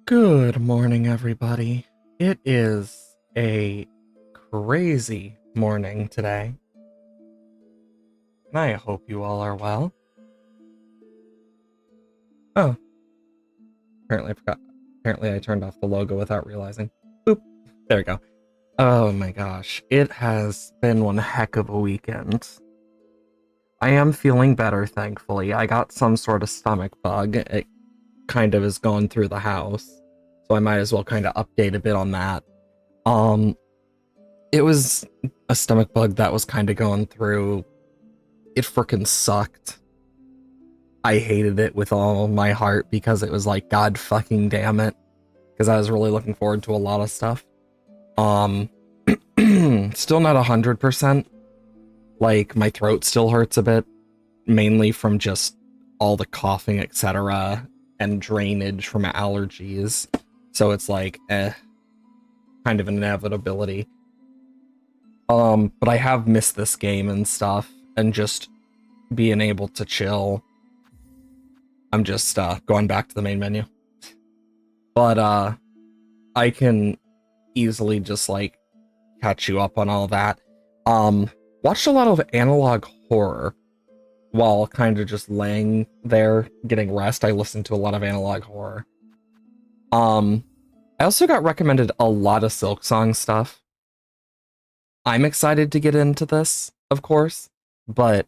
Good morning, everybody. It is a crazy morning today, and I hope you all are well. Oh, apparently I forgot. Apparently I turned off the logo without realizing. Boop. There we go. Oh my gosh. It has been one heck of a weekend. I am feeling better, thankfully. I got some sort of stomach bug. It kind of has gone through the house, so I might as well kind of update a bit on that. Um, It was a stomach bug that was kind of going through. It freaking sucked. I hated it with all my heart because it was like, God fucking damn it. Because I was really looking forward to a lot of stuff. Um, Still not 100%. Like, my throat still hurts a bit, mainly from just all the coughing, etc., and drainage from allergies. So it's like, kind of an inevitability. But I have missed this game and stuff, and just being able to chill. I'm just going back to the main menu. But I can easily just like catch you up on all that. Watched a lot of analog horror while kind of just laying there getting rest. I listened to a lot of analog horror. I also got recommended a lot of Silksong stuff. I'm excited to get into this, of course, but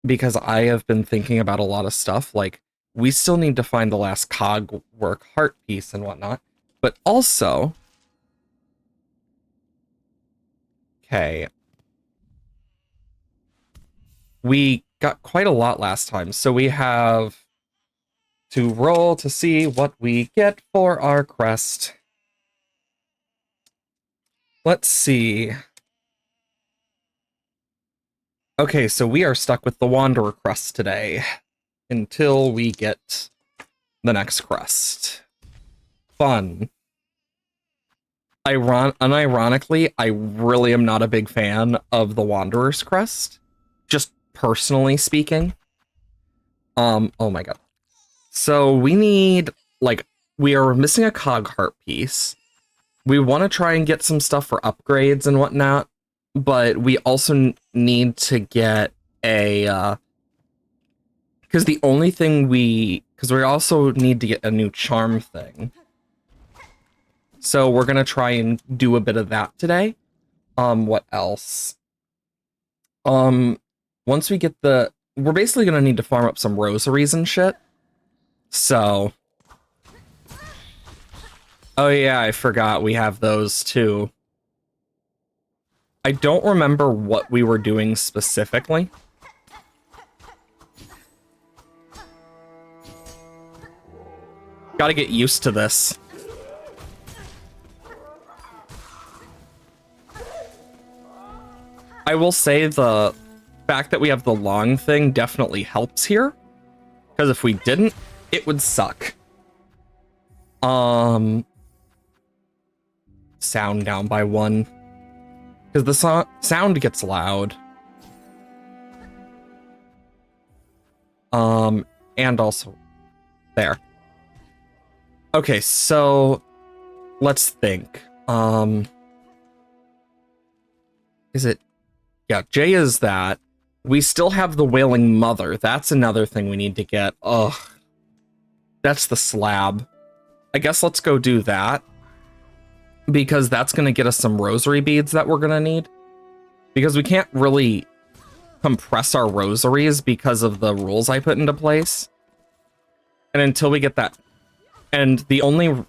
because I have been thinking about a lot of stuff, like we still need to find the last Cogwork heart piece and whatnot, but also, okay, we got quite a lot last time, so we have to roll to see what we get for our crest. Let's see. Okay, so we are stuck with the Wanderer crest today until we get the next crest. Fun. Unironically, I really am not a big fan of the Wanderer's crest, just personally speaking. Oh my god. So we need, like, we are missing a cog heart piece. We want to try and get some stuff for upgrades and whatnot, but we also need to get a, because the only thing because we also need to get a new charm thing. So we're gonna try and do a bit of that today. What else? Once we get we're basically gonna need to farm up some rosaries and shit. So, oh yeah, I forgot we have those too. I don't remember what we were doing specifically. Gotta get used to this. I will say the fact that we have the long thing definitely helps here, because if we didn't, it would suck. Sound down by 1, because the sound gets loud. And also there. Okay, so let's think. Is it? Yeah, J is that. We still have the Wailing Mother. That's another thing we need to get. Ugh. That's the slab. I guess let's go do that, because that's going to get us some rosary beads that we're going to need. Because we can't really compress our rosaries because of the rules I put into place. And until we get that... And the only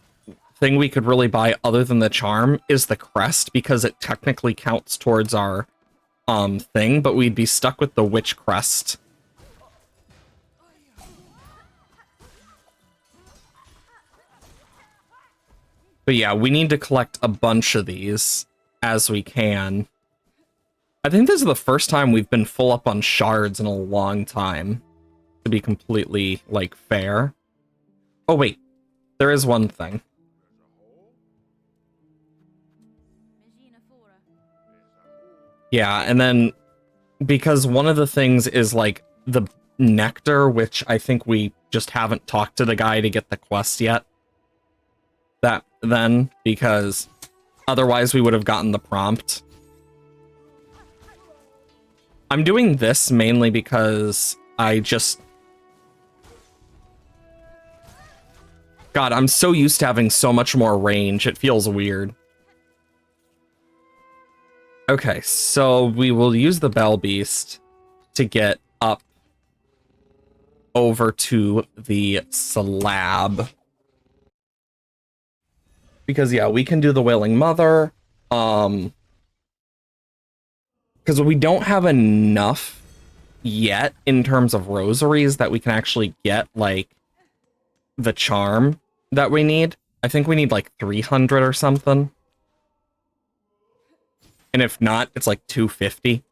thing we could really buy other than the charm is the crest, because it technically counts towards our thing, but we'd be stuck with the witch crest. But yeah, we need to collect a bunch of these as we can. I think this is the first time we've been full up on shards in a long time, to be completely, like, fair. Oh wait, there is one thing. Yeah, and then because one of the things is like the nectar, which I think we just haven't talked to the guy to get the quest yet. then, because otherwise we would have gotten the prompt. I'm doing this mainly because I just... God, I'm so used to having so much more range, it feels weird. Okay, so we will use the Bell Beast to get up over to the slab. Because, yeah, we can do the Wailing Mother. Because we don't have enough yet in terms of rosaries that we can actually get, like, the charm that we need. I think we need, like, 300 or something. And if not, it's like 250.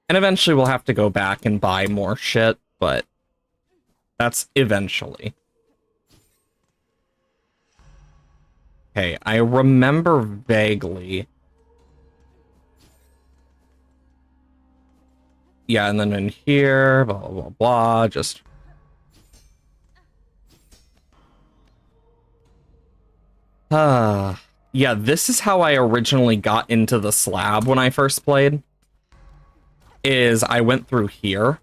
And eventually we'll have to go back and buy more shit, but that's eventually. Okay, I remember vaguely. Yeah, and then in here, blah, blah, blah, blah, just... yeah, this is how I originally got into the slab when I first played. Is I went through here.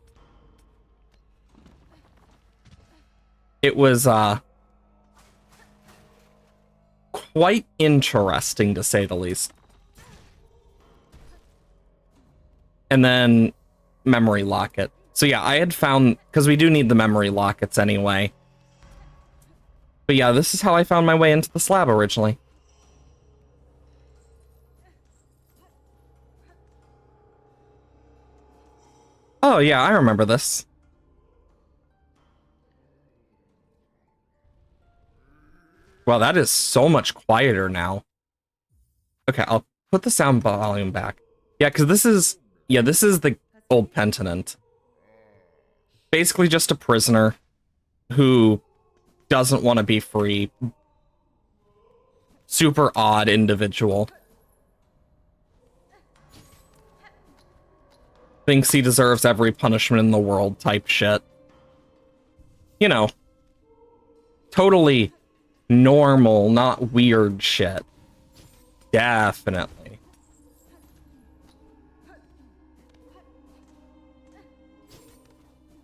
It was, quite interesting, to say the least. And then memory locket. So yeah, I had found, because we do need the memory lockets anyway. But yeah, this is how I found my way into the slab originally. Oh yeah, I remember this. Well, that is so much quieter now. Okay, I'll put the sound volume back. Yeah, because this is the old Penitent. Basically just a prisoner who doesn't want to be free. Super odd individual. Thinks he deserves every punishment in the world type shit. You know, totally normal, not weird shit. Definitely.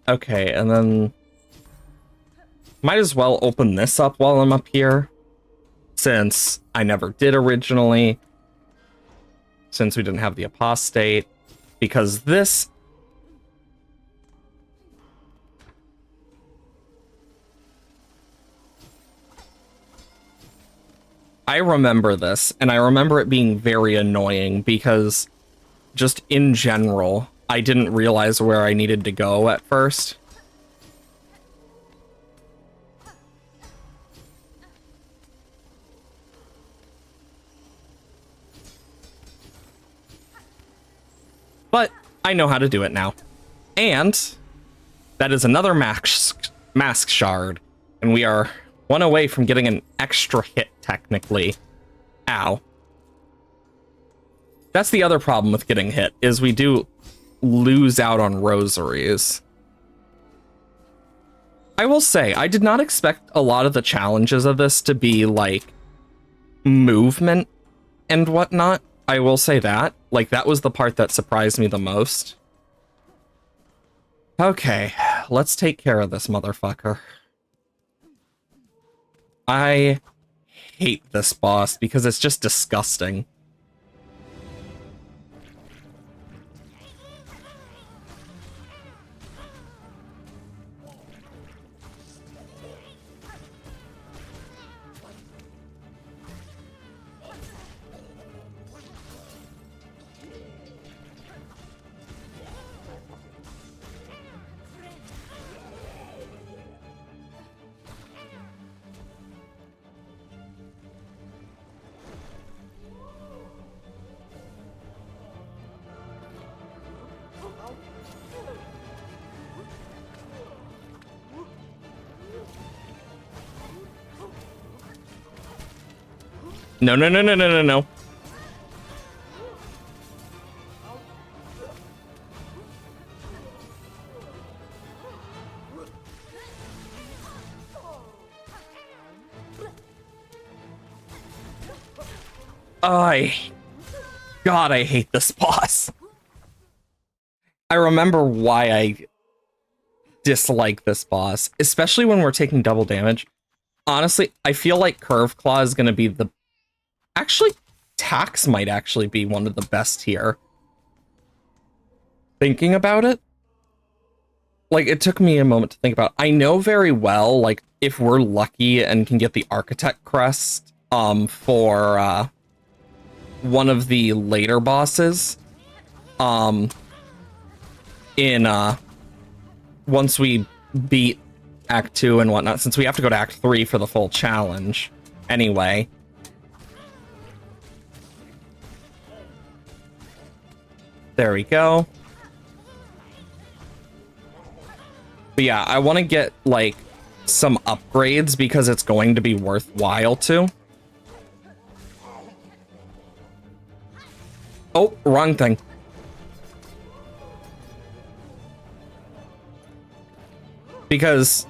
Okay, and then might as well open this up while I'm up here, since I never did originally, since we didn't have the apostate, because this... I remember this, and I remember it being very annoying because just in general, I didn't realize where I needed to go at first. But I know how to do it now. And that is another mask shard, and we are one away from getting an extra hit, technically. Ow. That's the other problem with getting hit, is we do lose out on rosaries. I will say, I did not expect a lot of the challenges of this to be, like, movement and whatnot. I will say that. Like, that was the part that surprised me the most. Okay, let's take care of this motherfucker. I hate this boss because it's just disgusting. No, no, no, no, no, no, no. God, I hate this boss. I remember why I dislike this boss, especially when we're taking double damage. Honestly, I feel like Curve Claw is going to be the... Actually, Tax might actually be one of the best here. Thinking about it, like, it took me a moment to think about it. I know very well, like, if we're lucky and can get the Architect Crest for one of the later bosses, once we beat Act 2 and whatnot, since we have to go to Act 3 for the full challenge anyway. There we go. But yeah, I want to get, like, some upgrades because it's going to be worthwhile to. Oh, wrong thing. Because...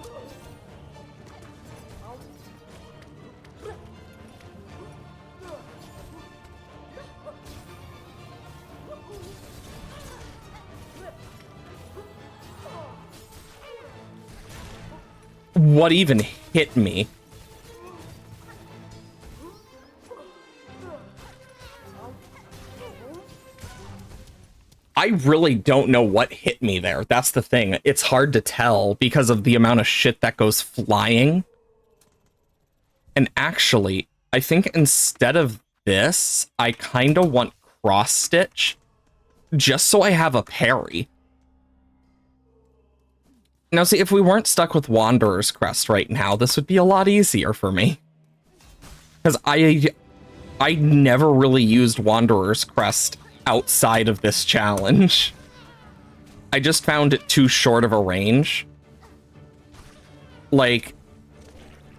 what even hit me? I really don't know what hit me there. That's the thing. It's hard to tell because of the amount of shit that goes flying. And actually, I think instead of this, I kind of want Cross Stitch just so I have a parry. Now, see, if we weren't stuck with Wanderer's Crest right now, this would be a lot easier for me. Because I never really used Wanderer's Crest outside of this challenge. I just found it too short of a range. Like,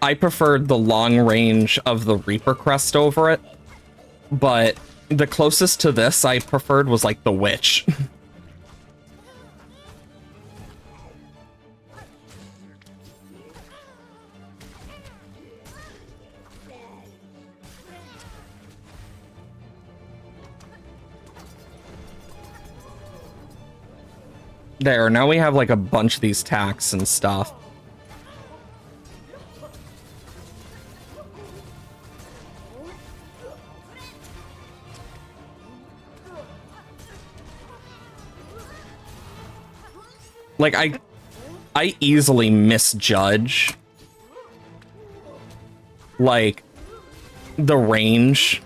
I preferred the long range of the Reaper Crest over it, but the closest to this I preferred was, like, the Witch. There, now we have like a bunch of these tacks and stuff. Like, I easily misjudge, like, the range.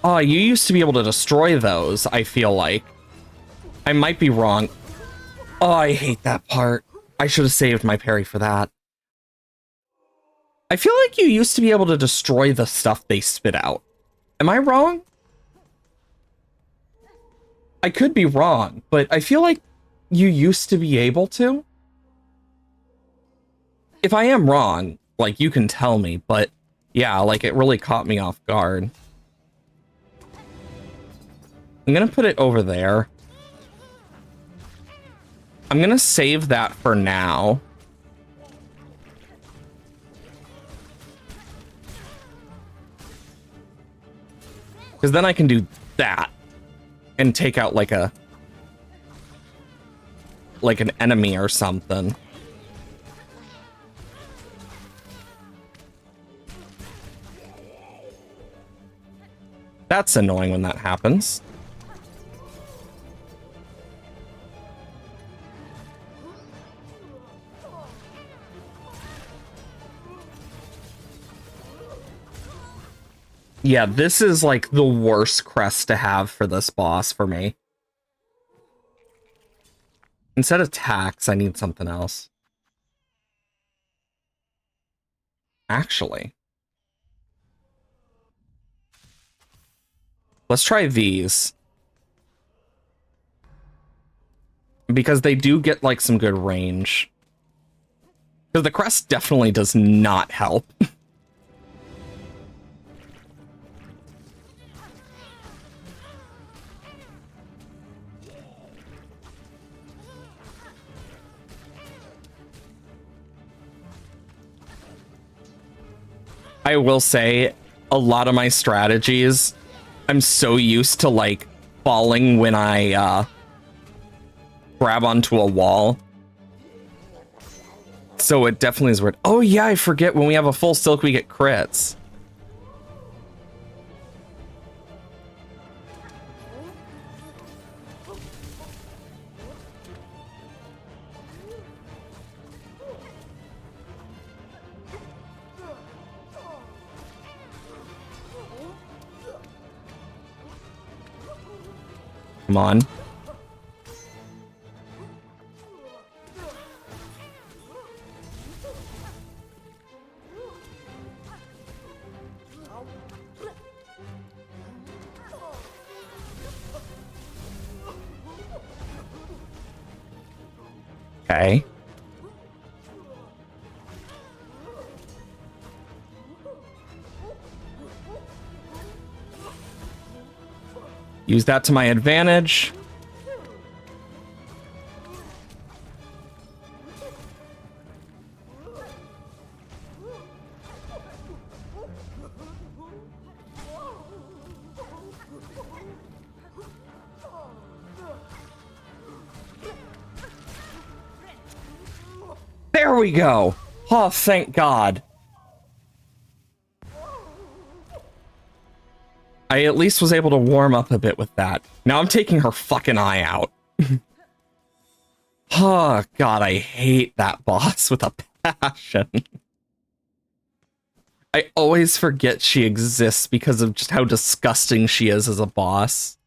Oh, you used to be able to destroy those, I feel like. I might be wrong. Oh, I hate that part. I should have saved my parry for that. I feel like you used to be able to destroy the stuff they spit out. Am I wrong? I could be wrong, but I feel like you used to be able to. If I am wrong, like, you can tell me, but yeah, like, it really caught me off guard. I'm gonna put it over there. I'm gonna save that for now. Because then I can do that and take out like an enemy or something. That's annoying when that happens. Yeah, this is like the worst crest to have for this boss for me. Instead of tax, I need something else. Actually, let's try these. Because they do get like some good range. Because the crest definitely does not help. I will say a lot of my strategies, I'm so used to like falling when I grab onto a wall. So it definitely is weird. Oh yeah, I forget when we have a full silk, we get crits. Come on. Okay. Use that to my advantage. There we go. Oh, thank God. I at least was able to warm up a bit with that. Now I'm taking her fucking eye out. Oh, God, I hate that boss with a passion. I always forget she exists because of just how disgusting she is as a boss.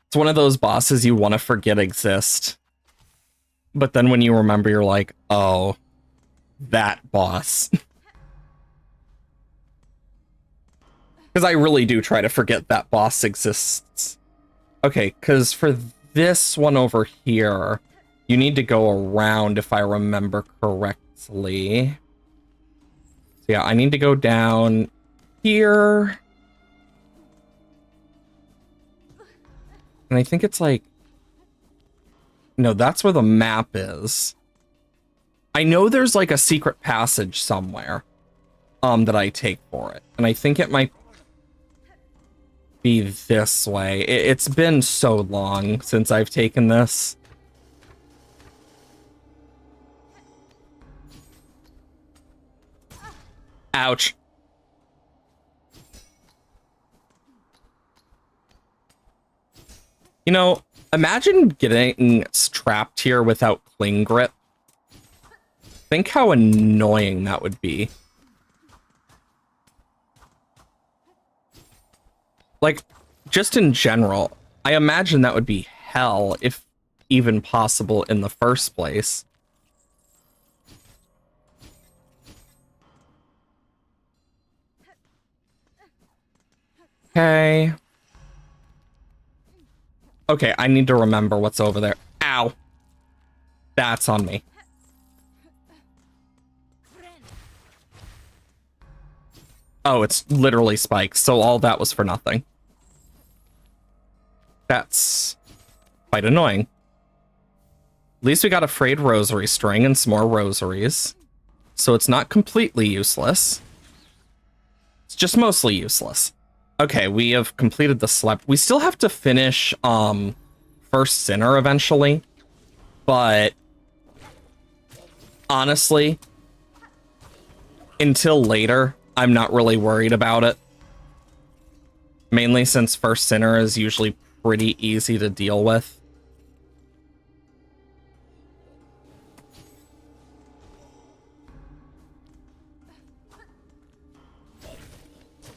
It's one of those bosses you want to forget exist. But then when you remember, you're like, oh, that boss. Because I really do try to forget that boss exists. Okay, because for this one over here, you need to go around if I remember correctly. So yeah, I need to go down here. And I think it's like... No, that's where the map is. I know there's like a secret passage somewhere that I take for it. And I think it might be this way. It's been so long since I've taken this. Ouch. You know, imagine getting trapped here without cling grip. Think how annoying that would be. Like, just in general, I imagine that would be hell, if even possible in the first place. Okay. Okay, I need to remember what's over there. Ow. That's on me. Oh, it's literally spikes, so all that was for nothing. That's quite annoying. At least we got a frayed rosary string and some more rosaries. So it's not completely useless. It's just mostly useless. Okay, we have completed the slap. We still have to finish First Sinner eventually. But honestly, until later, I'm not really worried about it. Mainly since First Sinner is usually pretty easy to deal with.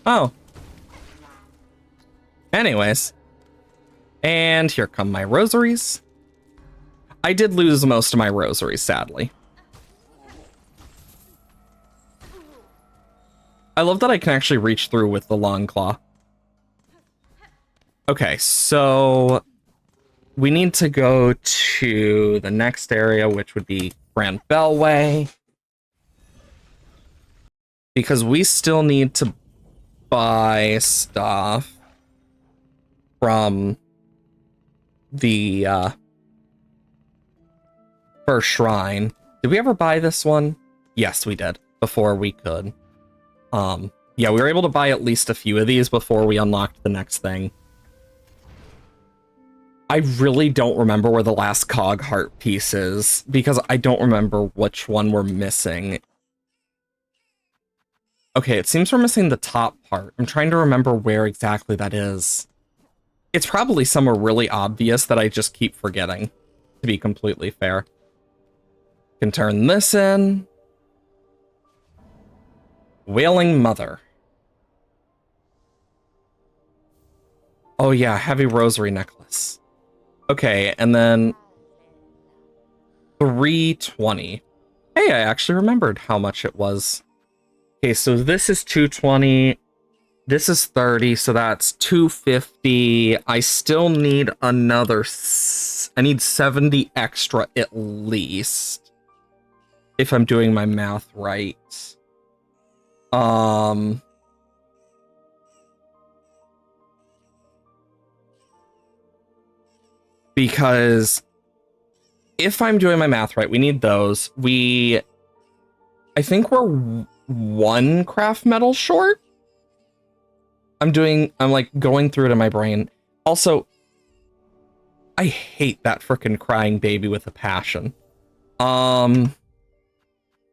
Oh. Anyways. And here come my rosaries. I did lose most of my rosaries, sadly. I love that I can actually reach through with the long claw. Okay, so we need to go to the next area, which would be Grand Bellway. Because we still need to buy stuff from the first shrine. Did we ever buy this one? Yes, we did. before we could. Yeah, we were able to buy at least a few of these before we unlocked the next thing. I really don't remember where the last cog heart piece is, because I don't remember which one we're missing. Okay, it seems we're missing the top part. I'm trying to remember where exactly that is. It's probably somewhere really obvious that I just keep forgetting, to be completely fair. Can turn this in. Wailing Mother. Oh yeah, heavy rosary necklace. Okay, and then 320. Hey, I actually remembered how much it was. Okay, so this is 220. This is 30, so that's 250. I still need another... I need 70 extra at least. If I'm doing my math right. Because if I'm doing my math right, we need those. I think we're one craft metal short. I'm like going through it in my brain. Also, I hate that frickin' crying baby with a passion.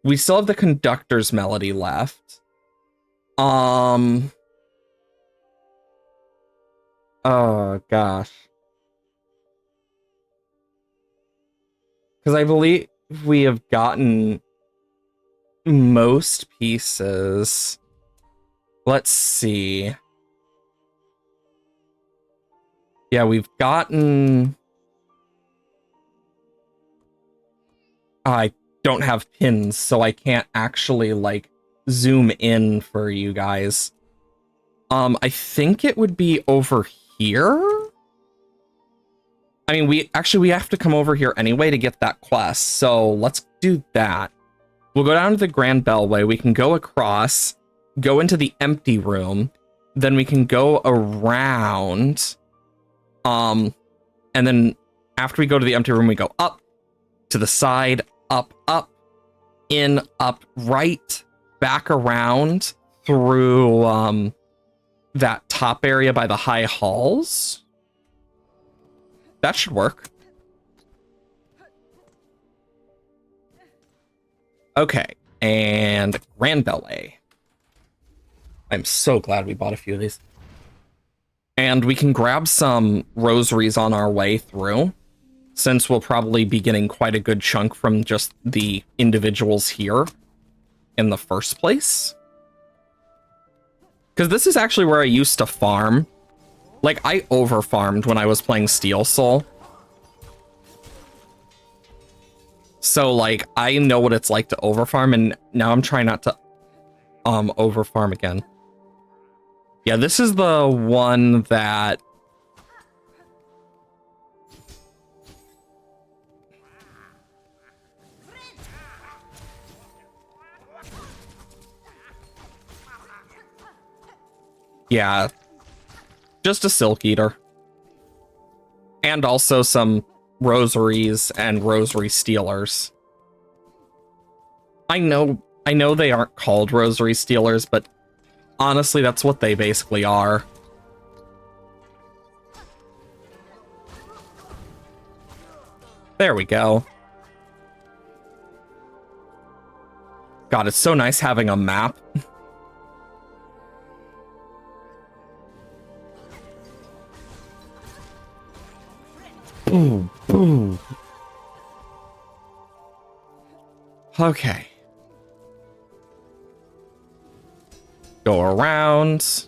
We still have the conductor's melody left. Oh gosh. Because I believe we have gotten most pieces. Let's see. Yeah, we've gotten... I don't have pins, so I can't actually, like, zoom in for you guys. I think it would be over here? I mean, we have to come over here anyway to get that quest, so let's do that. We'll go down to the Grand Bellway, we can go across, go into the empty room, then we can go around, and then after we go to the empty room, we go up, to the side, up, in, up, right, back around, through, that top area by the high halls. That should work. Okay, and Grand Ballet. I'm so glad we bought a few of these. And we can grab some rosaries on our way through, since we'll probably be getting quite a good chunk from just the individuals here in the first place. Because this is actually where I used to farm. Like, I over-farmed when I was playing Steel Soul. So, like, I know what it's like to over-farm, and now I'm trying not to over-farm again. Yeah, this is the one that... Yeah, just a Silk Eater. And also some rosaries and rosary stealers. I know they aren't called rosary stealers, but honestly, that's what they basically are. There we go. God, it's so nice having a map. Boom, boom. Okay. Go around.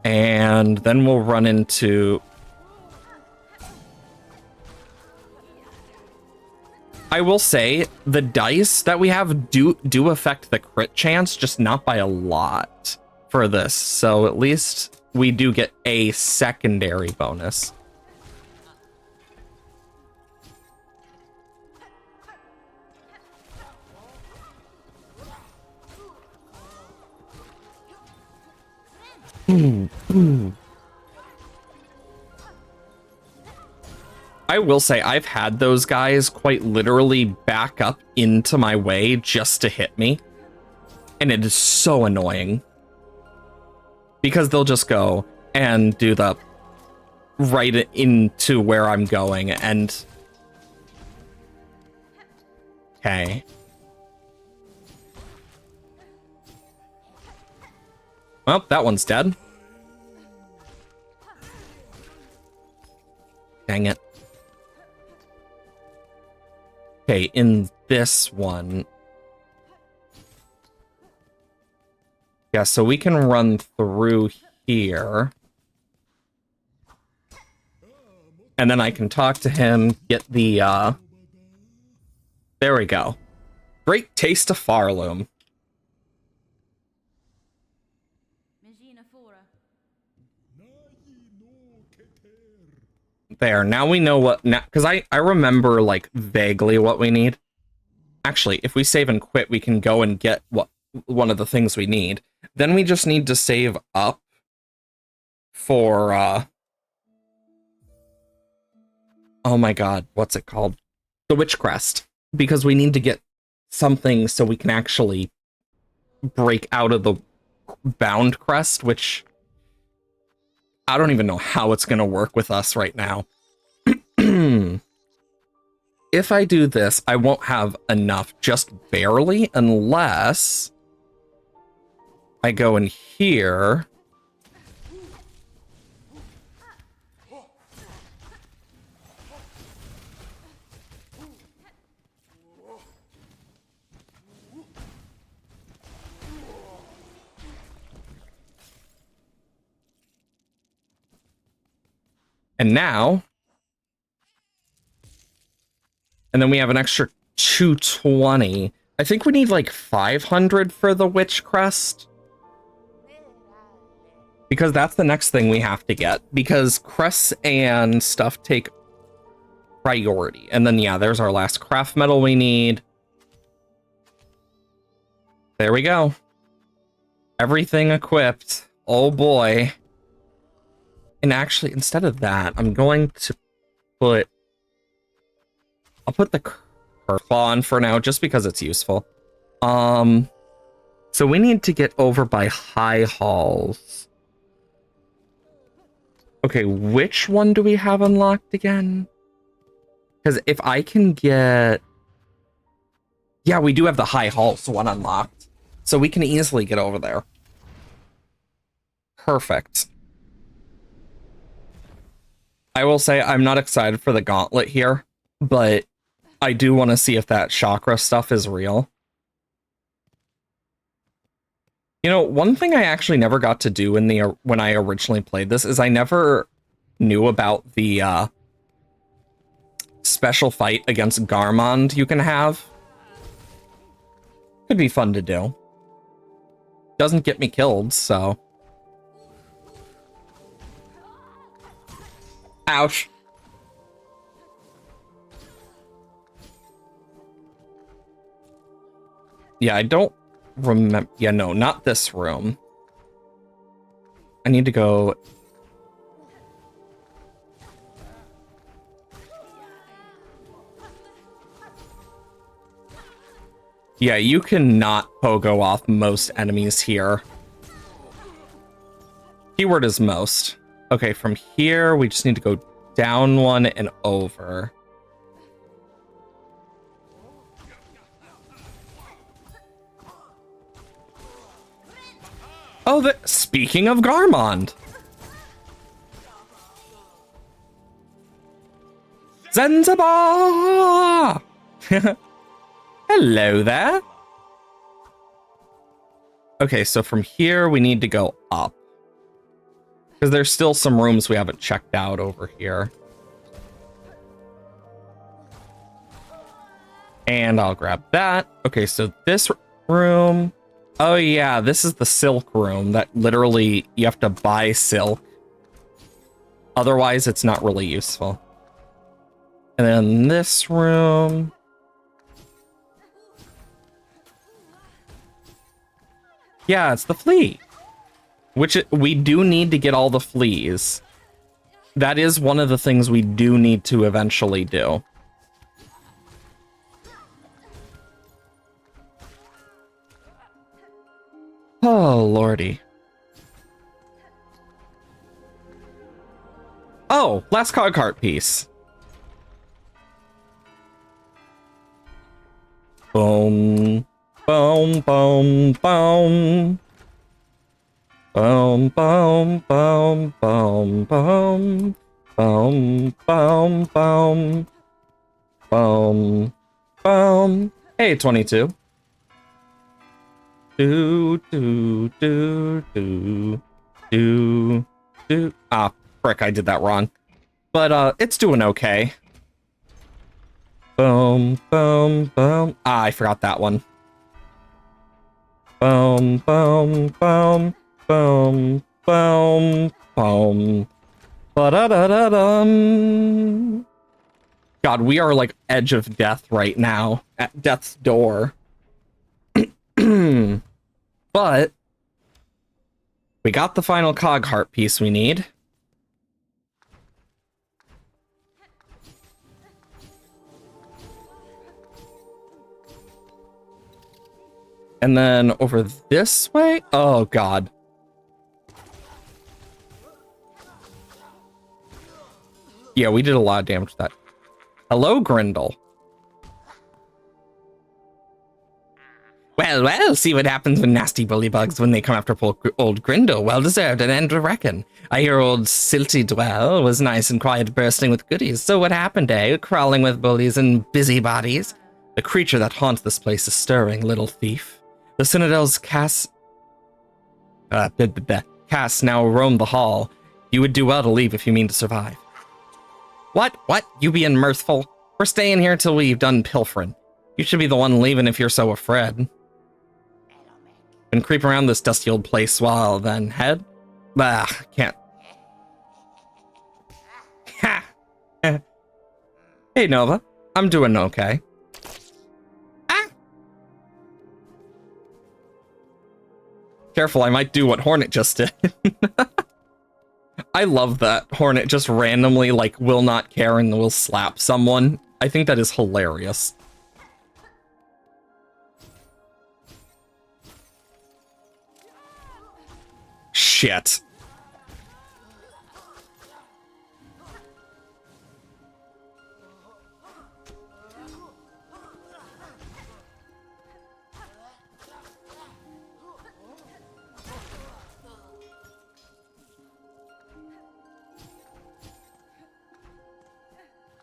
And then we'll run into... I will say, the dice that we have do affect the crit chance, just not by a lot for this. So at least we do get a secondary bonus. I will say I've had those guys quite literally back up into my way just to hit me. And it is so annoying. Because they'll just go and do the right into where I'm going and... Okay. Well, that one's dead. Dang it. Okay, in this one... Yeah, so we can run through here. And then I can talk to him, get the, There we go. Great taste of Farloom. There, now we know what... Because I remember, like, vaguely what we need. Actually, if we save and quit, we can go and get one of the things we need. Then we just need to save up for, oh my god, what's it called? The Witch Crest. Because we need to get something so we can actually break out of the Bound Crest, which... I don't even know how it's going to work with us right now. If I do this, I won't have enough, just barely, unless I go in here. And now, and then we have an extra 220. I think we need like 500 for the Witch Crest. Because that's the next thing we have to get. Because crests and stuff take priority. And then, yeah, there's our last craft metal we need. There we go. Everything equipped. Oh boy. And actually, instead of that, I'm going to put... I'll put the Curse Claw on for now, just because it's useful. So we need to get over by High Halls. Okay, which one do we have unlocked again? Because if I can get... Yeah, we do have the High Halls one unlocked. So we can easily get over there. Perfect. I will say I'm not excited for the gauntlet here, but I do want to see if that chakra stuff is real. You know, one thing I actually never got to do in the when I originally played this is I never knew about the special fight against Garmond you can have. Could be fun to do. Doesn't get me killed, so... Ouch. Yeah, I don't remember. Yeah, no, not this room. I need to go... Yeah, you cannot pogo off most enemies here. Keyword is most. Okay, from here, we just need to go down one and over. Oh, speaking of Garmond. Zanzibar! Hello there. Okay, so from here, we need to go up. Because there's still some rooms we haven't checked out over here. And I'll grab that. Okay, so this room... Oh yeah, this is the silk room that literally you have to buy silk. Otherwise, it's not really useful. And then this room... Yeah, it's the flea. Which we do need to get all the fleas. that is one of the things we do need to eventually do. Oh, lordy. Oh, last cog cart piece. Boom, boom, boom, boom. Boom, boom, boom, boom, boom. Boom, boom, boom. Boom, boom. Hey, 22. Do. Ah, frick, I did that wrong. But, it's doing okay. Boom, boom, boom. Ah, I forgot that one. Boom, boom, boom, boom, boom, boom. Ba-da-da-da-dum. God, we are like edge of death right now, at death's door. But we got the final cog heart piece we need. And then over this way? Oh, God. Yeah, we did a lot of damage to that. Hello, Grindel. Well, see what happens when nasty bullybugs when they come after old Grindel. Well deserved, an end to reckon. I hear old Silty Dwell was nice and quiet, bursting with goodies. So what happened, eh? Crawling with bullies and busybodies? The creature that haunts this place is stirring, little thief. The Citadel's casts now roam the hall. You would do well to leave if you mean to survive. What? You being mirthful? We're staying here till we've done pilfering. You should be the one leaving if you're so afraid. Been creeping around this dusty old place while then head? Bah, can't. Ha! Hey, Nova. I'm doing okay. Ah! Careful, I might do what Hornet just did. I love that Hornet just randomly, like, will not care and will slap someone. I think that is hilarious. Shit.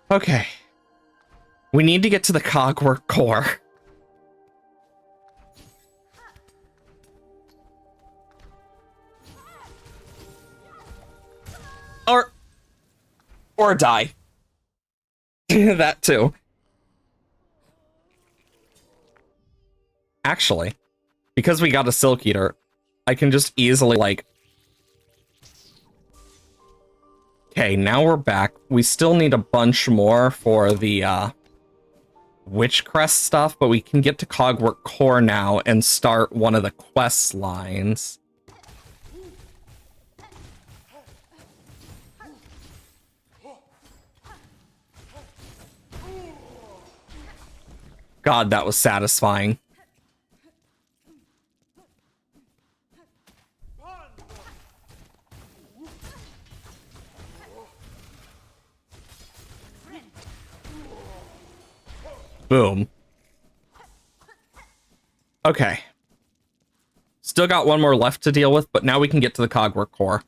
Okay. We need to get to the Cogwork core. Or die. That too. Actually, because we got a Silk Eater, I can just easily, like... Okay, now we're back. We still need a bunch more for the, Witchcrest stuff, but we can get to Cogwork Core now and start one of the quest lines. God, that was satisfying. Boom. Okay. Still got one more left to deal with, but now we can get to the Cogwork core.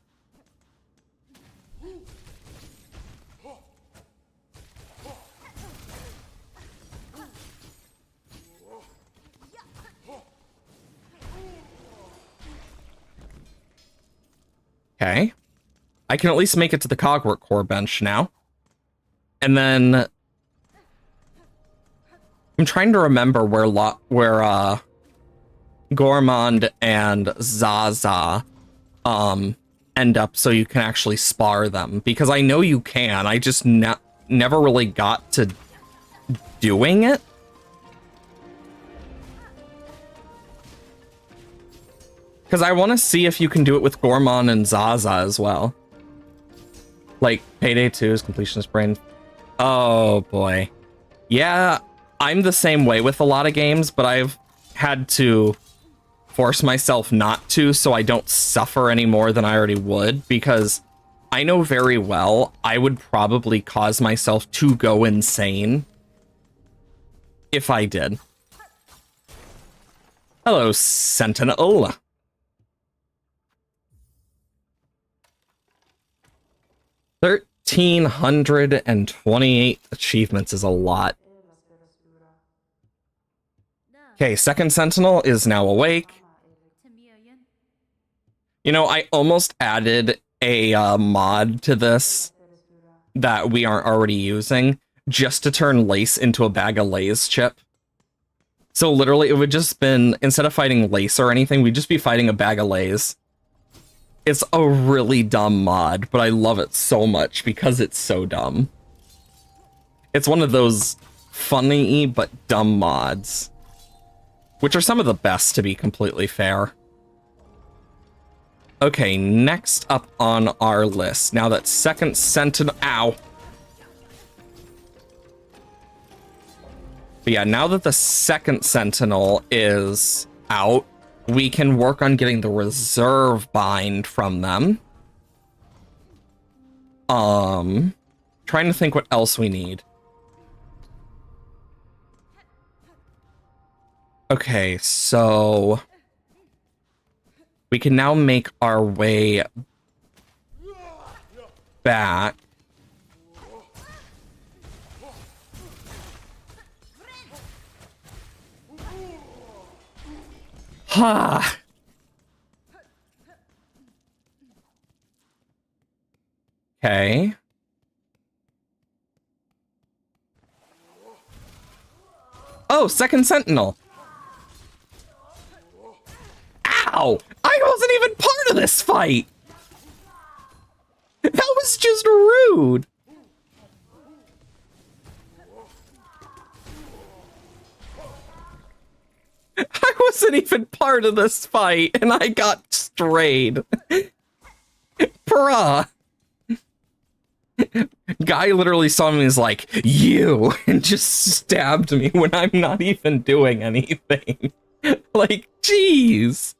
Okay. I can at least make it to the Cogwork core bench now. And then I'm trying to remember where Gormond and Zaza end up so you can actually spar them, because I know you can. I just never really got to doing it. Because I want to see if you can do it with Gormond and Zaza as well. Like, Payday 2's completionist brain. Oh, boy. Yeah, I'm the same way with a lot of games, but I've had to force myself not to so I don't suffer any more than I already would, because I know very well I would probably cause myself to go insane if I did. Hello, Sentinel. 1,328 achievements is a lot. Okay, second Sentinel is now awake. You know, I almost added a mod to this that we aren't already using just to turn Lace into a bag of Lay's chip. So literally it would just been, instead of fighting Lace or anything, we'd just be fighting a bag of Lay's. It's a really dumb mod, but I love it so much because it's so dumb. It's one of those funny but dumb mods, which are some of the best, to be completely fair. Okay, next up on our list, now that second Sentinel, ow. But yeah, now that the second Sentinel is out, we can work on getting the reserve bind from them. Trying to think what else we need. Okay, so we can now make our way back. Ha! Okay. Oh, second Sentinel. Ow! I wasn't even part of this fight! That was just rude! I wasn't even part of this fight, and I got strayed. Bruh. Guy literally saw me and was like, you, and just stabbed me when I'm not even doing anything. Like, jeez.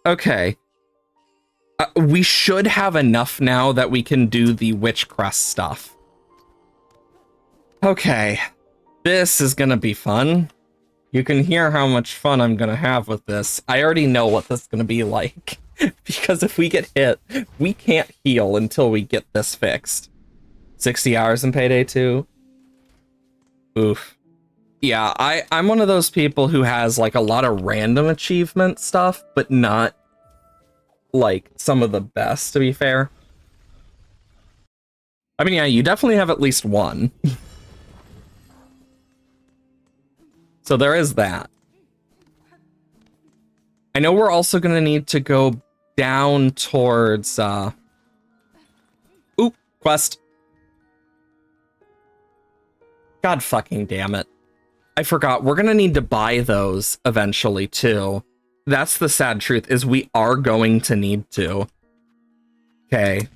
Okay. We should have enough now that we can do the Witch Crest stuff. Okay. This is gonna be fun. You can hear how much fun I'm gonna have with this. I already know what this is gonna be like. Because if we get hit, we can't heal until we get this fixed. 60 hours in Payday 2. Oof. Yeah, I'm one of those people who has like a lot of random achievement stuff, but not like some of the best, to be fair. I mean, yeah, you definitely have at least one. So there is that. I know we're also going to need to go down towards, oop, quest. God fucking damn it. I forgot, we're going to need to buy those eventually, too. That's the sad truth, is we are going to need to. Okay,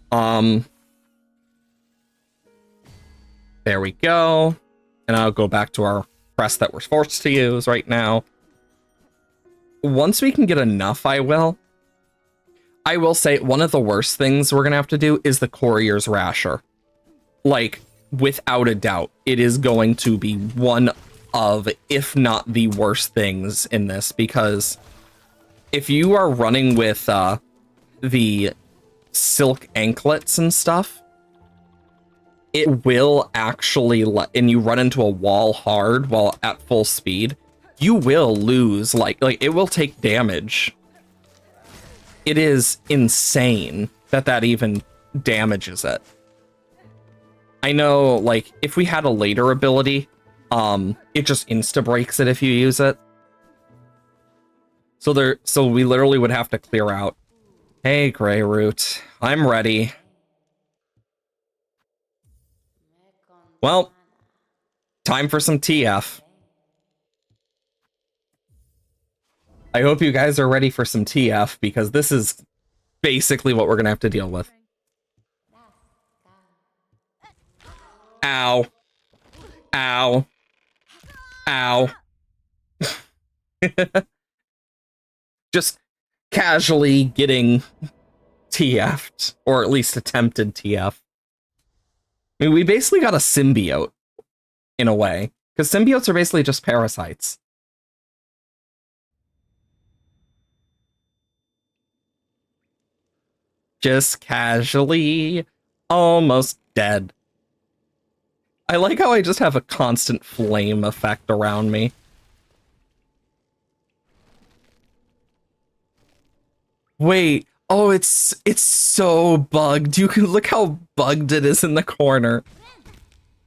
there we go. And I'll go back to our crest that we're forced to use right now. Once we can get enough, I will say one of the worst things we're gonna have to do is the Courier's Rasher. Like, without a doubt, it is going to be one of, if not the worst things in this, because if you are running with the silk anklets and stuff, it will actually, and you run into a wall hard while at full speed, you will lose, like it will take damage. It is insane that even damages it. I know, like, if we had a later ability, it just insta-breaks it if you use it. So we literally would have to clear out. Hey, Greyroot, I'm ready. Well, time for some TF. I hope you guys are ready for some TF, because this is basically what we're gonna have to deal with. Ow. Ow. Ow. Just casually getting TF'd, or at least attempted TF. I mean, we basically got a symbiote, in a way, because symbiotes are basically just parasites. Just casually, almost dead. I like how I just have a constant flame effect around me. Wait, oh, it's so bugged. You can look how bugged it is in the corner.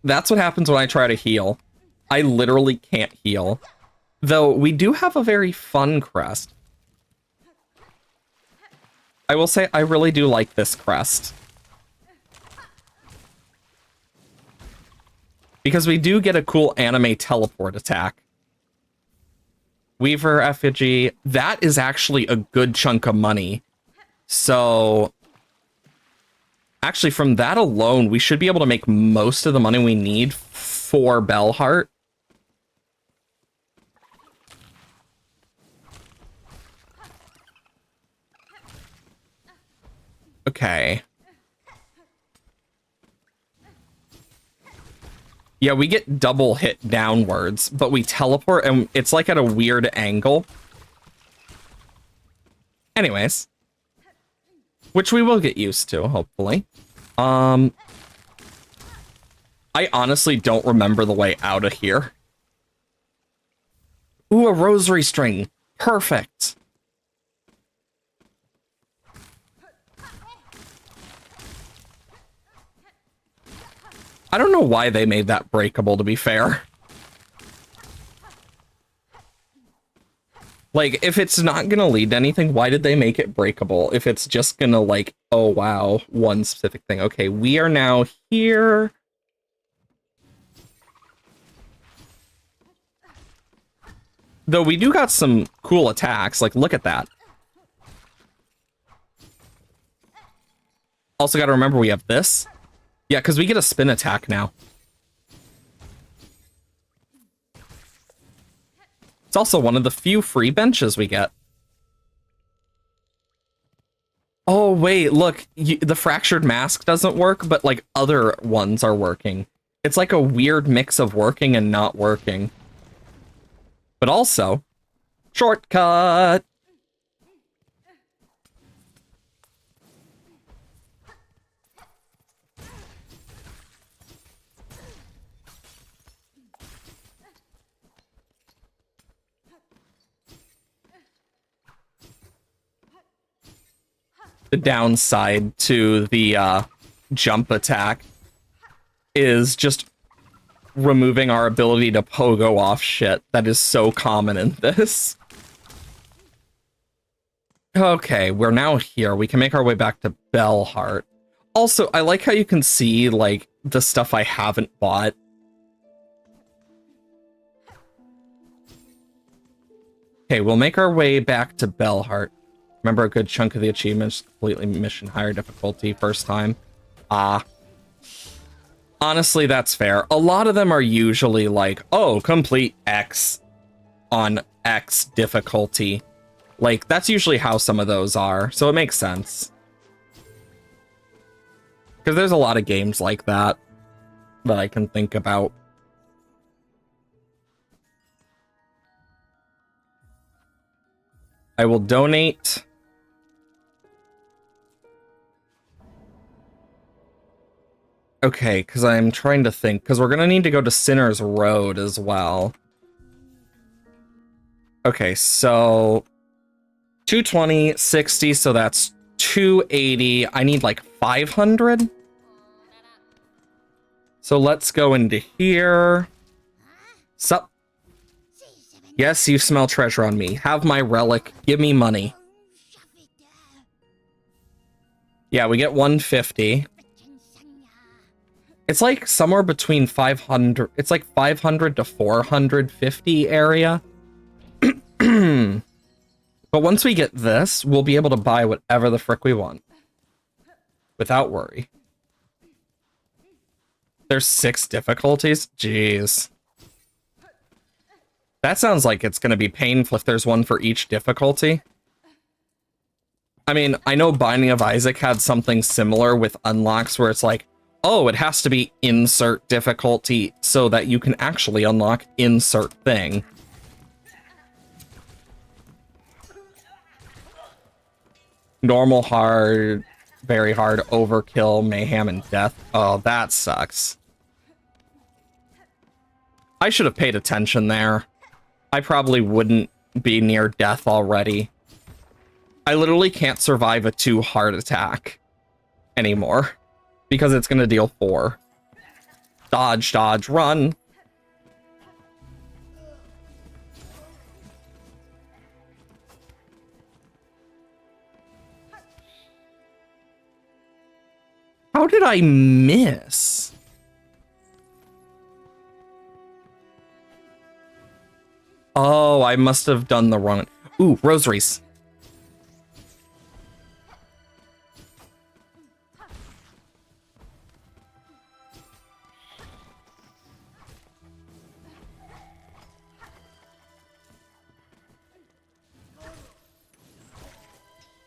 That's what happens when I try to heal. I literally can't heal. Though we do have a very fun crest. I will say I really do like this crest. Because we do get a cool anime teleport attack. Weaver effigy. That is actually a good chunk of money. So actually, from that alone, we should be able to make most of the money we need for Bellheart. Okay. Yeah, we get double hit downwards, but we teleport and it's like at a weird angle. Anyways. Which we will get used to, hopefully. I honestly don't remember the way out of here. Ooh, a rosary string. Perfect. I don't know why they made that breakable, to be fair. Like, if it's not gonna lead to anything, why did they make it breakable? If it's just gonna, like, oh wow, one specific thing. Okay, we are now here. Though we do got some cool attacks, like, look at that. Also gotta remember we have this. Yeah, because we get a spin attack now. It's also one of the few free benches we get. Oh, wait, look. The fractured mask doesn't work, but, like, other ones are working. It's like a weird mix of working and not working. But also, shortcut! The downside to the jump attack is just removing our ability to pogo off shit that is so common in this. Okay, we're now here. We can make our way back to Bellheart. Also, I like how you can see, like, the stuff I haven't bought. Okay, we'll make our way back to Bellheart. Remember, a good chunk of the achievements completely mission higher difficulty first time. Honestly, that's fair. A lot of them are usually like, oh, complete X on X difficulty. Like, that's usually how some of those are, so it makes sense. Because there's a lot of games like that that I can think about. I will donate. Okay, because I'm trying to think, because we're going to need to go to Sinner's Road as well. Okay, so 220, 60, so that's 280. I need like 500. So let's go into here. Sup? Yes, you smell treasure on me. Have my relic. Give me money. Yeah, we get 150. It's like somewhere between 500. It's like 500 to 450 area. But once we get this, we'll be able to buy whatever the frick we want. Without worry. There's 6 difficulties? Jeez. That sounds like it's going to be painful if there's one for each difficulty. I mean, I know Binding of Isaac had something similar with unlocks where it's like, oh, it has to be insert difficulty so that you can actually unlock insert thing. Normal, hard, very hard, overkill, mayhem, and death. Oh, that sucks. I should have paid attention there. I probably wouldn't be near death already. I literally can't survive a 2 heart attack anymore because it's going to deal 4. Dodge, dodge, run. How did I miss? Oh, I must have done the wrong... Ooh, rosaries.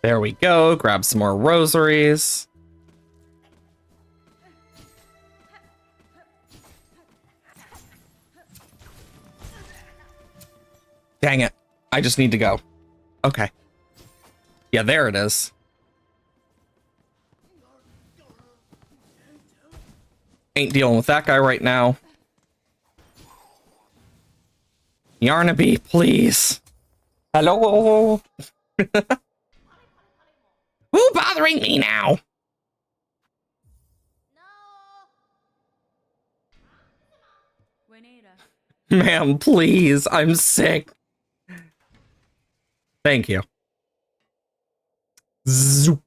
There we go. Grab some more rosaries. Dang it. I just need to go. Okay. Yeah, there it is. Ain't dealing with that guy right now. Yarnaby, please. Hello? Who bothering me now? No. Ma'am, please. I'm sick. Thank you. Zoop.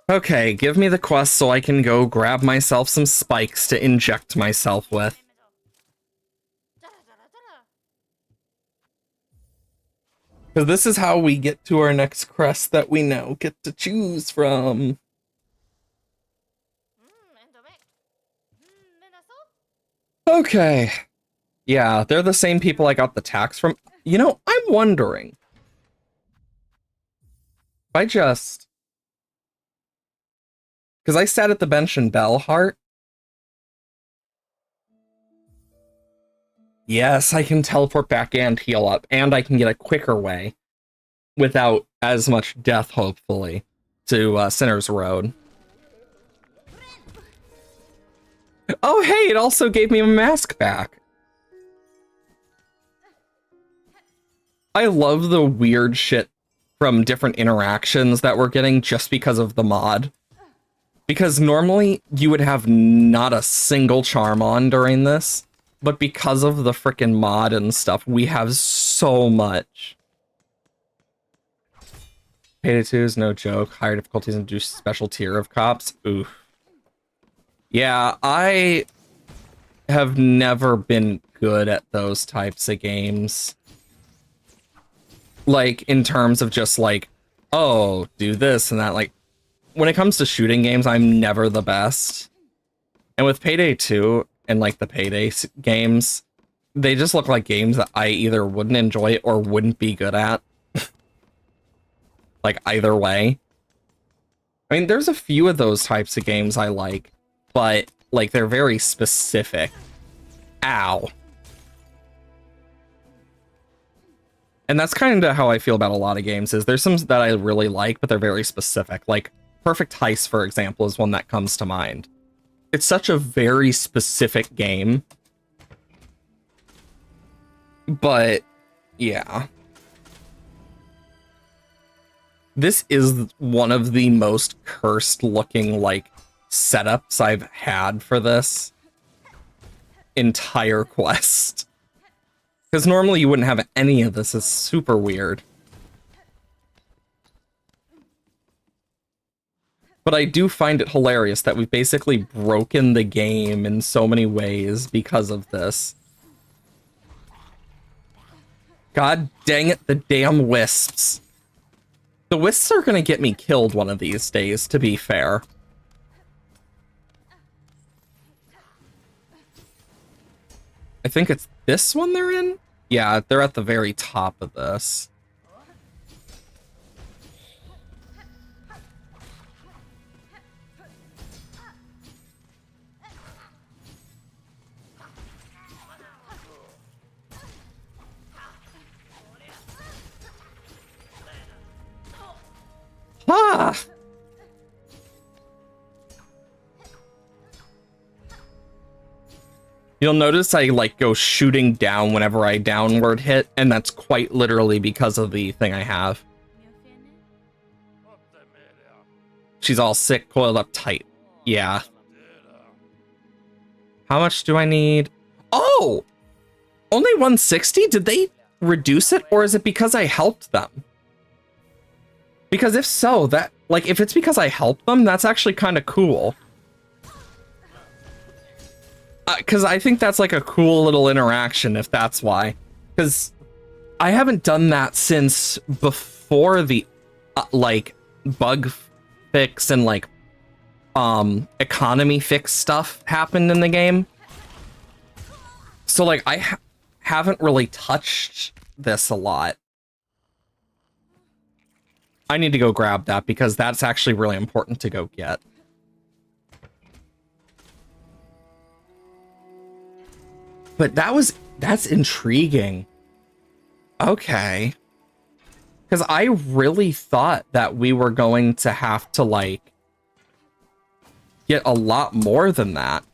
Okay, give me the quest so I can go grab myself some spikes to inject myself with. Because this is how we get to our next crest that we now get to choose from. Okay. Yeah, they're the same people I got the tax from. You know, I'm wondering. If I just... Because I sat at the bench in Bellheart. Yes, I can teleport back and heal up, and I can get a quicker way without as much death, hopefully, to Sinner's Road. Oh, hey, it also gave me a mask back. I love the weird shit from different interactions that we're getting just because of the mod. Because normally you would have not a single charm on during this, but because of the frickin' mod and stuff, we have so much. Payday 2 is no joke. Higher difficulties and do special tier of cops. Oof. Yeah, I have never been good at those types of games. Like, in terms of just like, oh, do this and that. Like, when it comes to shooting games, I'm never the best. And with Payday 2 and like the Payday games, they just look like games that I either wouldn't enjoy or wouldn't be good at. Like, either way. I mean, there's a few of those types of games I like, but like, they're very specific. Ow. And that's kind of how I feel about a lot of games, is there's some that I really like, but they're very specific. Like, Perfect Heist, for example, is one that comes to mind. It's such a very specific game. But, yeah. This is one of the most cursed-looking, like, setups I've had for this entire quest. Because normally you wouldn't have any of this. It's super weird. But I do find it hilarious that we've basically broken the game in so many ways because of this. God dang it, the damn wisps. The wisps are gonna get me killed one of these days, to be fair. I think it's this one they're in? Yeah, they're at the very top of this. Ah! You'll notice I like go shooting down whenever I downward hit, and that's quite literally because of the thing I have. She's all sick, coiled up tight. Yeah. How much do I need? Oh! Only 160? Did they reduce it, or is it because I helped them? Because if so, that, like, if it's because I helped them, that's actually kind of cool. Because I think that's like a cool little interaction, if that's why. Because I haven't done that since before the, like, bug fix and, like, economy fix stuff happened in the game. So, like, I haven't really touched this a lot. I need to go grab that because that's actually really important to go get. But that's intriguing. Okay. Because I really thought that we were going to have to, like, get a lot more than that.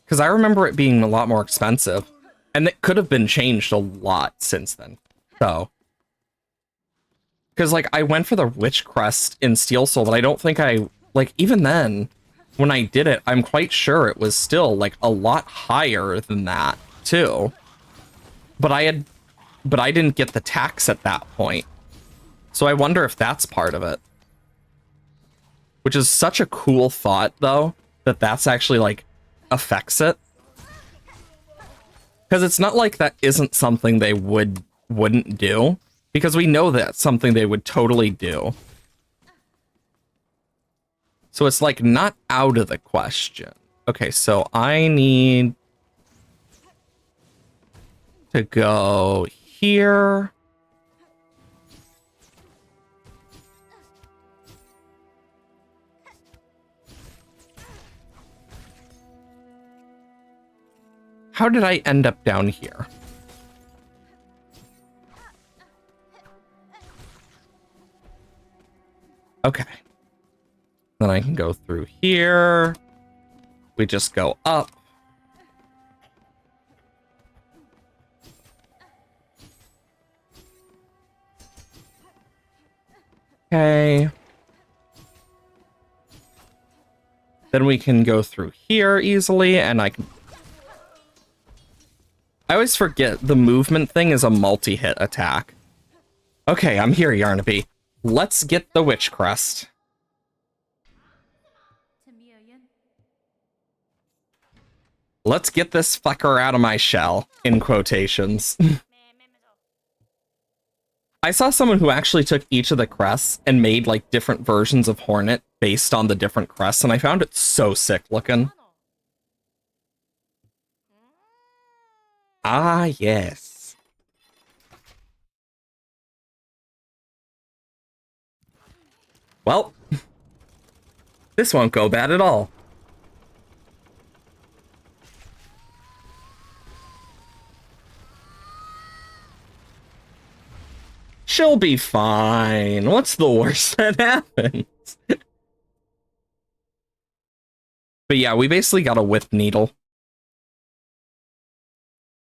Because I remember it being a lot more expensive. And it could have been changed a lot since then. So. Because, like, I went for the Witch Crest in Steel Soul, but I don't think like, even then, when I did it, I'm quite sure it was still, like, a lot higher than that, too. But I didn't get the tax at that point. So I wonder if that's part of it. Which is such a cool thought, though, that that's actually, like, affects it. Because it's not like that isn't something they wouldn't do. Because we know that's something they would totally do. So it's, like, not out of the question. Okay, so I need to go here. How did I end up down here? Okay. Then I can go through here. We just go up. Okay. Then we can go through here easily, and I always forget the movement thing is a multi-hit attack. Okay, I'm here, Yarnaby. Let's get the Witch Crest. Let's get this fucker out of my shell, in quotations. I saw someone who actually took each of the crests and made, like, different versions of Hornet based on the different crests, and I found it so sick looking. Ah, yes. Well, this won't go bad at all. She'll be fine. What's the worst that happens? But yeah, we basically got a whip needle.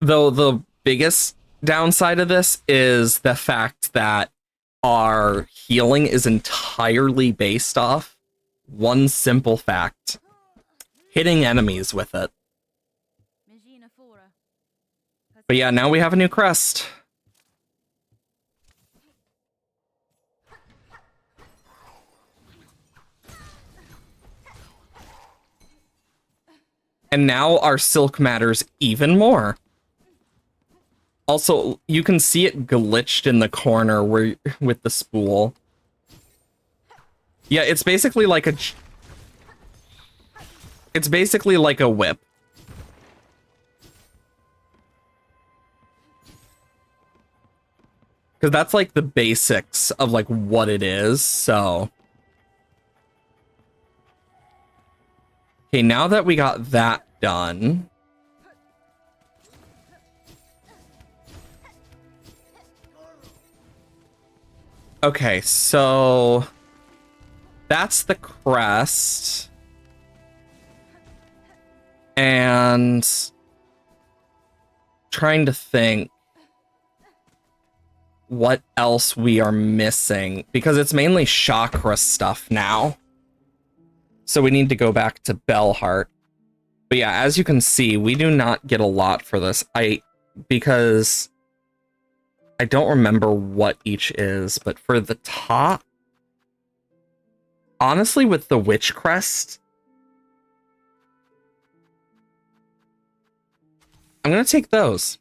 Though the biggest downside of this is the fact that our healing is entirely based off one simple fact: hitting enemies with it. But yeah, now we have a new crest. And now our silk matters even more. Also, you can see it glitched in the corner where with the spool. Yeah, it's basically like it's basically like a whip. Because that's like the basics of like what it is, so. Okay, now that we got that done. Okay, so that's the crest. And trying to think what else we are missing, because it's mainly chakra stuff now. So we need to go back to Bellheart. But yeah, as you can see, we do not get a lot for this. Because I don't remember what each is, but for the top, honestly, with the Witch Crest, I'm gonna take those.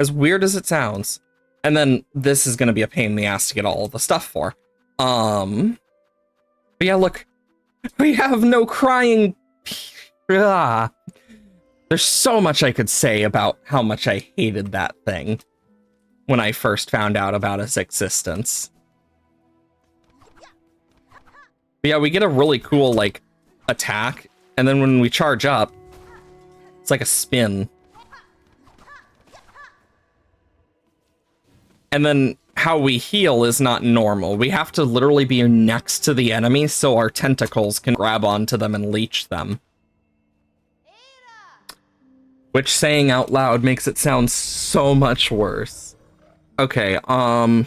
As weird as it sounds. And then this is gonna be a pain in the ass to get all the stuff for. But yeah, look. We have no crying. There's so much I could say about how much I hated that thing when I first found out about its existence. But yeah, we get a really cool, like, attack, and then when we charge up, it's like a spin. And then how we heal is not normal. We have to literally be next to the enemy so our tentacles can grab onto them and leech them. Which, saying out loud, makes it sound so much worse. Okay, you know,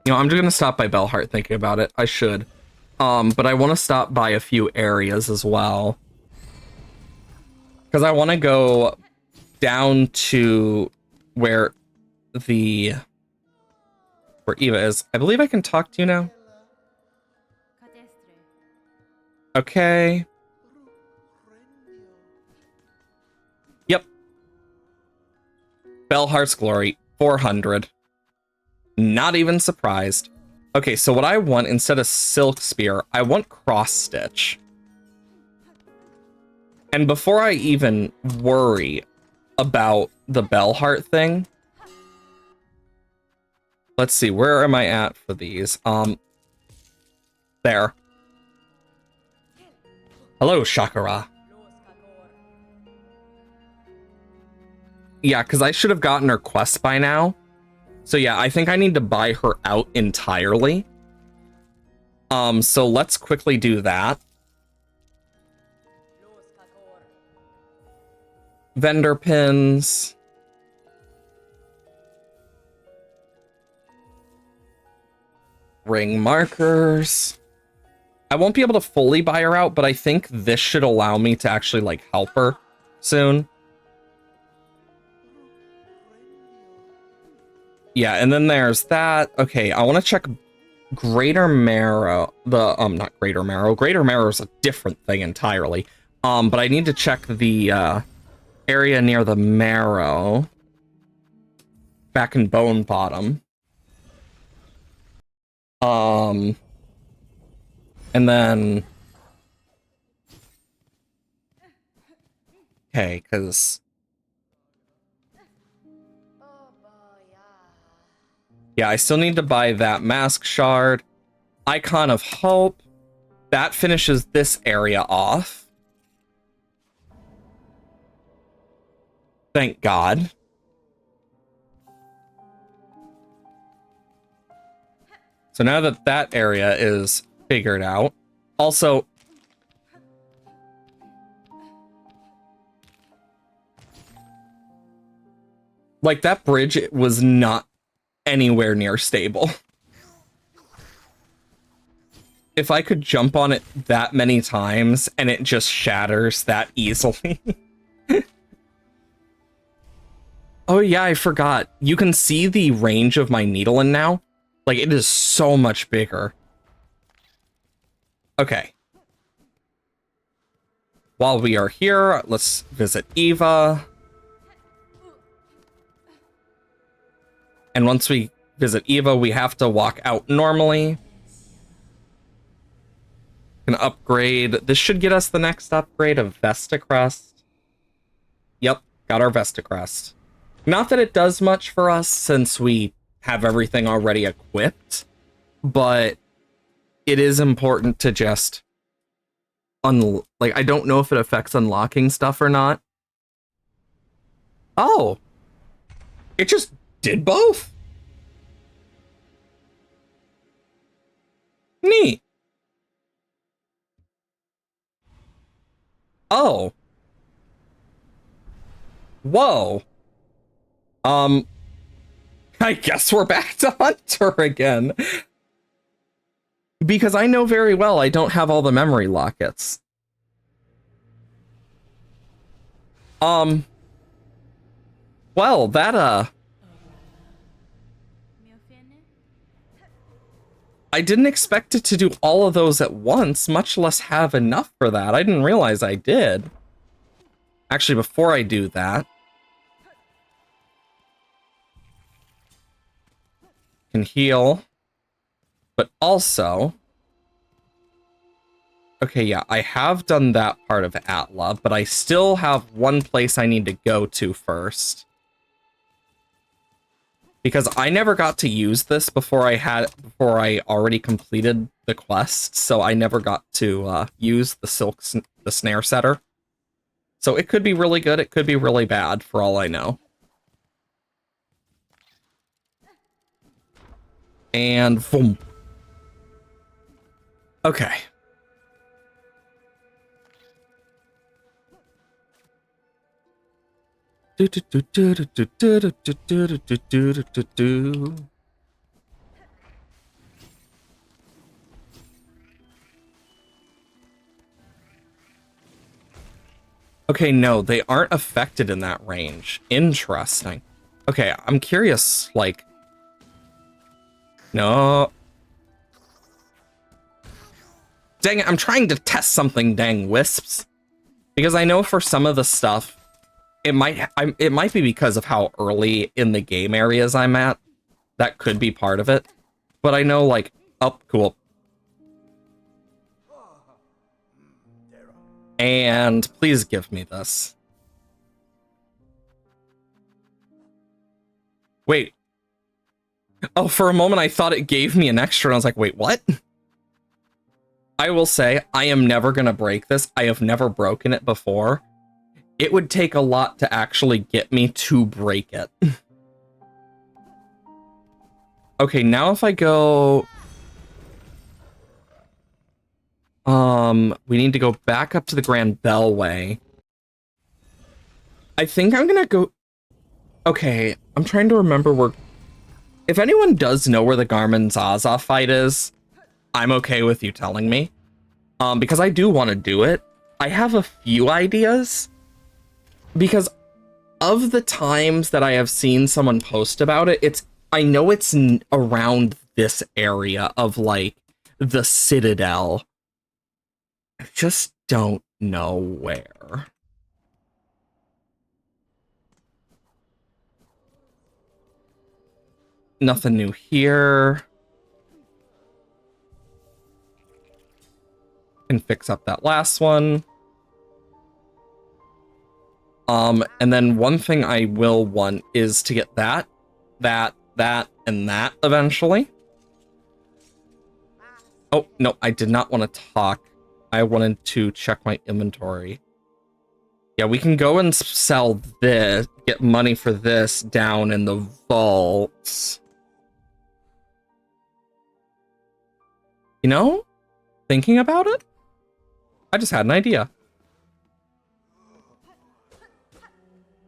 I'm just gonna stop by Bellheart thinking about it. I should. But I want to stop by a few areas as well. Because I want to go down to where Eva is. I believe I can talk to you now. Okay. Yep. Bellheart's Glory, 400. Not even surprised. Okay, so what I want instead of Silk Spear, I want Cross Stitch. And before I even worry about the Bellheart thing, let's see, where am I at for these? There. Hello, Shakara. Yeah, because I should have gotten her quest by now. So yeah, I think I need to buy her out entirely. So let's quickly do that. Vendor pins. Ring markers. I won't be able to fully buy her out, but I think this should allow me to actually, like, help her soon. Yeah, and then there's that. Okay, I want to check Greater Marrow. Not Greater Marrow. Greater Marrow is a different thing entirely. But I need to check the, area near the Marrow. Back in Bone Bottom. And then... Okay, because... Yeah, I still need to buy that Mask Shard. Icon of Hope. That finishes this area off. Thank God. So now that that area is figured out. Also... Like, that bridge was not anywhere near stable. If I could jump on it that many times and it just shatters that easily. Oh yeah, I forgot. You can see the range of my Needlin now. Like, it is so much bigger. Okay. While we are here, let's visit Eva. And once we visit Eva, we have to walk out normally. Can upgrade. This should get us the next upgrade of Vesta Crest. Yep, got our Vesta Crest. Not that it does much for us since we have everything already equipped, but it is important to just I don't know if it affects unlocking stuff or not. Oh, it just did both. Neat. Oh. Whoa. I guess we're back to Hunter again. Because I know very well I don't have all the memory lockets. Well, that, I didn't expect it to do all of those at once, much less have enough for that. I didn't realize I did. Actually, before I do that, can heal, but also, okay, yeah, I have done that part of Atla, but I still have one place I need to go to first. Because I never got to use this before I already completed the quest, so I never got to use the snare setter. So it could be really good, it could be really bad, for all I know. And boom. Okay. Okay, no, they aren't affected in that range. Interesting. Okay, I'm curious, like... No. Dang it, I'm trying to test something, dang wisps. Because I know for some of the stuff, it might be because of how early in the game areas I'm at. That could be part of it. But I know, like, oh, cool. And please give me this. Wait. Oh, for a moment I thought it gave me an extra, and I was like, wait, what? I will say, I am never gonna break this. I have never broken it before. It would take a lot to actually get me to break it. Okay, now if I go... we need to go back up to the Grand Bellway. I think I'm gonna go... Okay, I'm trying to remember where... If anyone does know where the Garmin Zaza fight is, I'm okay with you telling me. Because I do want to do it. I have a few ideas. Because of the times that I have seen someone post about it, I know it's around this area of, like, the Citadel. I just don't know where. Nothing new here. Can fix up that last one. And then one thing I will want is to get that, and that eventually. Oh, no, I did not want to talk. I wanted to check my inventory. Yeah, we can go and sell this, get money for this down in the vaults. You know, thinking about it, I just had an idea.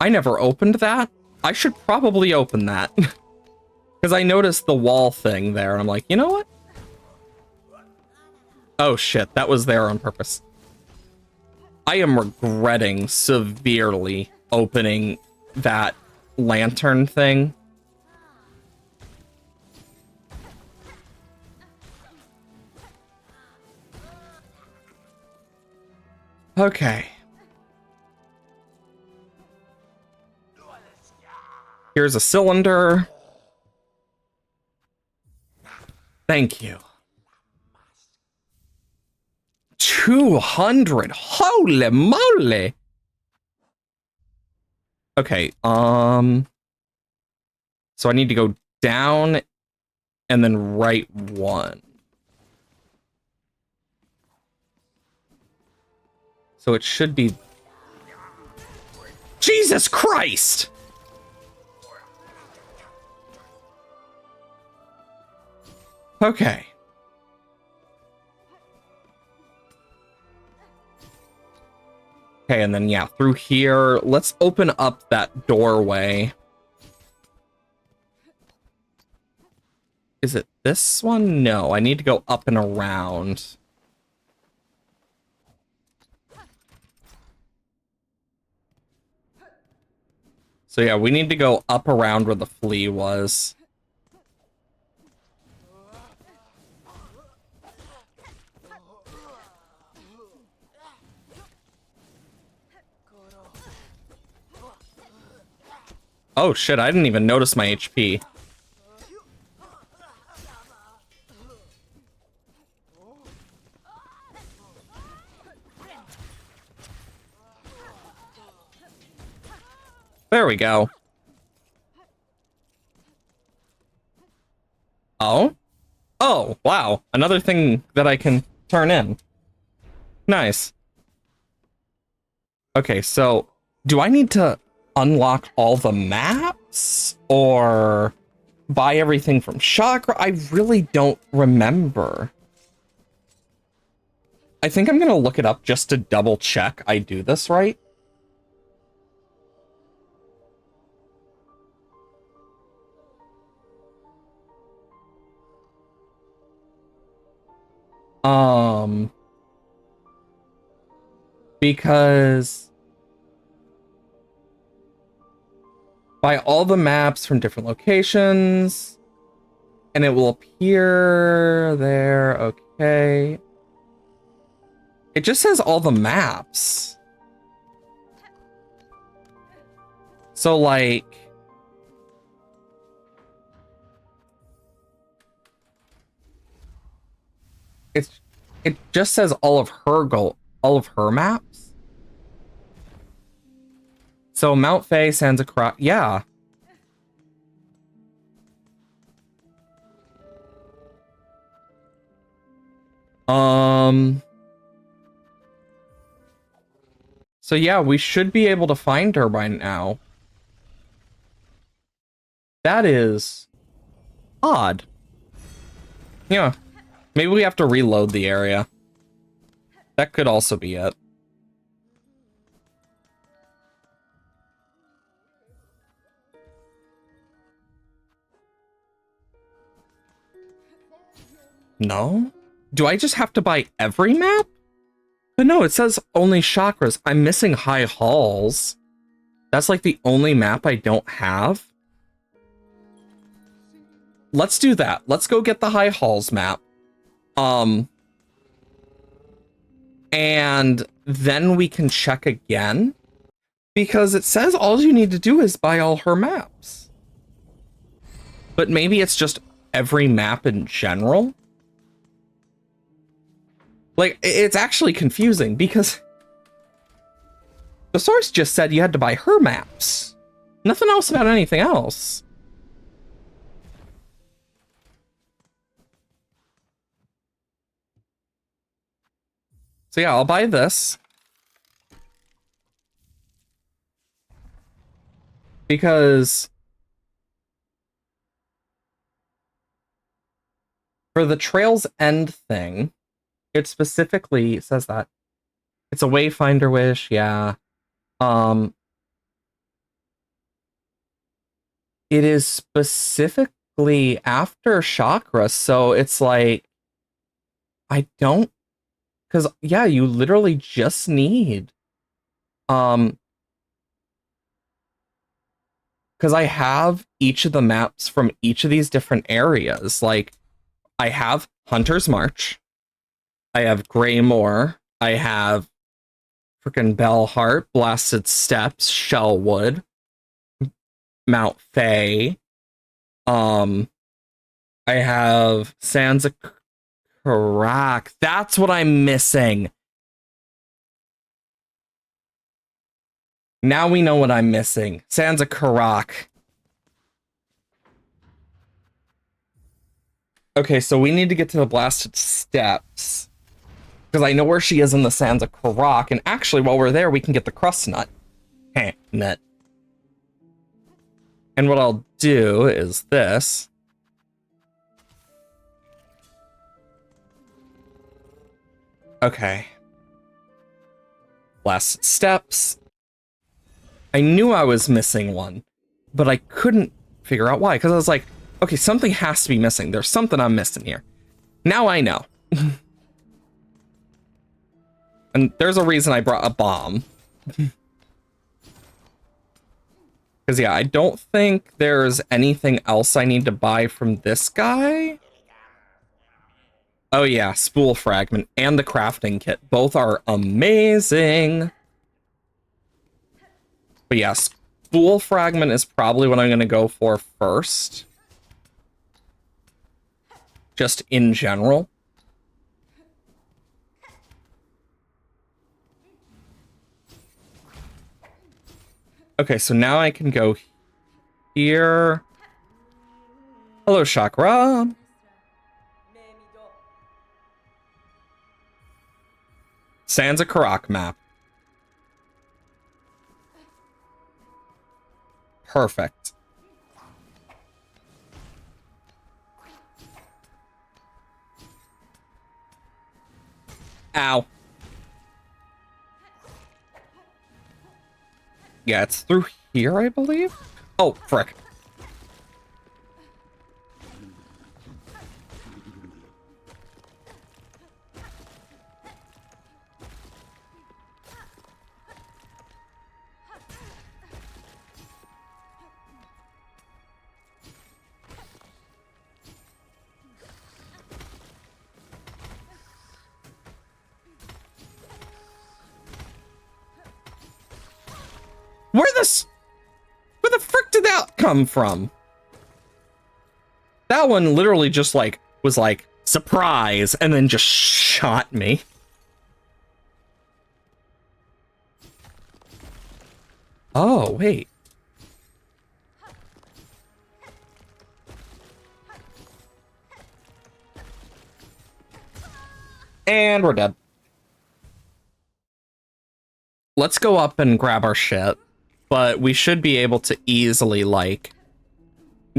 I never opened that. I should probably open that. Because I noticed the wall thing there, and I'm like, you know what? Oh shit, that was there on purpose. I am regretting severely opening that lantern thing. Okay. Here's a cylinder. Thank you. 200. Holy moly. Okay, so I need to go down and then right one. So it should be... Jesus Christ! Okay. Okay, and then, yeah, through here. Let's open up that doorway. Is it this one? No, I need to go up and around. So, yeah, we need to go up around where the flea was. Oh shit, I didn't even notice my HP. There we go. Oh? Oh, wow. Another thing that I can turn in. Nice. Okay, so do I need to unlock all the maps or buy everything from Chakra? I really don't remember. I think I'm gonna look it up just to double check I do this right. Because buy all the maps from different locations and it will appear there. Okay. It just says all the maps. So like it just says all of her maps. So Mount Faye, Sands Across, yeah. So yeah, we should be able to find her by now. That is odd. Yeah. Maybe we have to reload the area. That could also be it. No? Do I just have to buy every map? But no, it says only chakras. I'm missing High Halls. That's like the only map I don't have. Let's do that. Let's go get the High Halls map. And then we can check again. Because it says all you need to do is buy all her maps. But maybe it's just every map in general. Like, it's actually confusing because the source just said you had to buy her maps. Nothing else about anything else. So yeah, I'll buy this. Because for the Trail's End thing, it specifically says that it's a Wayfinder wish, yeah. It is specifically after Chakra, so it's like I don't, because yeah, you literally just need because I have each of the maps from each of these different areas. Like I have Hunter's March, I have Greymoor, I have freaking Bellheart, Blasted Steps, Shellwood, Mount Faye, I I have Sansa Karak. That's what I'm missing. Now we know what I'm missing. Sansa Karak. Okay, so we need to get to the Blasted Steps. Because I know where she is in the Sansa Karak. And actually, while we're there, we can get the Crust Nut. Nut. And what I'll do is this. Okay. Blasted Steps. I knew I was missing one, but I couldn't figure out why. Because I was like, okay, something has to be missing. There's something I'm missing here. Now I know. And there's a reason I brought a bomb. Because, yeah, I don't think there's anything else I need to buy from this guy. Oh, yeah, Spool Fragment and the Crafting Kit. Both are amazing. But, yeah, Spool Fragment is probably what I'm going to go for first. Just in general. Okay, so now I can go here. Hello, Chakra. Sansa Karak map. Perfect. Ow. Yeah, it's through here, I believe. Oh, frick. Where the frick did that come from? That one literally just like was like surprise and then just shot me. Oh, wait. And we're dead. Let's go up and grab our shit. But we should be able to easily, like,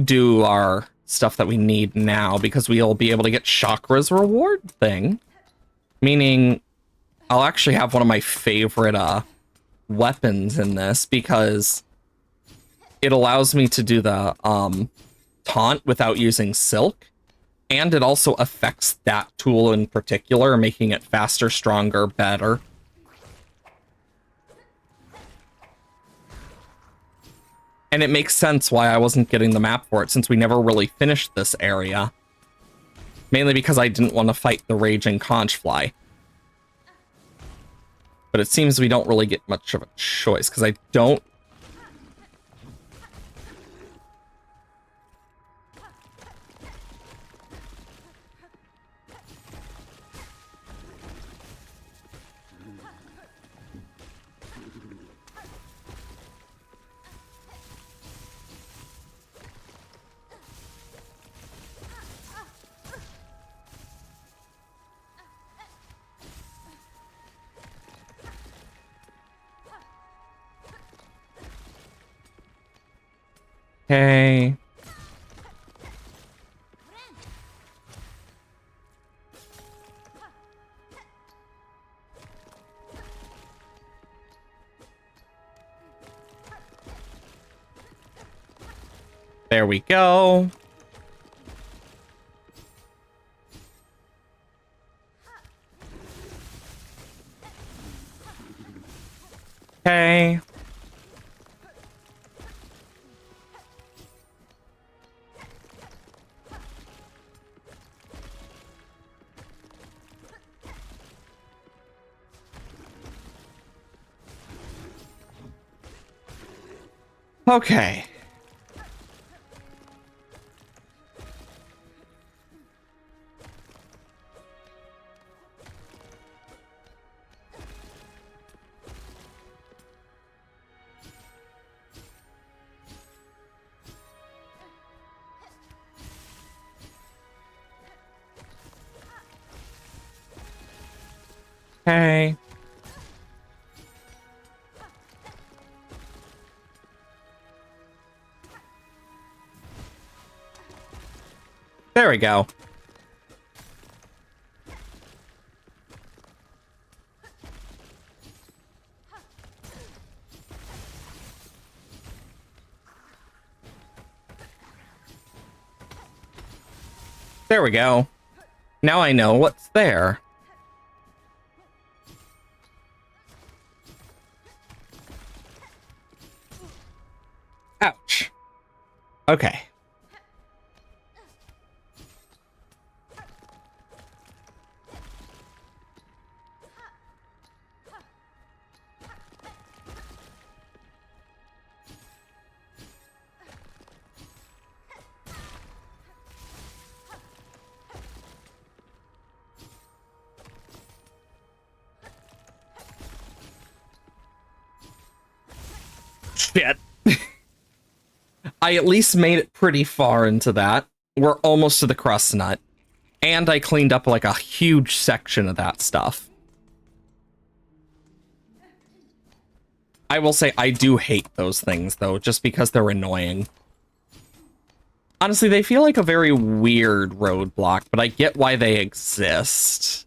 do our stuff that we need now because we'll be able to get Chakra's reward thing. Meaning, I'll actually have one of my favorite weapons in this because it allows me to do the taunt without using silk. And it also affects that tool in particular, making it faster, stronger, better. And it makes sense why I wasn't getting the map for it, since we never really finished this area. Mainly because I didn't want to fight the Raging Conchfly. But it seems we don't really get much of a choice, because I don't... Okay. There we go. Okay. Okay. Hey. There we go. There we go. Now I know what's there. Ouch. Okay. Shit. I at least made it pretty far into that. We're almost to the crust nut. And I cleaned up like a huge section of that stuff. I will say I do hate those things, though, just because they're annoying. Honestly, they feel like a very weird roadblock, but I get why they exist.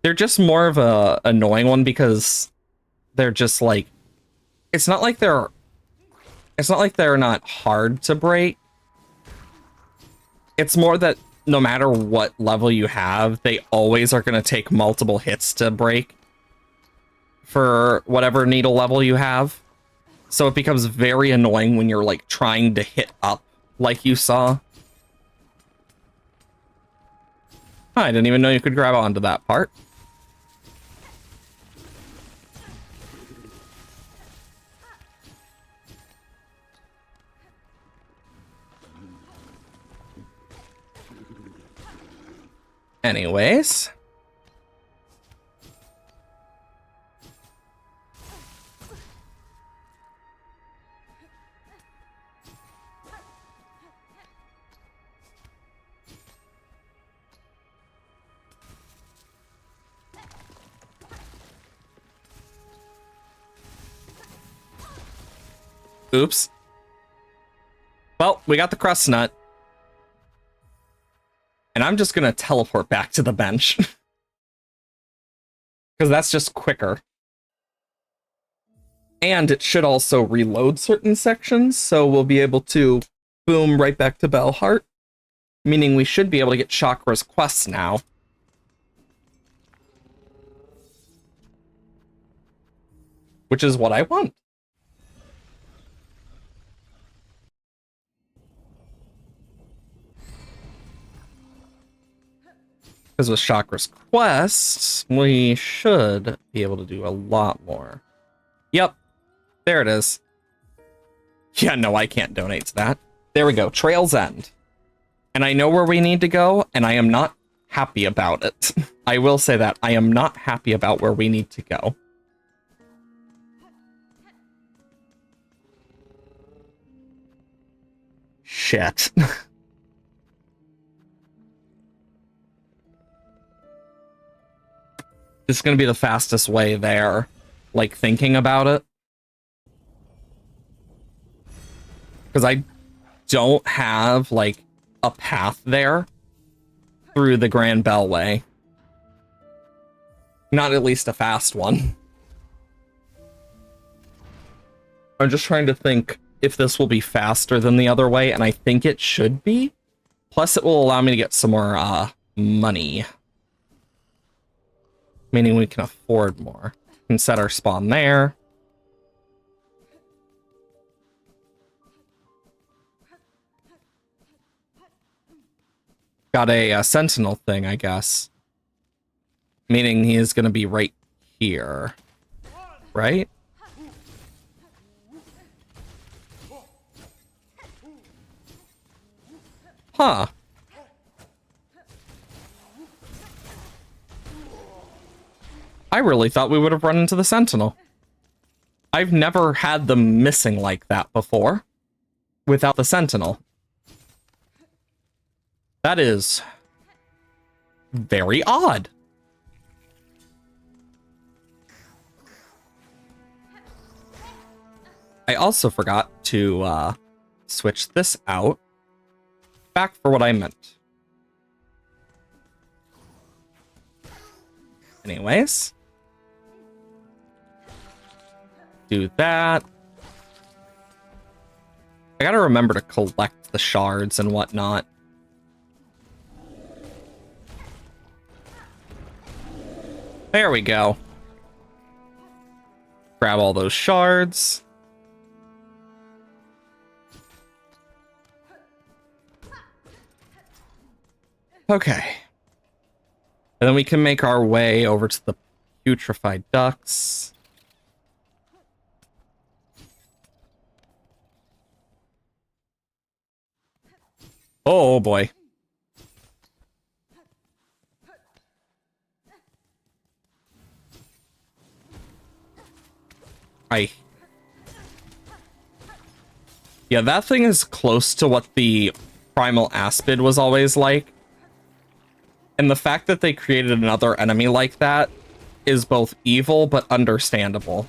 They're just more of a annoying one because they're just like... It's not like they're not hard to break. It's more that no matter what level you have, they always are going to take multiple hits to break for whatever needle level you have. So it becomes very annoying when you're like trying to hit up like you saw. I didn't even know you could grab onto that part. Anyways. Oops. Well, we got the crust nut. And I'm just gonna teleport back to the bench. Because that's just quicker. And it should also reload certain sections, so we'll be able to boom right back to Bellheart. Meaning we should be able to get Chakra's quests now. Which is what I want. Because with Chakra's quests, we should be able to do a lot more. Yep. There it is. Yeah, no, I can't donate to that. There we go. Trail's End. And I know where we need to go, and I am not happy about it. I will say that. I am not happy about where we need to go. Shit. This is going to be the fastest way there, like, thinking about it. Because I don't have, like, a path there through the Grand Bellway. Not at least a fast one. I'm just trying to think if this will be faster than the other way, and I think it should be. Plus, it will allow me to get some more, money. Meaning we can afford more. We can set our spawn there. Got a sentinel thing, I guess. Meaning he is going to be right here. Right? Huh. I really thought we would have run into the sentinel. I've never had them missing like that before. Without the sentinel. That is very odd. I also forgot to switch this out back for what I meant. Anyways. Do that. I gotta remember to collect the shards and whatnot. There we go. Grab all those shards. Okay. And then we can make our way over to the putrefied ducks. Oh boy. Yeah, that thing is close to what the Primal Aspid was always like. And the fact that they created another enemy like that is both evil but understandable.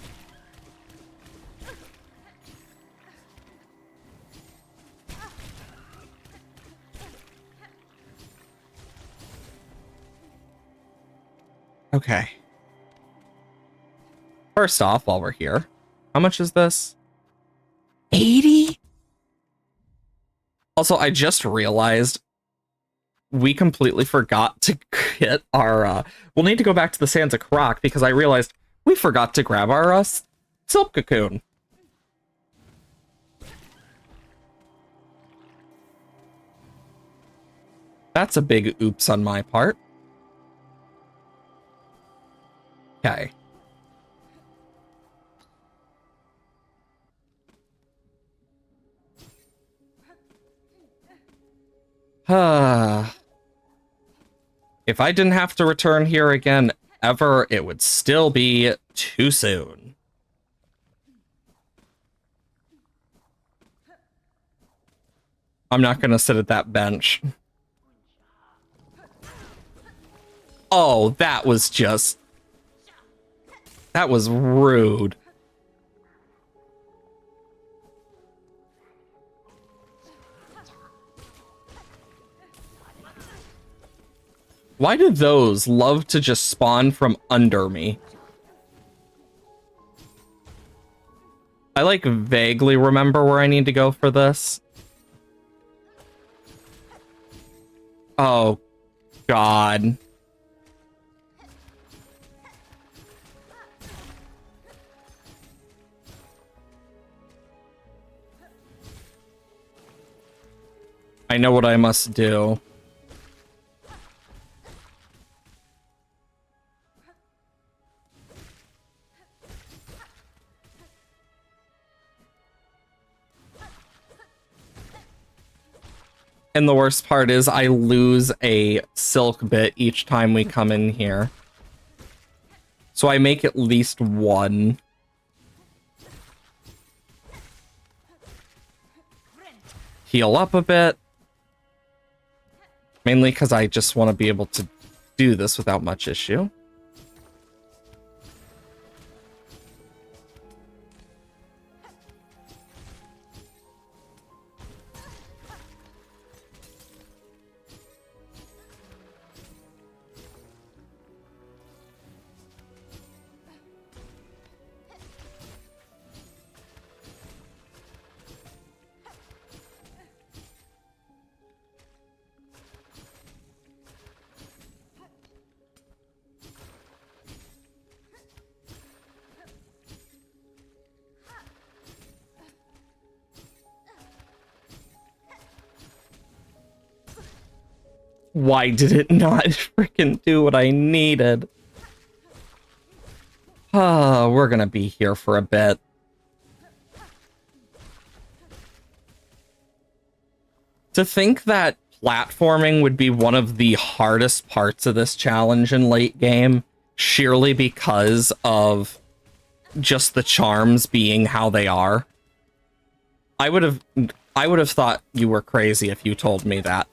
Okay. First off, while we're here, how much is this? 80? Also, I just realized we completely forgot to get our, we'll need to go back to the Sands of Karak because I realized we forgot to grab our, Silk Cocoon. That's a big oops on my part. Okay. If I didn't have to return here again ever, it would still be too soon. I'm not gonna sit at that bench. Oh, that was just... that was rude. Why do those love to just spawn from under me? I like vaguely remember where I need to go for this. Oh, God. I know what I must do. And the worst part is I lose a silk bit each time we come in here. So I make at least one. Heal up a bit. Mainly because I just want to be able to do this without much issue. Why did it not freaking do what I needed? We're gonna be here for a bit. To think that platforming would be one of the hardest parts of this challenge in late game, sheerly because of just the charms being how they are. I would have thought you were crazy if you told me that.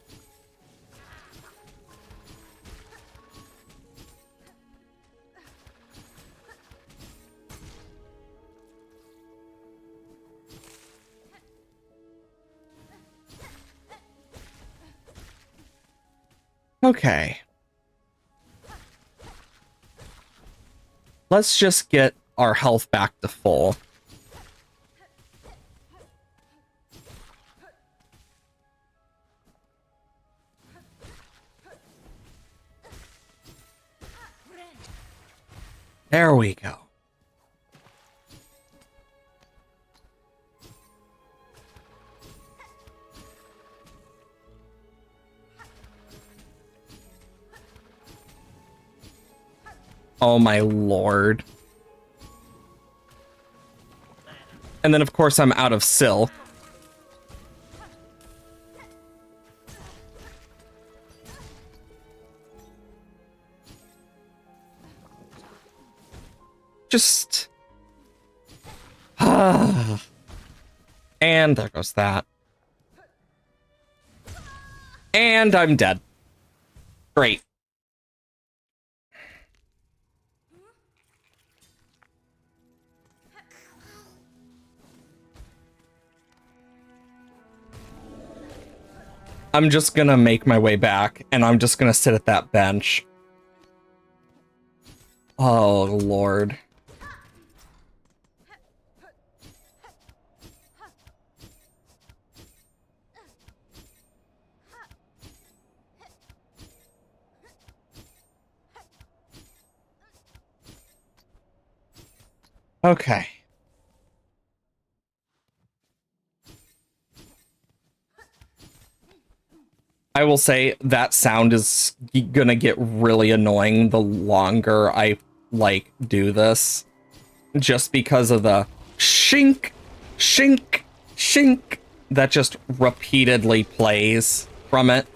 Okay. Let's just get our health back to full. There we go. Oh my lord. And then of course I'm out of silk. Just... and there goes that. And I'm dead. Great. I'm just gonna make my way back, and I'm just gonna sit at that bench. Oh, Lord. Okay. I will say that sound is gonna get really annoying the longer I, like, do this. Just because of the shink, shink, shink that just repeatedly plays from it.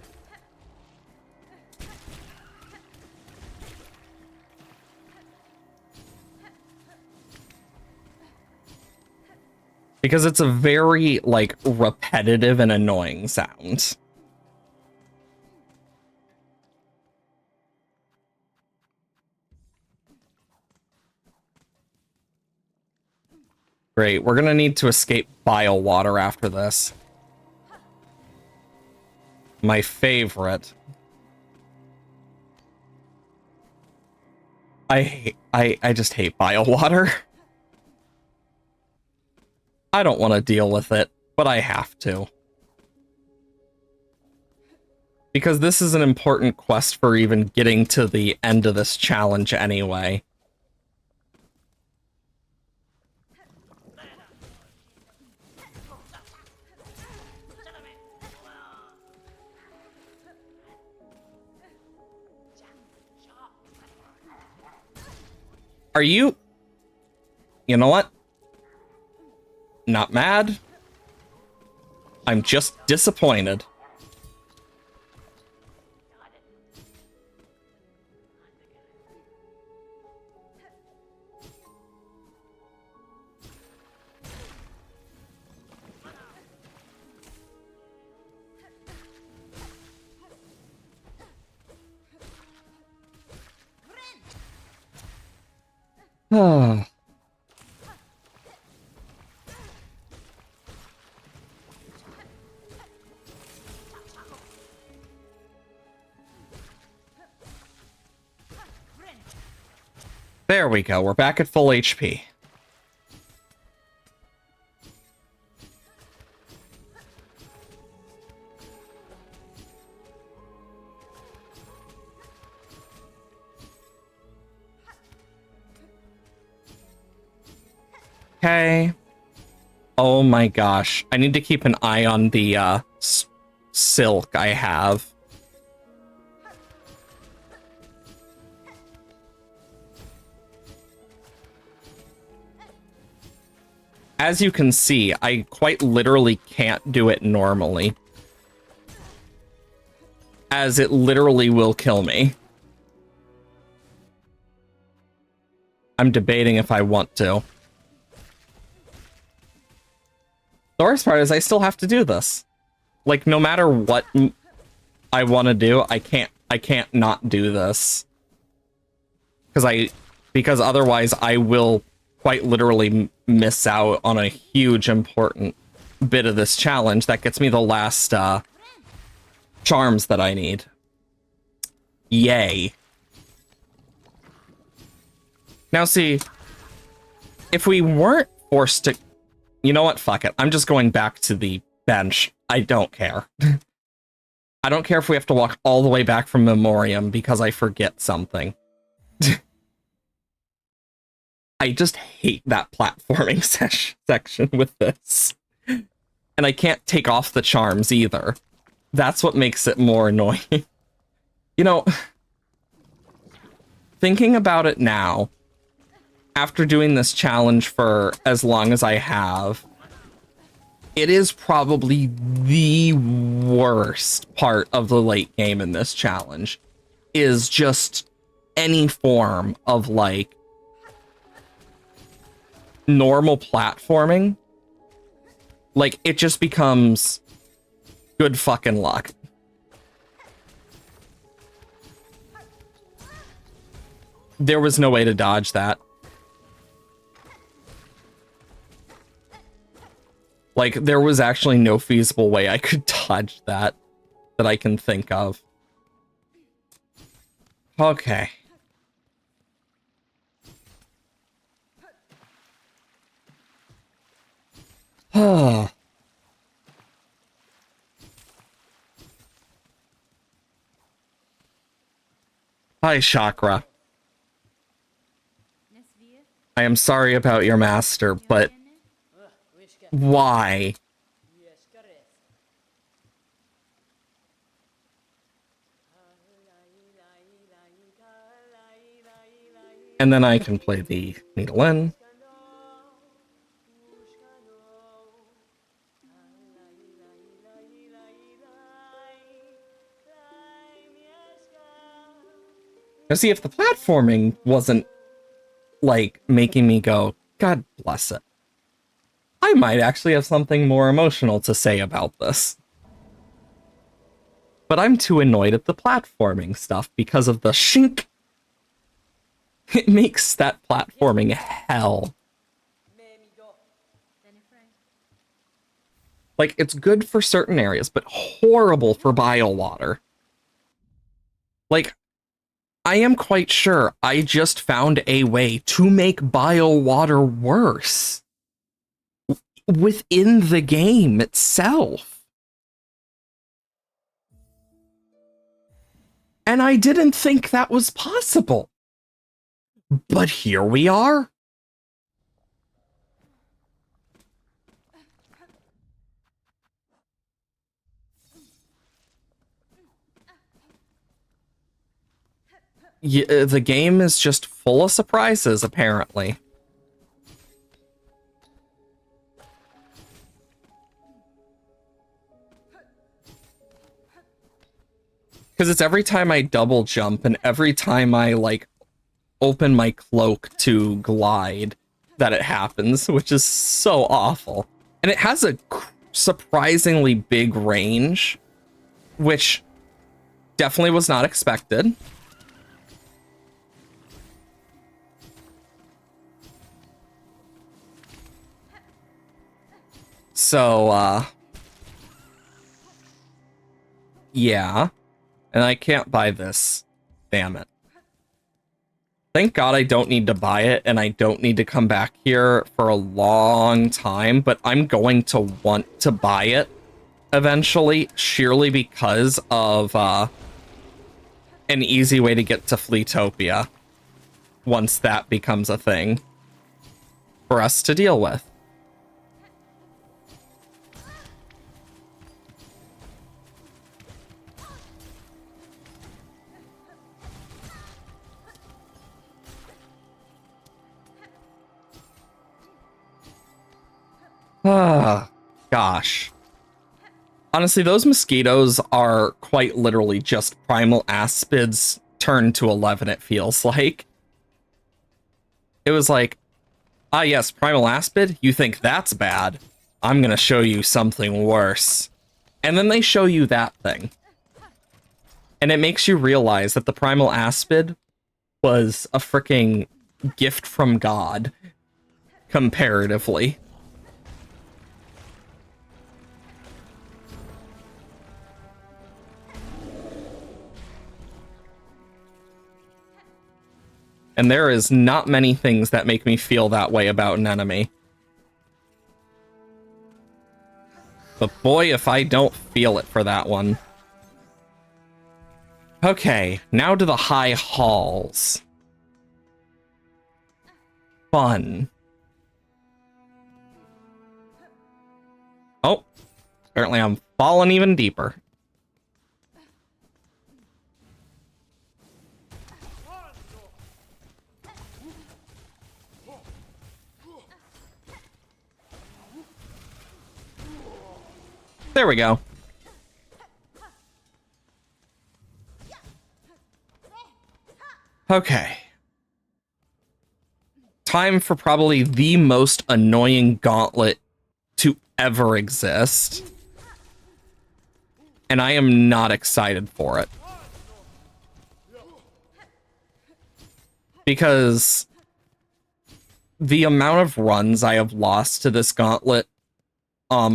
Because it's a very, like, repetitive and annoying sound. Great, we're gonna need to escape bile water after this. My favorite. I just hate bile water. I don't want to deal with it, but I have to. Because this is an important quest for even getting to the end of this challenge anyway. Are you... You know what? Not mad. I'm just disappointed. Oh. There we go. We're back at full HP. Okay. Oh my gosh. I need to keep an eye on the silk I have. As you can see, I quite literally can't do it normally. As it literally will kill me. I'm debating if I want to. The worst part is I still have to do this. Like, no matter what I want to do, I can't not do this. Because otherwise I will quite literally miss out on a huge important bit of this challenge that gets me the last charms that I need. Yay. Now see, if we weren't forced to... You know what? Fuck it. I'm just going back to the bench. I don't care. I don't care if we have to walk all the way back from Memoriam because I forget something. I just hate that platforming section with this. And I can't take off the charms either. That's what makes it more annoying. You know, thinking about it now, after doing this challenge for as long as I have, it is probably the worst part of the late game in this challenge, is just any form of, like, normal platforming. Like, it just becomes good fucking luck. There was no way to dodge that. Like, there was actually no feasible way I could dodge that I can think of. Okay. Hi, Chakra. I am sorry about your master, but why? And then I can play the needle in. Now see, if the platforming wasn't, like, making me go, God bless it, I might actually have something more emotional to say about this. But I'm too annoyed at the platforming stuff because of the shink. It makes that platforming hell. Like, it's good for certain areas, but horrible for bile water. Like, I am quite sure I just found a way to make bile water worse within the game itself. And I didn't think that was possible. But here we are. Yeah, the game is just full of surprises, apparently. Because it's every time I double jump and every time I, like, open my cloak to glide that it happens, which is so awful. And it has a surprisingly big range, which definitely was not expected. So, yeah. And I can't buy this. Damn it. Thank God I don't need to buy it, and I don't need to come back here for a long time, but I'm going to want to buy it eventually, sheerly because of an easy way to get to Fleetopia once that becomes a thing for us to deal with. Ah, gosh. Honestly, those mosquitoes are quite literally just primal aspids turned to 11, it feels like. It was like, ah yes, primal aspid? You think that's bad? I'm gonna show you something worse. And then they show you that thing. And it makes you realize that the primal aspid was a freaking gift from God, comparatively. and there is not many things that make me feel that way about an enemy. But boy, if I don't feel it for that one. Okay, now to the high halls. Fun. Oh, apparently I'm falling even deeper. There we go. Okay. Time for probably the most annoying gauntlet to ever exist. And I am not excited for it. Because the amount of runs I have lost to this gauntlet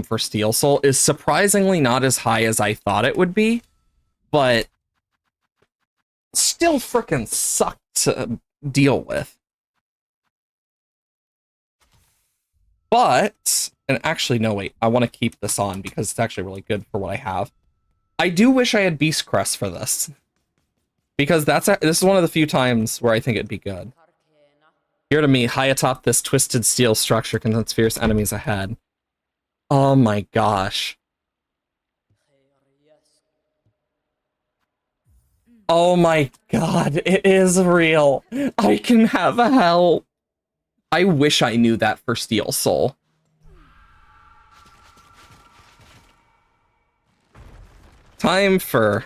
for Steel Soul is surprisingly not as high as I thought it would be, but still frickin' suck to deal with. But, and actually, no, wait, I want to keep this on because it's actually really good for what I have. I do wish I had Beast Crest for this, because this is one of the few times where I think it'd be good. Here to me, high atop this twisted steel structure can sense fierce enemies ahead. Oh my gosh. Oh my god, it is real. I can have help. I wish I knew that for Steel Soul. Time for...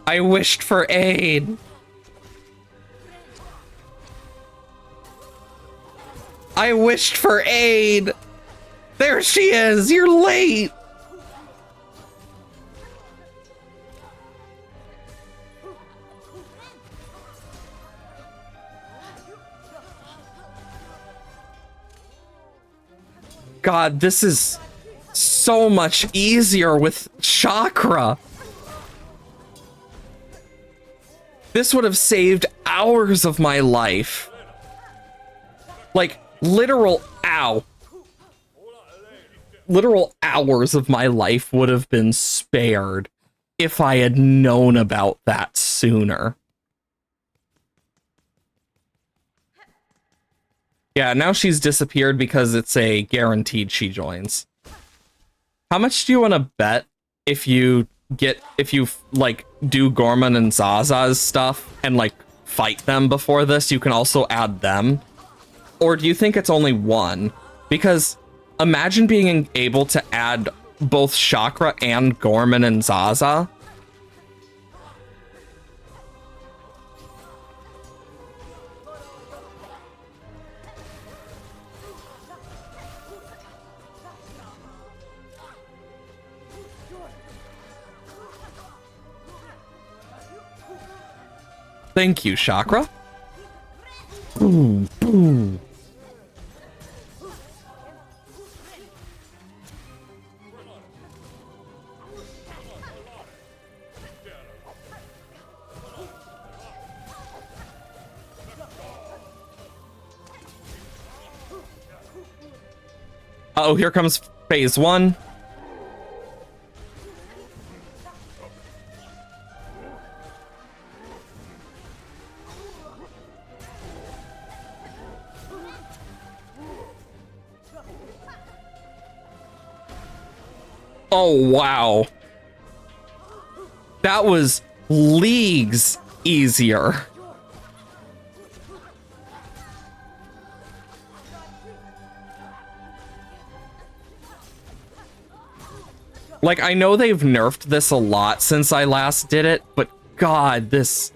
I wished for aid. I wished for aid. There she is. You're late. God, this is so much easier with Chakra. This would have saved hours of my life. Like, literal hours of my life would have been spared if I had known about that sooner. Yeah, now she's disappeared because it's a guaranteed she joins. How much do you want to bet if you like do Gorman and Zaza's stuff and like fight them before this, you can also add them? Or do you think it's only one? Because imagine being able to add both Chakra and Gorman and Zaza. Thank you, Chakra. Boom, boom. Uh-oh, here comes phase one. Oh, wow. That was leagues easier. Like, I know they've nerfed this a lot since I last did it, but God, this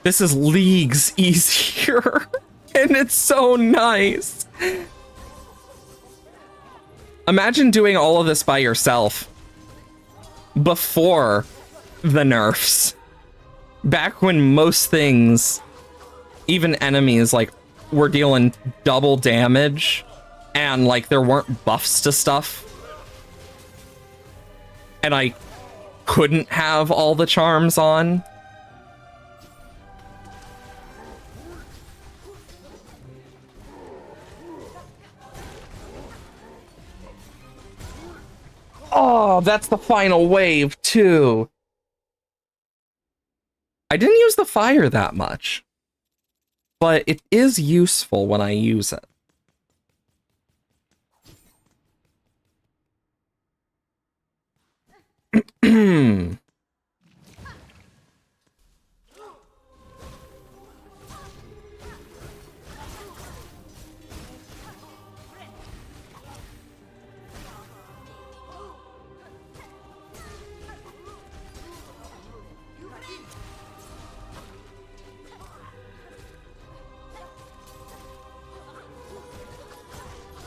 is leagues easier. And it's so nice. Imagine doing all of this by yourself before the nerfs. Back when most things, even enemies like were dealing double damage and like there weren't buffs to stuff. And I couldn't have all the charms on. Oh, that's the final wave too. I didn't use the fire that much, but it is useful when I use it.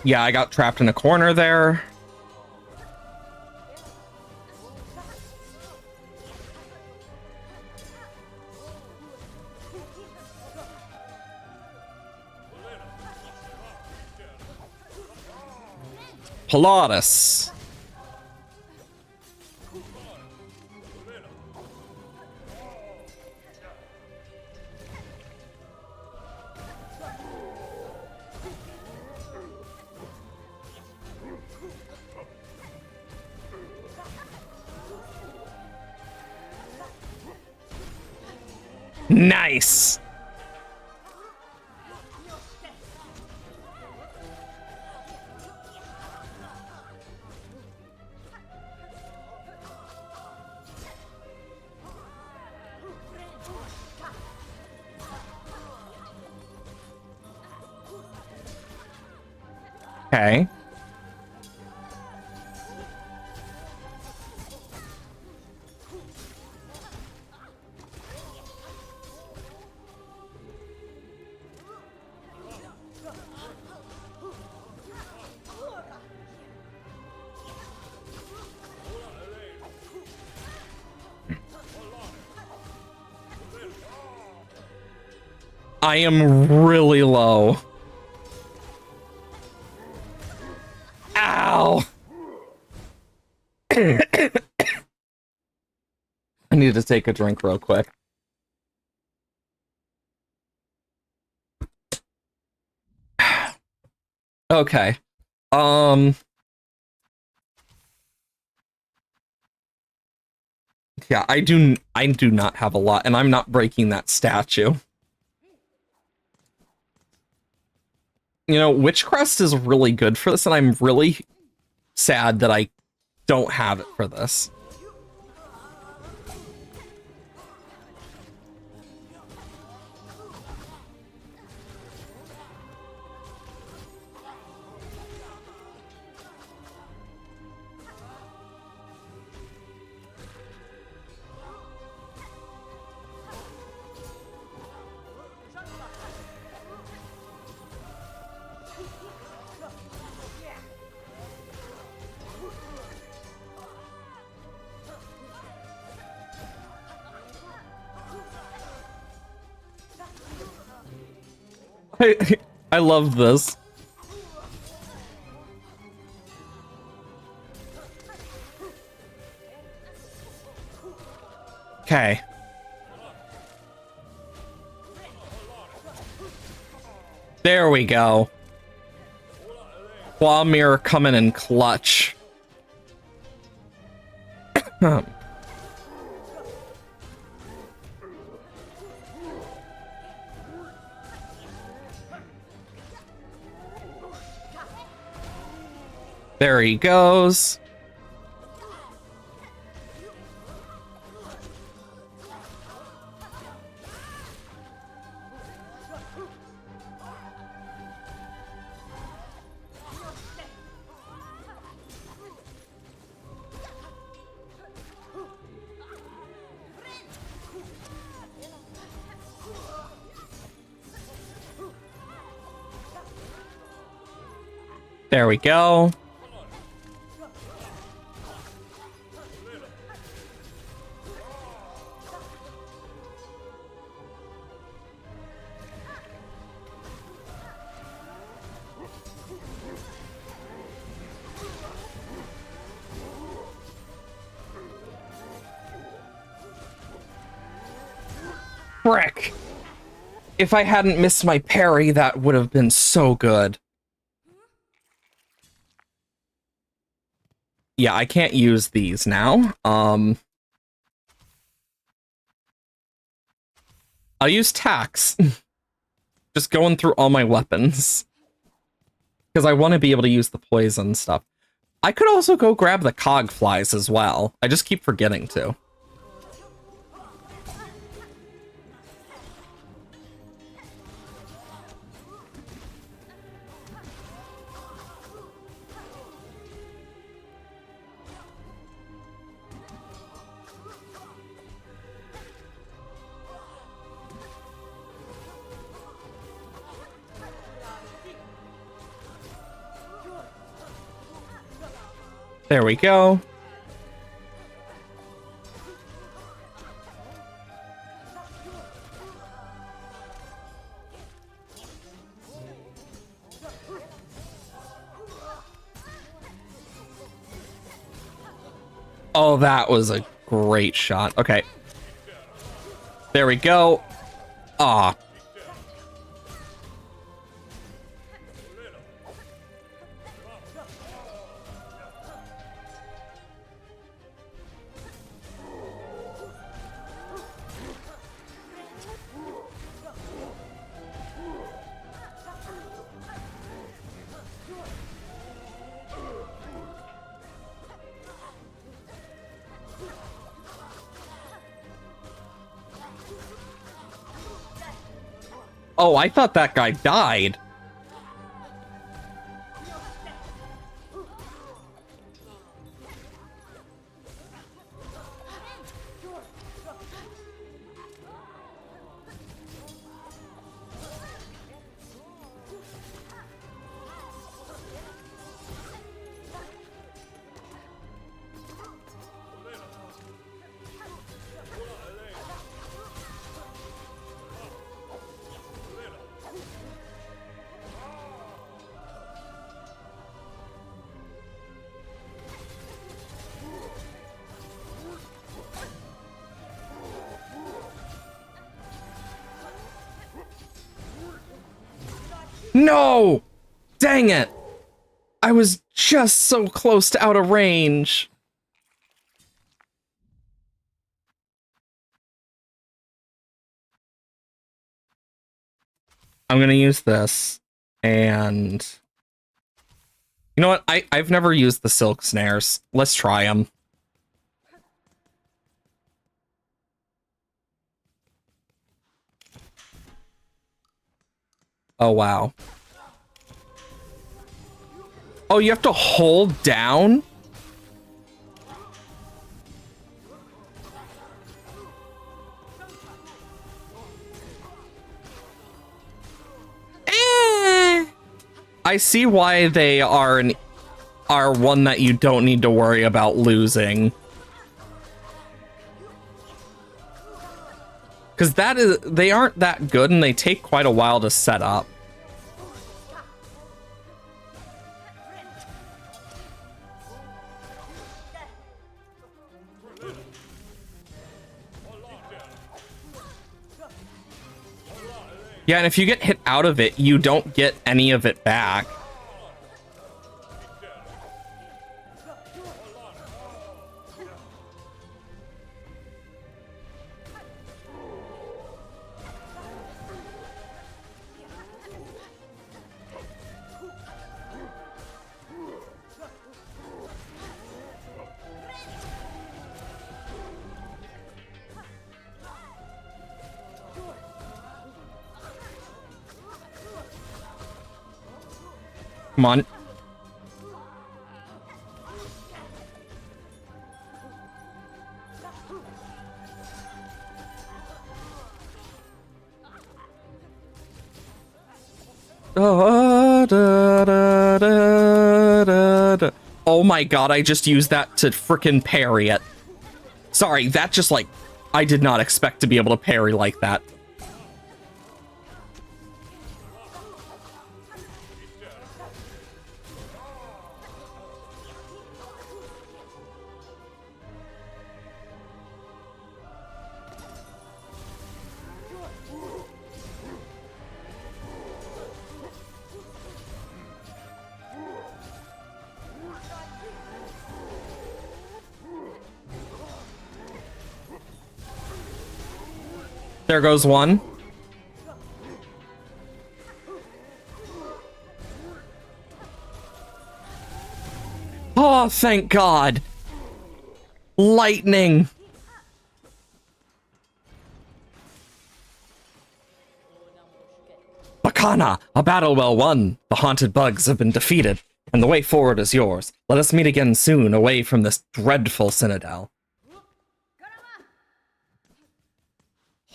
Yeah, I got trapped in a corner there. Pilatus. Nice. Okay. I am really low. Ow! I need to take a drink real quick. Okay. Yeah, I do not have a lot, and I'm not breaking that statue. You know, Witchcrest is really good for this, and I'm really sad that I don't have it for this. I love this. Okay. There we go. Quamir coming in clutch. There he goes. There we go. Frick! If I hadn't missed my parry, that would have been so good. Yeah, I can't use these now. I'll use tax. Just going through all my weapons. Because I want to be able to use the poison stuff. I could also go grab the cog flies as well. I just keep forgetting to. There we go. Oh, that was a great shot. Okay. There we go. Ah. Oh, I thought that guy died. No! Dang it! I was just so close to out of range. I'm gonna use this, and you know what? I've never used the silk snares. Let's try them. Oh wow. Oh, you have to hold down? I see why they are one that you don't need to worry about losing. Because they aren't that good and they take quite a while to set up. Yeah, and if you get hit out of it, you don't get any of it back. Come on. Oh my god, I just used that to frickin' parry it. Sorry, that just like, I did not expect to be able to parry like that. There goes one. Oh, thank God. Lightning. Bakana, a battle well won. The haunted bugs have been defeated, and the way forward is yours. Let us meet again soon, away from this dreadful citadel.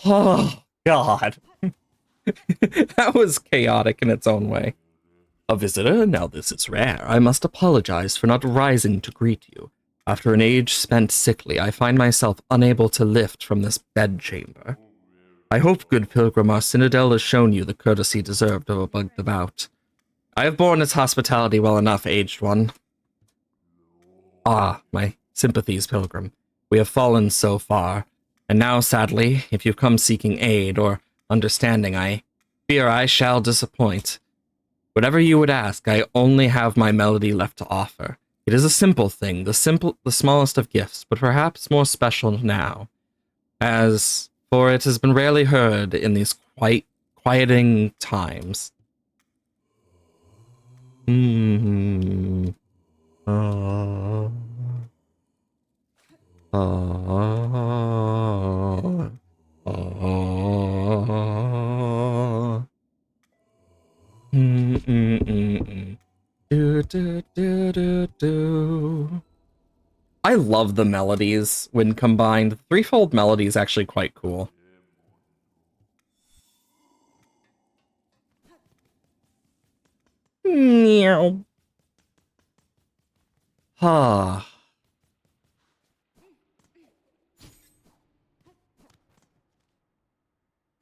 Oh, God. That was chaotic in its own way. A visitor? Now this is rare. I must apologize for not rising to greet you. After an age spent sickly, I find myself unable to lift from this bedchamber. I hope, good pilgrim, our citadel has shown you the courtesy deserved of a bugged about. I have borne its hospitality well enough, aged one. Ah, my sympathies, pilgrim. We have fallen so far, and now, sadly, if you've come seeking aid or understanding, I fear I shall disappoint. Whatever you would ask, I only have my melody left to offer. It is a simple thing, the smallest of gifts, but perhaps more special now, for it has been rarely heard in these quieting times. Mm-hmm. Oh. Oh. Oh. Mm-mm-mm-mm. Do, do, do, do, do. I love the melodies when combined. The threefold melody is actually quite cool. Meow. Ah.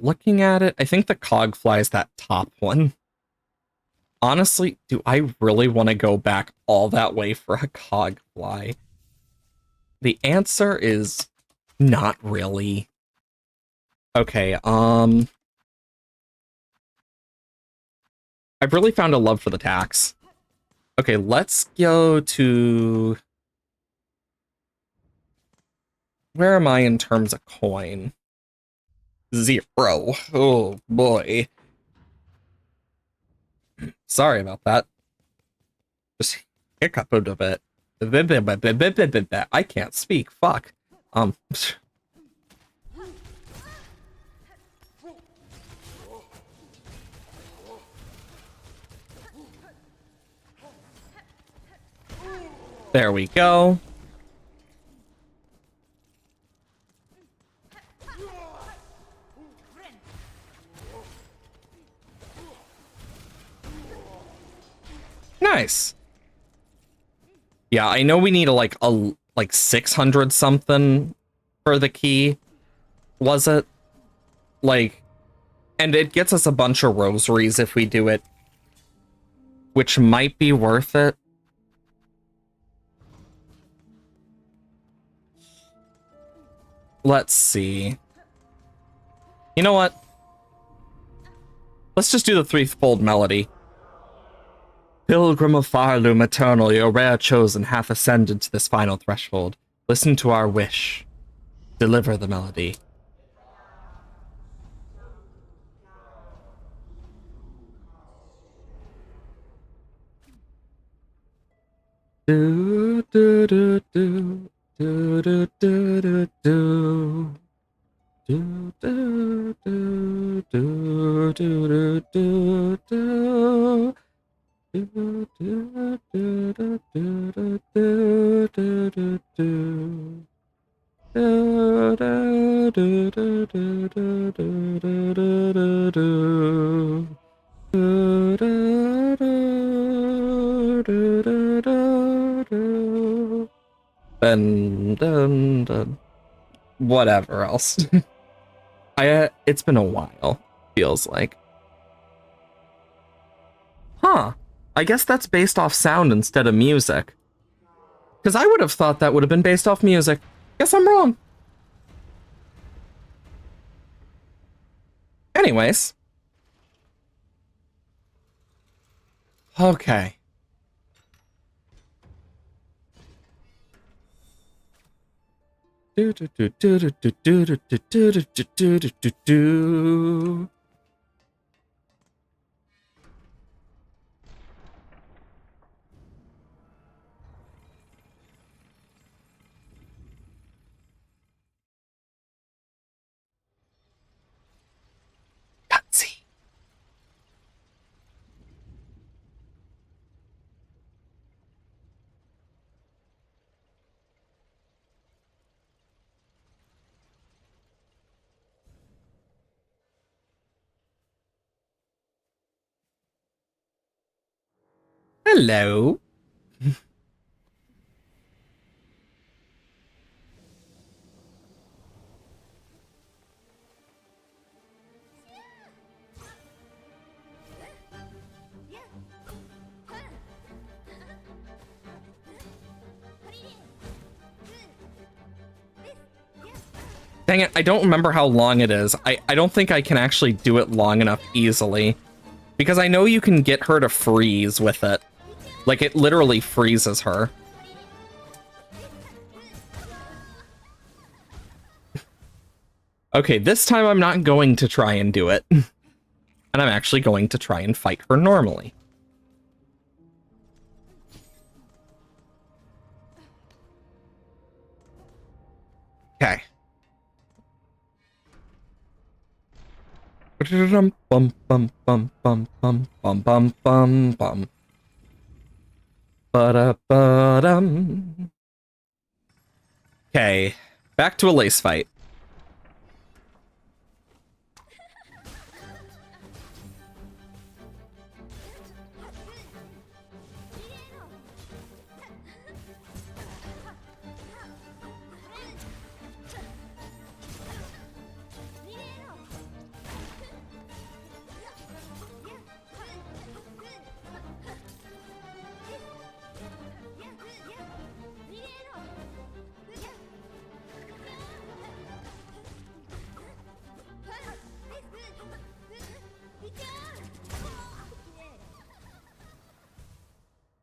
Looking at it, I think the Cogfly is that top one. Honestly, do I really want to go back all that way for a Cogfly? The answer is not really. Okay, I've really found a love for the tax. Okay, let's go to... Where am I in terms of coin? 0. Oh, boy. Sorry about that. Just hiccup a bit. I can't speak. Fuck. There we go. Nice. Yeah, I know we need like 600 something for the key. Was it? Like, and it gets us a bunch of rosaries if we do it, which might be worth it. Let's see. You know what? Let's just do the threefold melody. Pilgrim of Farloom Eternal, your rare chosen hath ascended to this final threshold. Listen to our wish. Deliver the melody. Do do do do do do do do do. Do do do do do do do. Do do do do do do do do do. Do do do do do do do do do do. Do do do do do do do. Dun dun dun. Whatever else. It's been a while, feels like. Huh. I guess that's based off sound instead of music. Because I would have thought that would have been based off music. Guess I'm wrong. Anyways. Okay. Cutscene. Hello. Dang it, I don't remember how long it is. I don't think I can actually do it long enough easily. Because I know you can get her to freeze with it. Like, it literally freezes her. Okay, this time I'm not going to try and do it. And I'm actually going to try and fight her normally. Okay. Bum bum bum bum bum bum bum bum bum bum. Ba-da-ba-dum. Okay, back to a lace fight.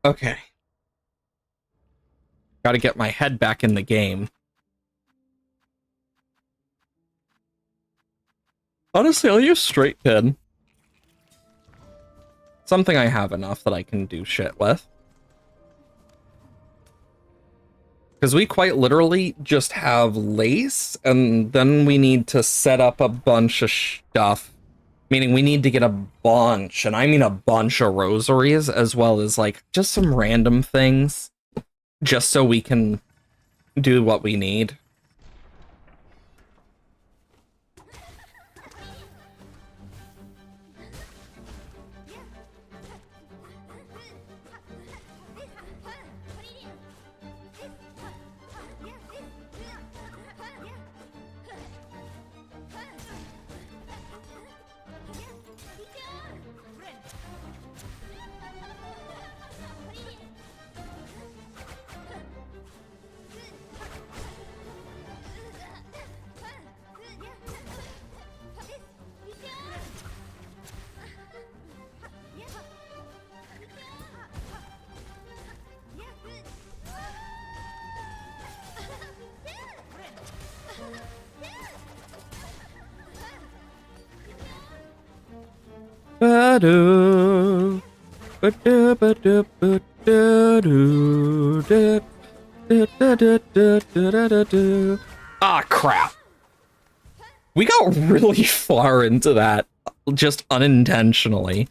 Okay. Gotta get my head back in the game. Honestly, I'll use straight pin. Something I have enough that I can do shit with. Because we quite literally just have lace, and then we need to set up a bunch of stuff. Meaning we need to get a bunch, and I mean a bunch of rosaries, as well as, like, just some random things. Just so we can do what we need. Ah, crap. We got really far into that, just unintentionally.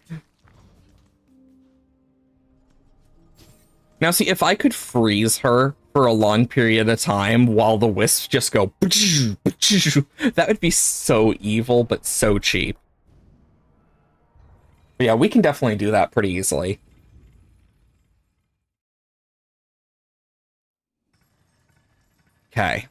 Now, see, if I could freeze her for a long period of time while the wisps just go, that would be so evil, but so cheap. But yeah, we can definitely do that pretty easily. Okay.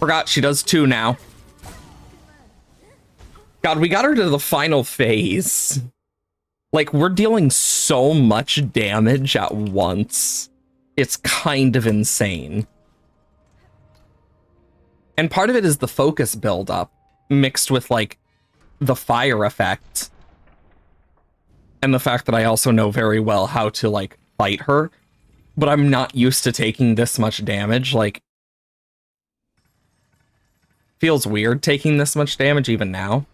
Forgot she does 2 now. God, we got her to the final phase. Like, we're dealing so much damage at once. It's kind of insane. And part of it is the focus buildup mixed with, like, the fire effect. And the fact that I also know very well how to, like, fight her. But I'm not used to taking this much damage. Like, feels weird taking this much damage even now.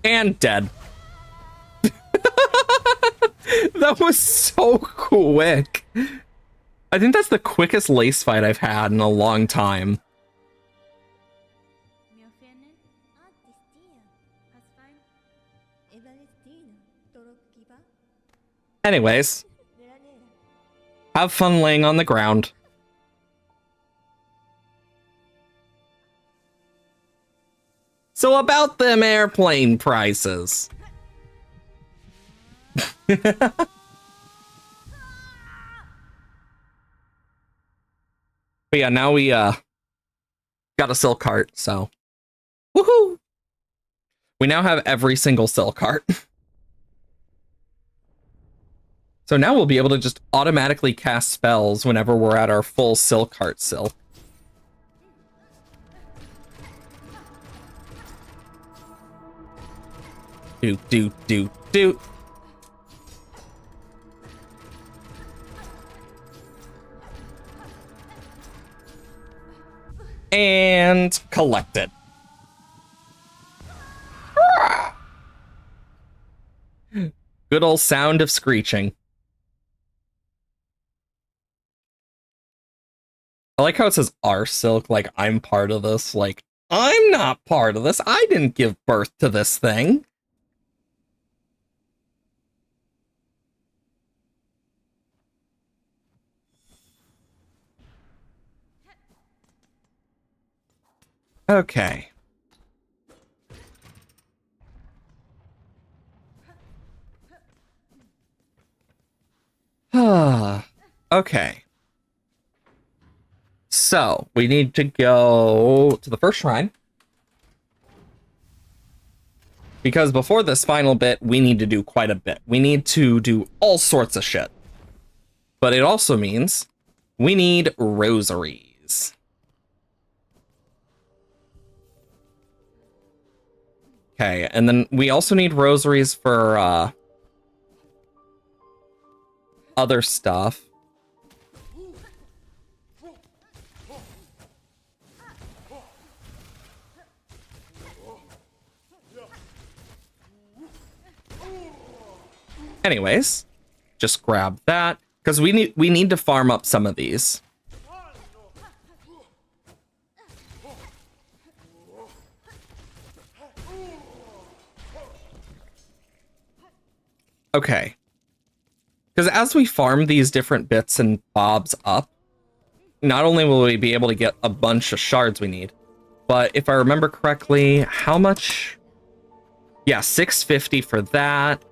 And dead. That was so quick. I think that's the quickest lace fight I've had in a long time. Anyways, have fun laying on the ground. So about them airplane prices. But yeah, now we got a silk cart, so woohoo! We now have every single silk cart. So now we'll be able to just automatically cast spells whenever we're at our full silk cart silk. Do. And collect it. Good old sound of screeching. I like how it says our silk, like I'm part of this. Like, I'm not part of this. I didn't give birth to this thing. Okay. Okay. So, we need to go to the first shrine. Because before this final bit, we need to do quite a bit. We need to do all sorts of shit. But it also means we need rosaries. Okay, and then we also need rosaries for other stuff. Anyways, just grab that because we need to farm up some of these. Okay. Because as we farm these different bits and bobs up, not only will we be able to get a bunch of shards we need, but if I remember correctly, how much? Yeah, 650 for that.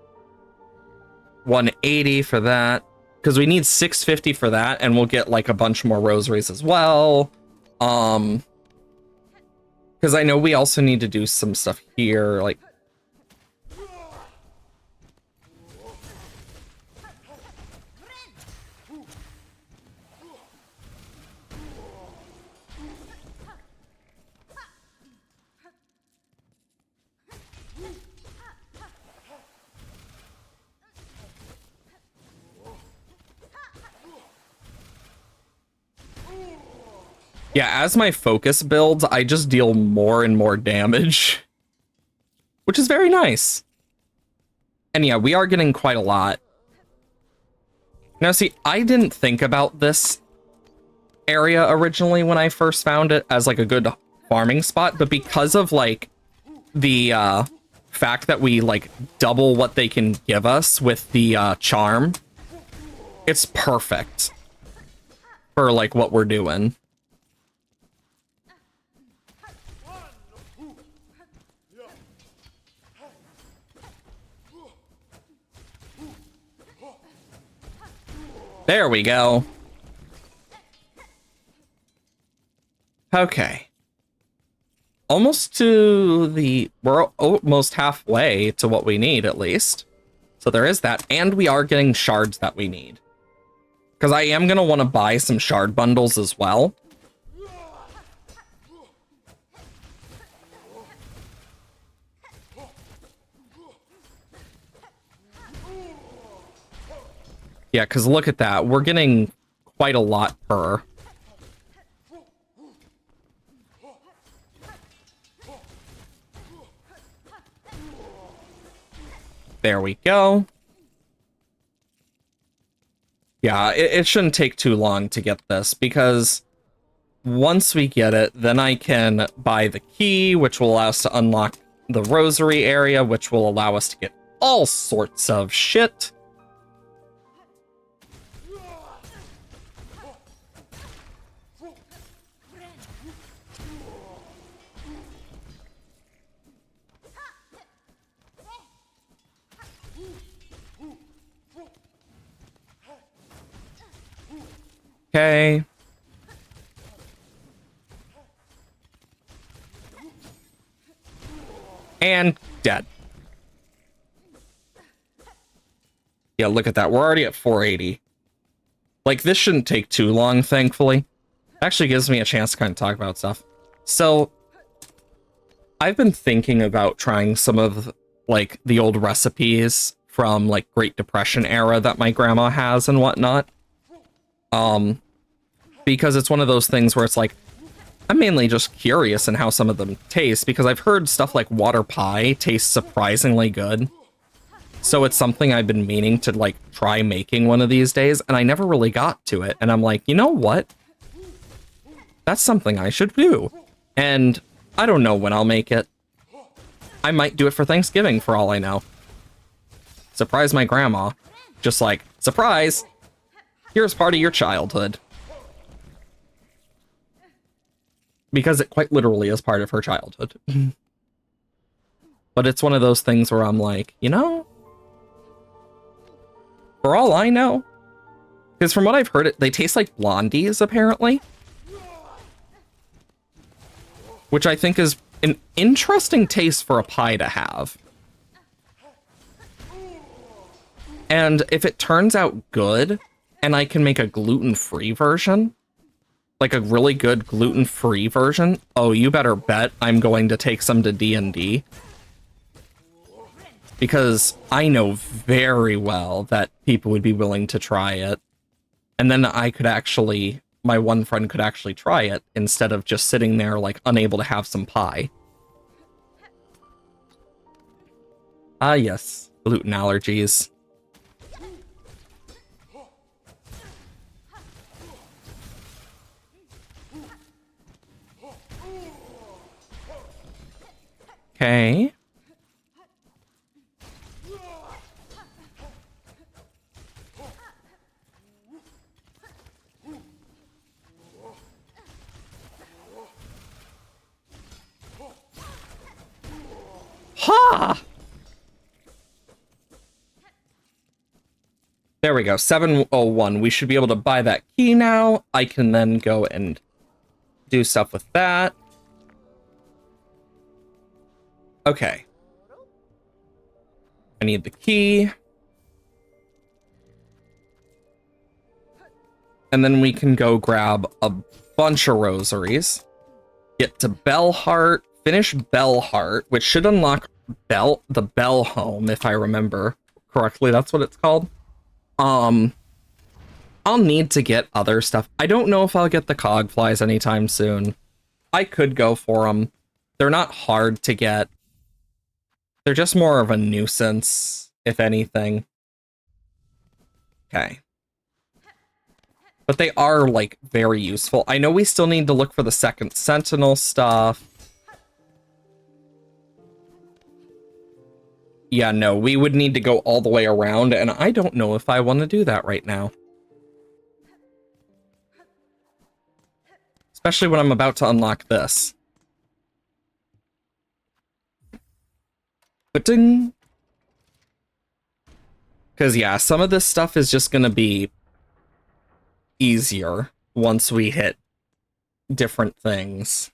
180 for that. Because we need 650 for that, and we'll get like a bunch more rosaries as well. Because I know we also need to do some stuff here, like Yeah, as my focus builds, I just deal more and more damage, which is very nice. And yeah, we are getting quite a lot. Now, see, I didn't think about this area originally when I first found it as like a good farming spot, but because of like the fact that we like double what they can give us with the charm, it's perfect for like what we're doing. There we go. Okay. Almost to the... We're almost halfway to what we need, at least. So there is that. And we are getting shards that we need. Because I am going to want to buy some shard bundles as well. Yeah, because look at that. We're getting quite a lot per. There we go. Yeah, it shouldn't take too long to get this, because once we get it, then I can buy the key, which will allow us to unlock the rosary area, which will allow us to get all sorts of shit. Okay. And dead. Yeah, look at that. We're already at 480. Like, this shouldn't take too long, thankfully. Actually gives me a chance to kind of talk about stuff. So, I've been thinking about trying some of, like, the old recipes from, like, Great Depression era that my grandma has and whatnot. Because it's one of those things where it's like, I'm mainly just curious in how some of them taste, because I've heard stuff like water pie tastes surprisingly good. So it's something I've been meaning to like try making one of these days, and I never really got to it. And I'm like, you know what? That's something I should do. And I don't know when I'll make it. I might do it for Thanksgiving for all I know. Surprise my grandma. Just like, surprise! Here's part of your childhood. Because it quite literally is part of her childhood. But it's one of those things where I'm like, you know, for all I know, because from what I've heard, they taste like blondies, apparently. Which I think is an interesting taste for a pie to have. And if it turns out good, and I can make a gluten-free version, like a really good gluten-free version, oh, you better bet I'm going to take some to D&D. Because I know very well that people would be willing to try it. And then I could actually, my one friend could actually try it instead of just sitting there like unable to have some pie. Ah, yes, gluten allergies. Okay. Ha! There we go, 701. We should be able to buy that key now. I can then go and do stuff with that. Okay. I need the key. And then we can go grab a bunch of rosaries. Get to Bellheart. Finish Bellheart, which should unlock the Bell Home, if I remember correctly. That's what it's called. I'll need to get other stuff. I don't know if I'll get the cog flies anytime soon. I could go for them. They're not hard to get. They're just more of a nuisance, if anything. Okay. But they are, like, very useful. I know we still need to look for the second sentinel stuff. Yeah, no, we would need to go all the way around, and I don't know if I want to do that right now. Especially when I'm about to unlock this. Ba-ding! Because, yeah, some of this stuff is just going to be easier once we hit different things.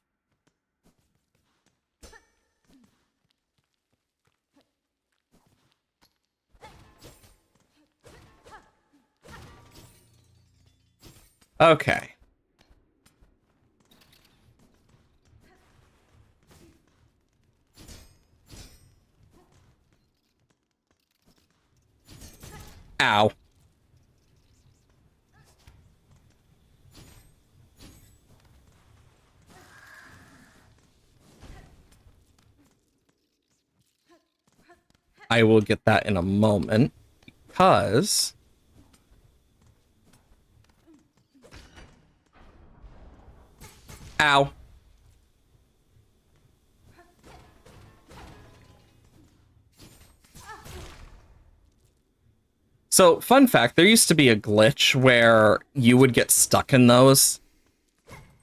Okay. Ow. I will get that in a moment, because... Ow. So, fun fact, there used to be a glitch where you would get stuck in those,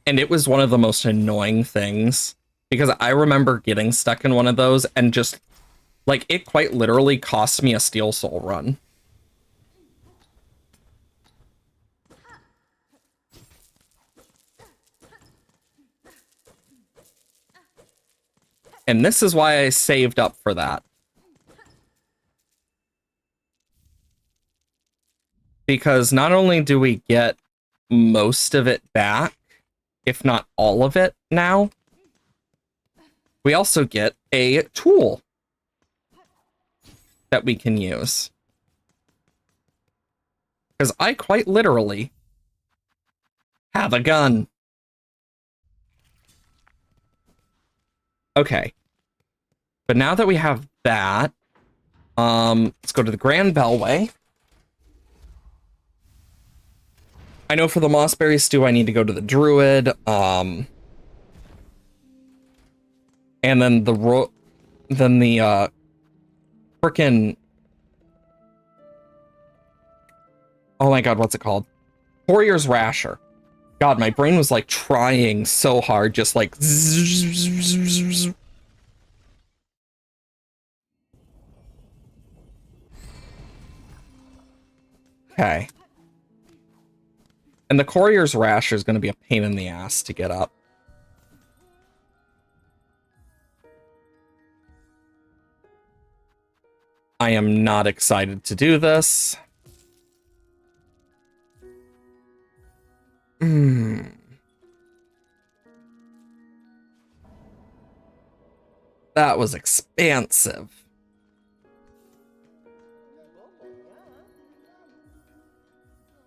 and it was one of the most annoying things, because I remember getting stuck in one of those, and just, like, it quite literally cost me a Steel Soul run. And this is why I saved up for that. Because not only do we get most of it back, if not all of it now, we also get a tool that we can use. Because I quite literally have a gun. Okay. But now that we have that, let's go to the Grand Bellway. I know for the Mossberry Stew, I need to go to the Druid, and then the frickin', oh my god, what's it called? Warrior's Rasher. God, my brain was like trying so hard, just like okay. And the Courier's Rasher is going to be a pain in the ass to get up. I am not excited to do this. That was expansive.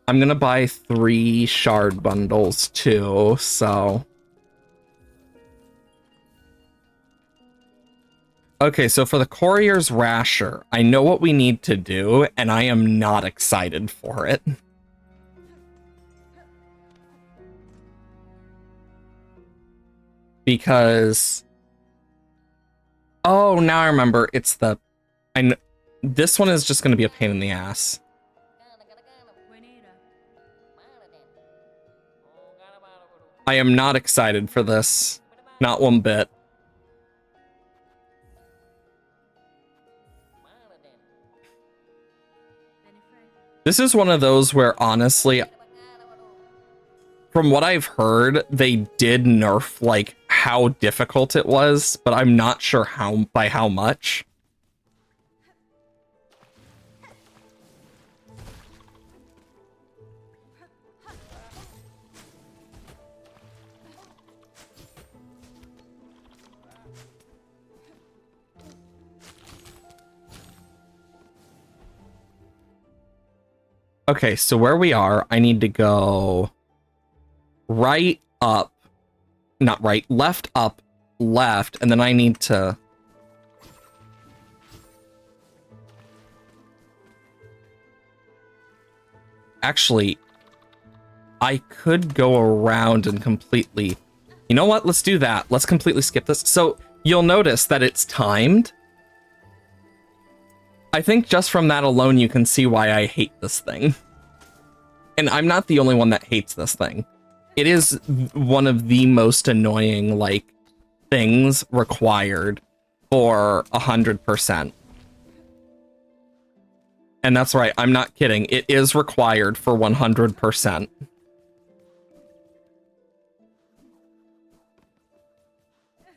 I'm gonna buy 3 shard bundles too, so... Okay, so for the Courier's Rasher, I know what we need to do, and I am not excited for it. Because... Oh, now I remember, it's the... This one is just gonna be a pain in the ass. I am not excited for this. Not one bit. This is one of those where, honestly, from what I've heard, they did nerf, like, how difficult it was, but I'm not sure by how much. Okay, so where we are, I need to go right up, not right, left up, left, and then I need to... Actually, I could go around and completely... You know what? Let's do that. Let's completely skip this. So you'll notice that it's timed. I think just from that alone, you can see why I hate this thing. And I'm not the only one that hates this thing. It is one of the most annoying, like, things required for 100%. And that's right, I'm not kidding. It is required for 100%.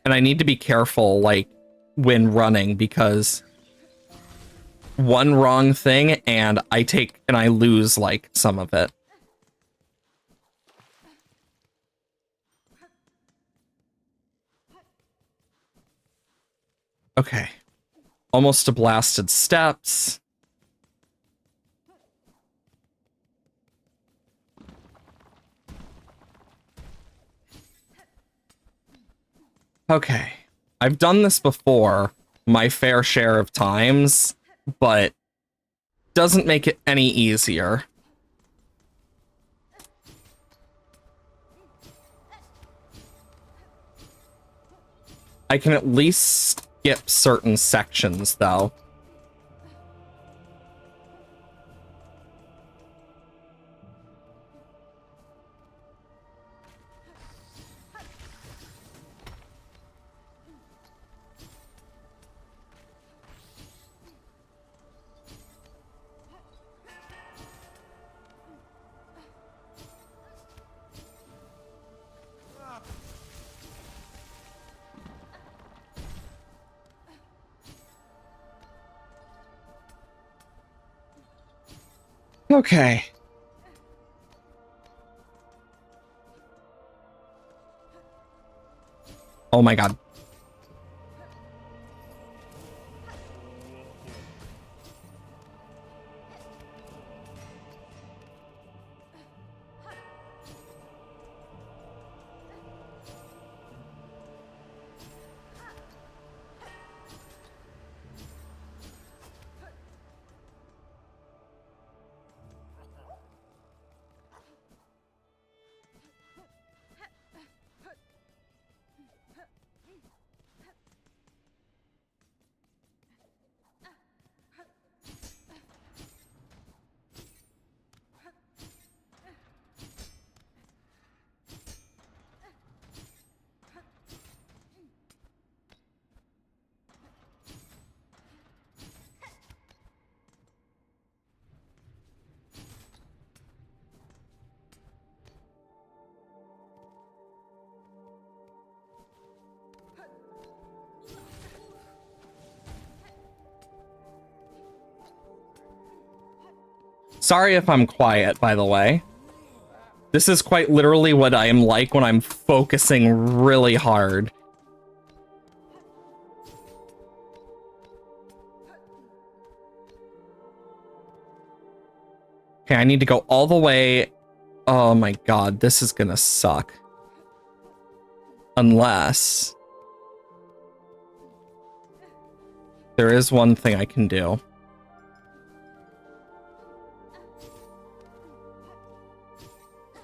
And I need to be careful, like, when running, because one wrong thing and I lose, like, some of it. Okay. Almost to blasted steps. Okay. I've done this before my fair share of times, but doesn't make it any easier. I can at least skip certain sections, though. Okay. Oh my god. Sorry if I'm quiet, by the way. This is quite literally what I am like when I'm focusing really hard. Okay, I need to go all the way. Oh my god, this is gonna suck. Unless... there is one thing I can do.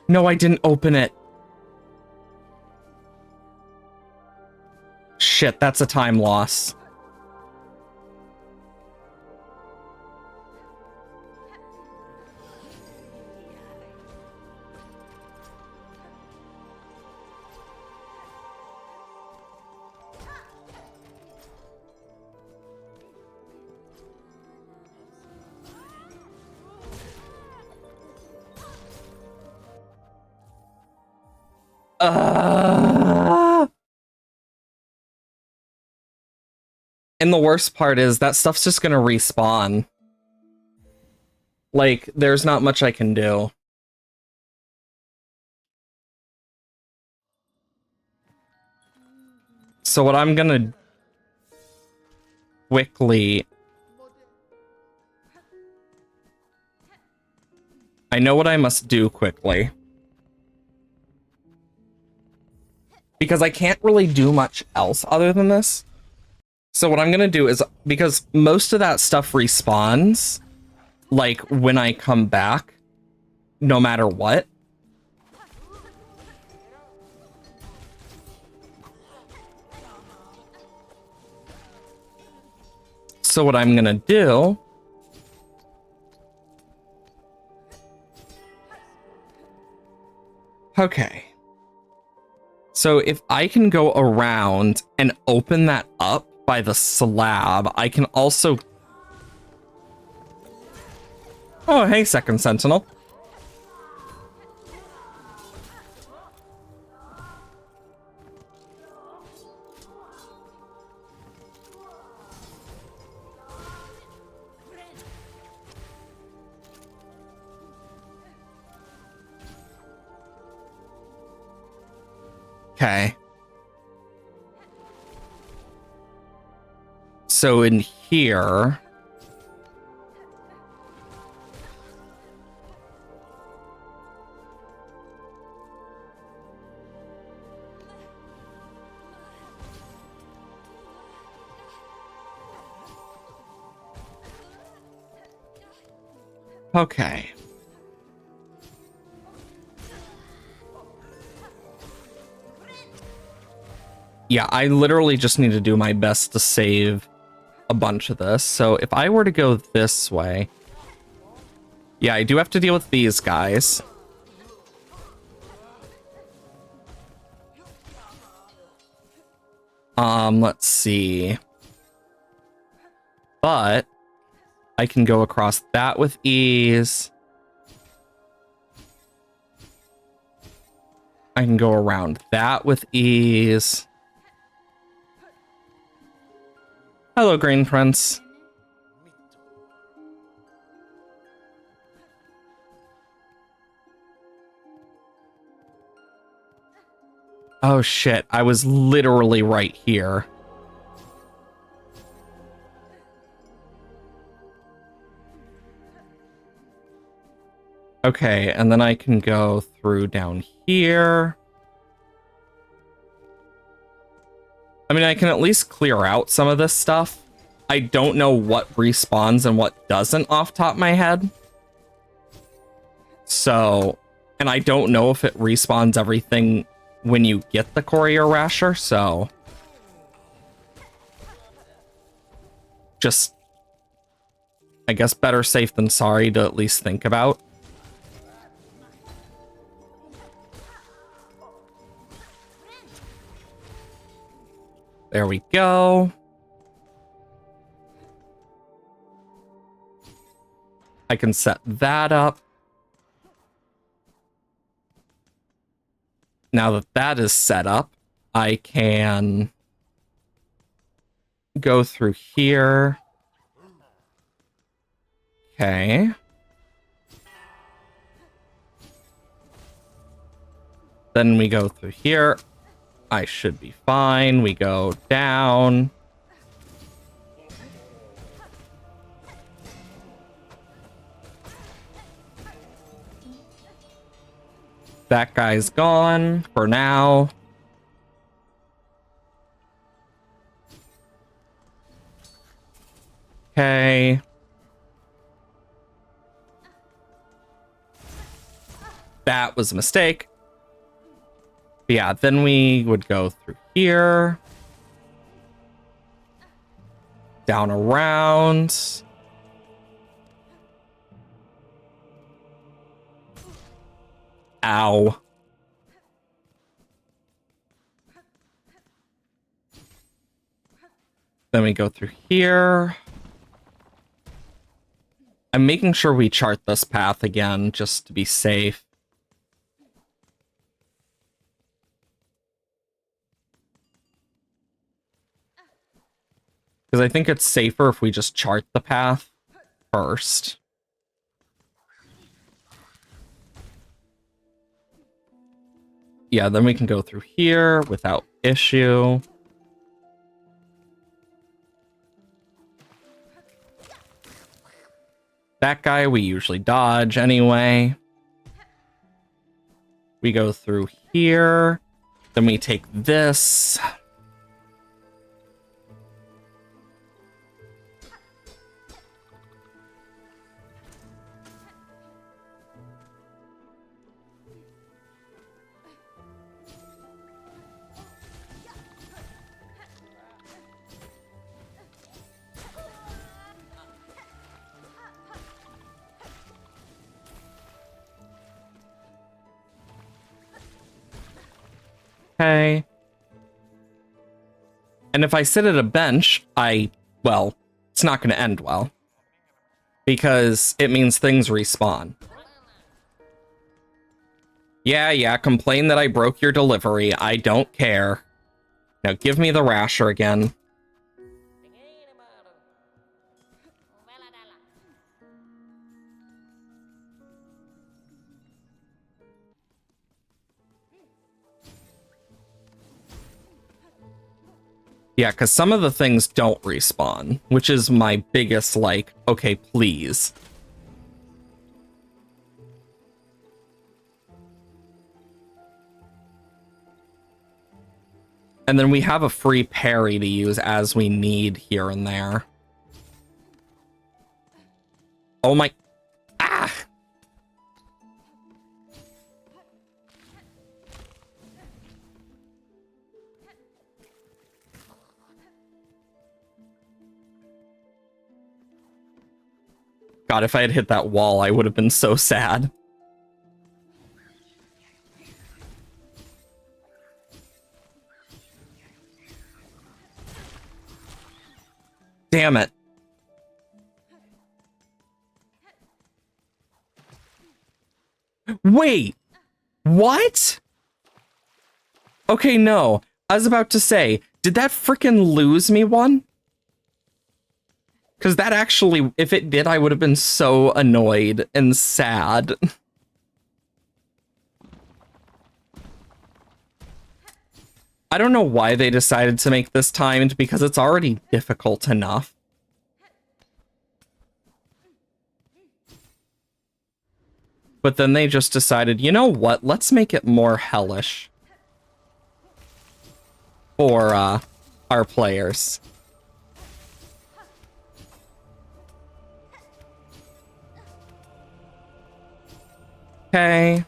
No, I didn't open it. Shit, that's a time loss. And the worst part is that stuff's just gonna respawn. Like, there's not much I can do. So what I'm gonna quickly... I know what I must do quickly. Because I can't really do much else other than this. So what I'm gonna do is, because most of that stuff respawns, like, when I come back, no matter what. So what I'm gonna do... Okay. So if I can go around and open that up by the slab, I can also... Oh, hey, Second Sentinel. Okay. So in here... Okay. Yeah, I literally just need to do my best to save a bunch of this. So if I were to go this way... Yeah, I do have to deal with these guys. Let's see. But I can go across that with ease. I can go around that with ease. Hello, Green Prince. Oh shit, I was literally right here. Okay, and then I can go through down here. I mean, I can at least clear out some of this stuff. I don't know what respawns and what doesn't off top of my head. So, and I don't know if it respawns everything when you get the Courier Rasher, so... Just, I guess better safe than sorry to at least think about. There we go. I can set that up. Now that that is set up, I can go through here. Okay. Then we go through here. I should be fine. We go down. That guy's gone for now. Okay. That was a mistake. But yeah, then we would go through here. Down around. Ow. Then we go through here. I'm making sure we chart this path again, just to be safe. Because I think it's safer if we just chart the path first. Yeah, then we can go through here without issue. That guy we usually dodge anyway. We go through here. Then we take this. Okay. And if I sit at a bench, well, it's not going to end well. Because it means things respawn. Yeah, complain that I broke your delivery. I don't care. Now give me the rasher again. Yeah, because some of the things don't respawn, which is my biggest, like, okay, please. And then we have a free parry to use as we need here and there. Oh my... Ah! God, if I had hit that wall, I would have been so sad. Damn it. Wait. What? Okay, no. I was about to say, did that frickin' lose me one? Because that actually, if it did, I would have been so annoyed and sad. I don't know why they decided to make this timed, because it's already difficult enough. But then they just decided, you know what, let's make it more hellish for our players. Okay.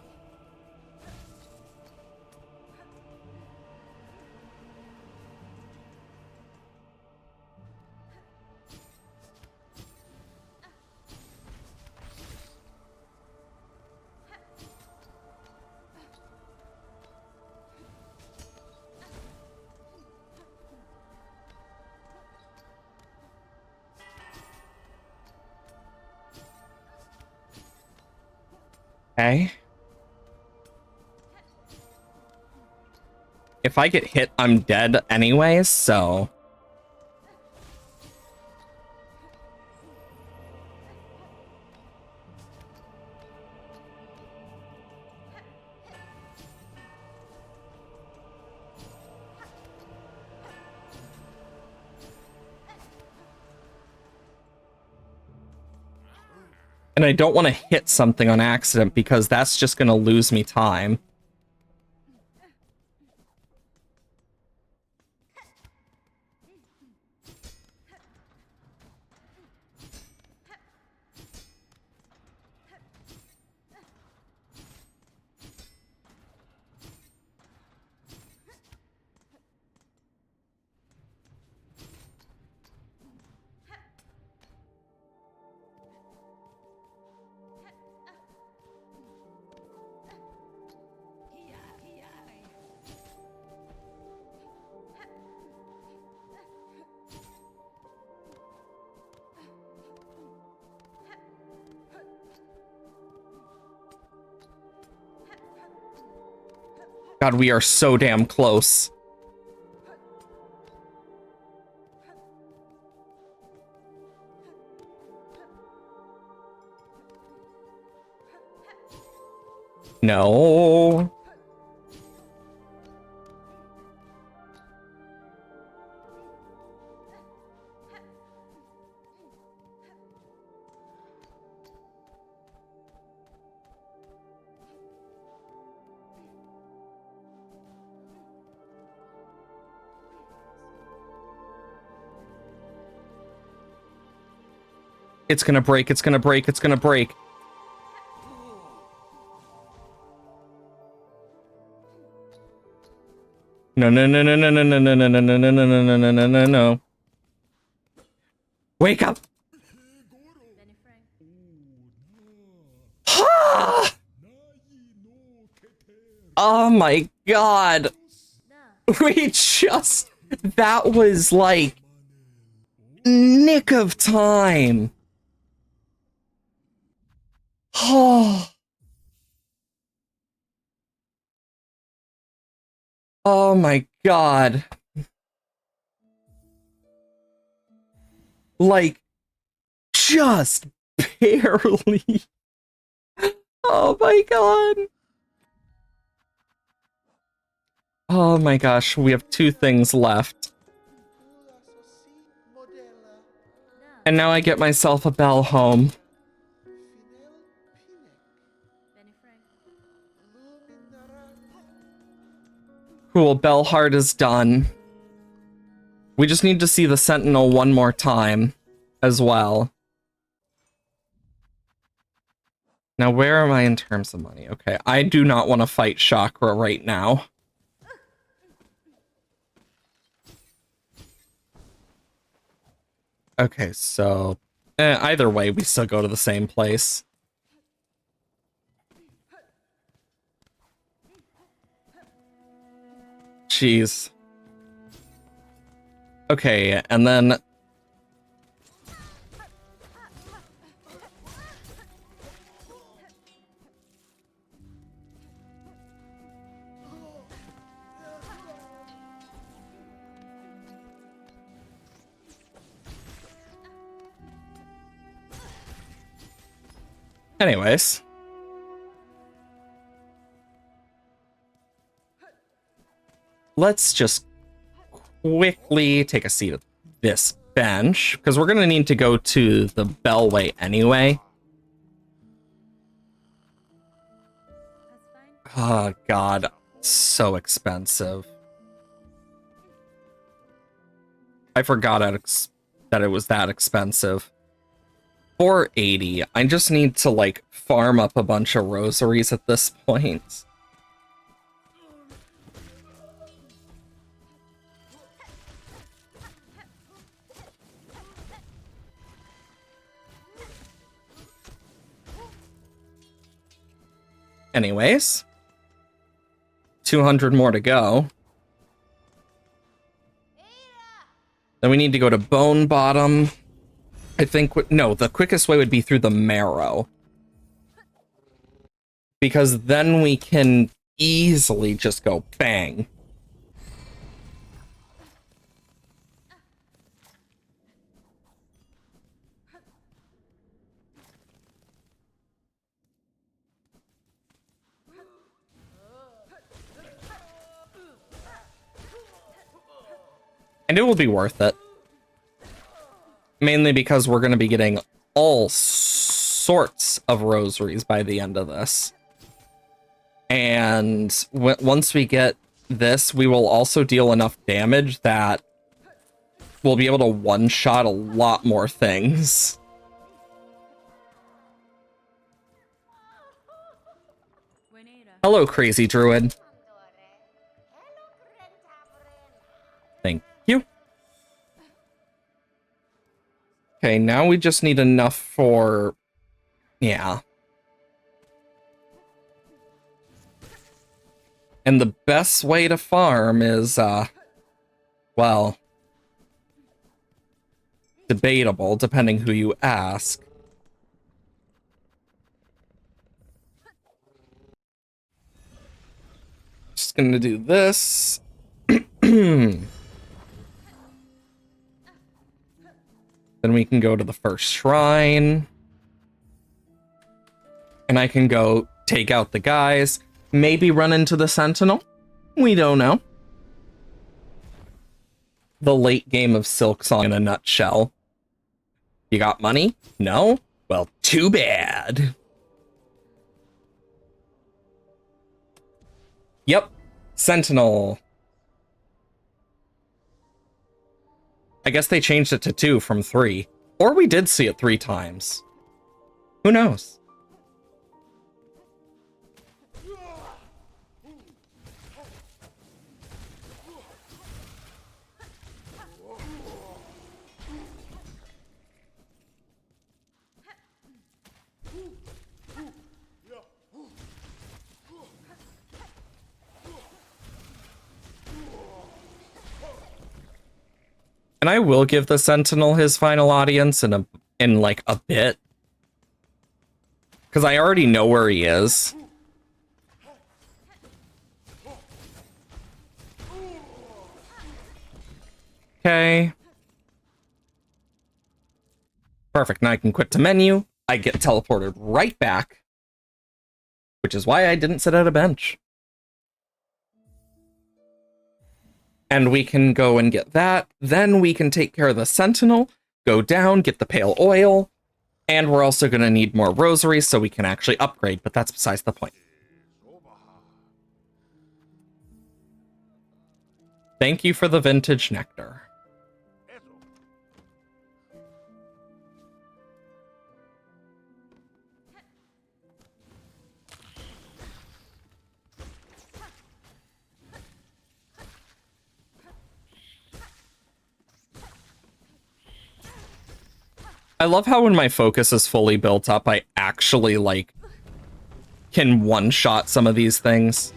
Okay. If I get hit, I'm dead anyways, so... And I don't want to hit something on accident because that's just going to lose me time. God, we are so damn close. No. It's gonna break, it's gonna break, it's gonna break. No, no, no, no, no, no, no, no, no, no, no, no, no, no, no, no, no, no. Wake up! Oh my god! We just... That was like... nick of time! Oh... Oh my god. Like, just barely. Oh my god. Oh my gosh, we have 2 things left. And now I get myself a bell home. Cool, Bellheart is done. We just need to see the Sentinel one more time as well. Now, where am I in terms of money? Okay, I do not want to fight Chakra right now. Okay, so... either way, we still go to the same place. Jeez. Okay, and then... Anyways. Let's just quickly take a seat at this bench, because we're going to need to go to the Bellway anyway. Oh, God. So expensive. I forgot that it was that expensive. 480. I just need to, like, farm up a bunch of rosaries at this point. Anyways. 200 more to go. Then we need to go to Bone Bottom. I think, no, the quickest way would be through the Marrow. Because then we can easily just go bang. And it will be worth it. Mainly because we're going to be getting all sorts of rosaries by the end of this. And once we get this, we will also deal enough damage that we'll be able to one-shot a lot more things. Hello, Crazy Druid. Thank you. Okay, now we just need enough for... yeah. And the best way to farm is, well, debatable, depending who you ask. Just gonna do this. Then we can go to the first shrine. And I can go take out the guys. Maybe run into the Sentinel. We don't know. The late game of Silksong in a nutshell. You got money? No? Well, too bad. Yep. Sentinel. I guess they changed it to 2 from 3. Or we did see it 3 times. Who knows? And I will give the Sentinel his final audience in like a bit. Because I already know where he is. Okay. Perfect. Now I can quit to menu. I get teleported right back. Which is why I didn't sit at a bench. And we can go and get that. Then we can take care of the Sentinel, go down, get the Pale Oil, and we're also going to need more rosaries so we can actually upgrade, but that's besides the point. Thank you for the vintage nectar. I love how when my focus is fully built up, I actually, like, can one-shot some of these things.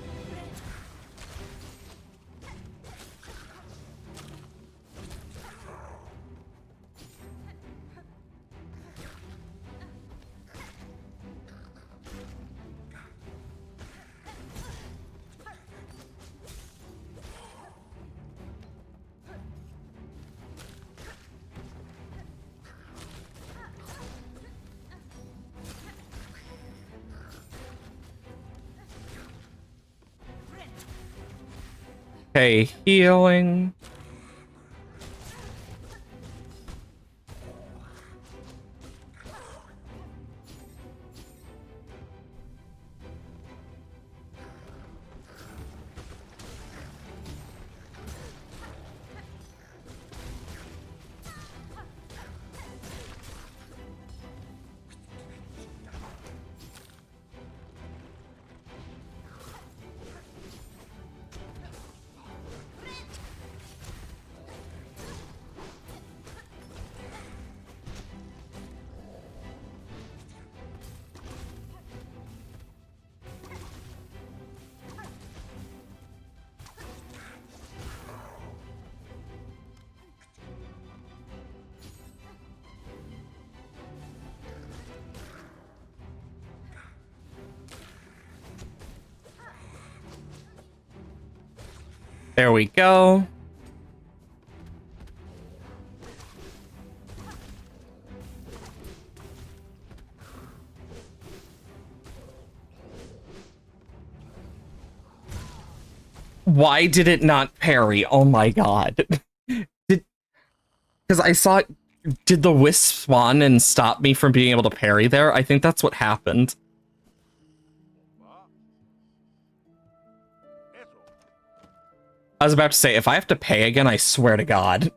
Okay, healing. There we go. Why did it not parry? Oh my god. Because I saw it. Did the wisp spawn and stop me from being able to parry there? I think that's what happened. I was about to say, if I have to pay again, I swear to God.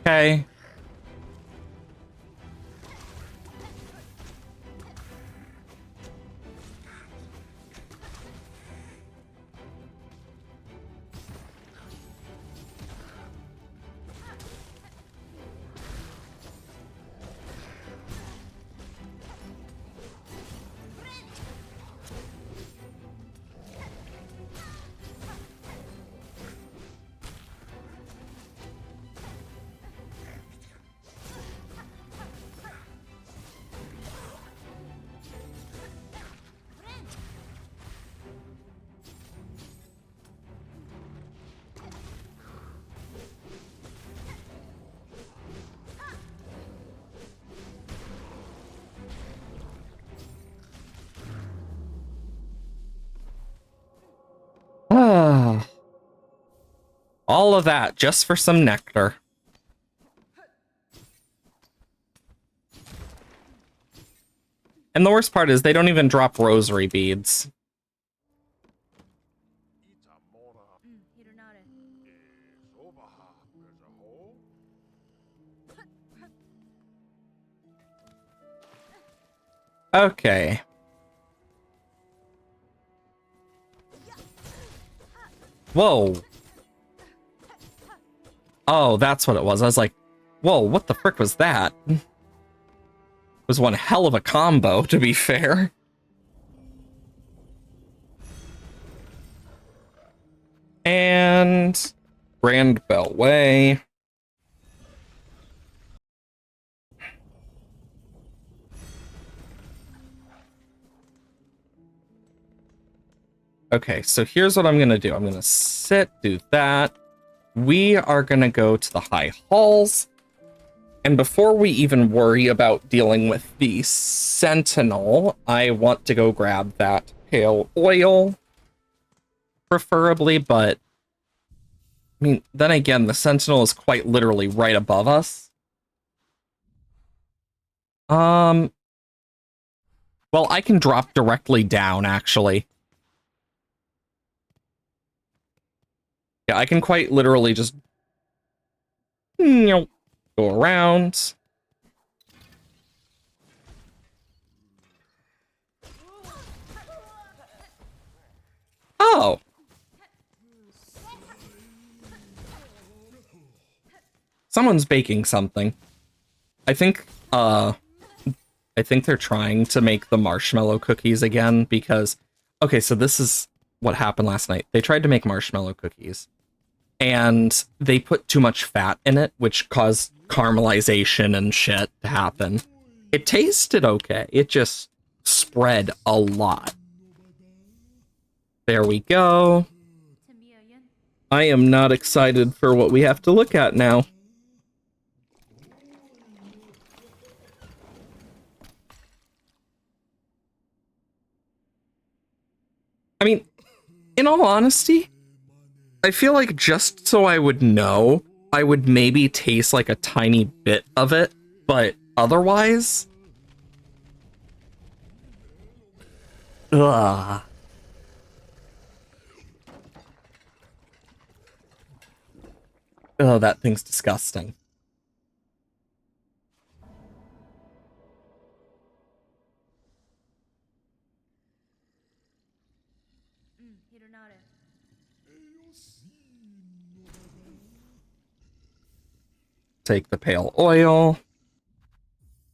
Okay. All of that just for some nectar. And the worst part is they don't even drop rosary beads. Okay. Whoa. Oh, that's what it was. I was like, whoa, what the frick was that? It was one hell of a combo, to be fair. And Grand Beltway. Okay, so here's what I'm gonna do. I'm gonna sit, do that. We are gonna go to the high halls. And before we even worry about dealing with the sentinel, I want to go grab that pale oil. Preferably, but I mean, then again, the sentinel is quite literally right above us. Well, I can drop directly down, actually. Yeah, I can quite literally just go around. Oh. Someone's baking something. I think they're trying to make the marshmallow cookies again because, okay, so this is what happened last night. They tried to make marshmallow cookies and they put too much fat in it, which caused caramelization and shit to happen. It tasted okay. It just spread a lot. There we go. I am not excited for what we have to look at now. I mean, in all honesty, I feel like just so I would know, I would maybe taste like a tiny bit of it, but otherwise... Ugh. Oh, that thing's disgusting. Take the pale oil.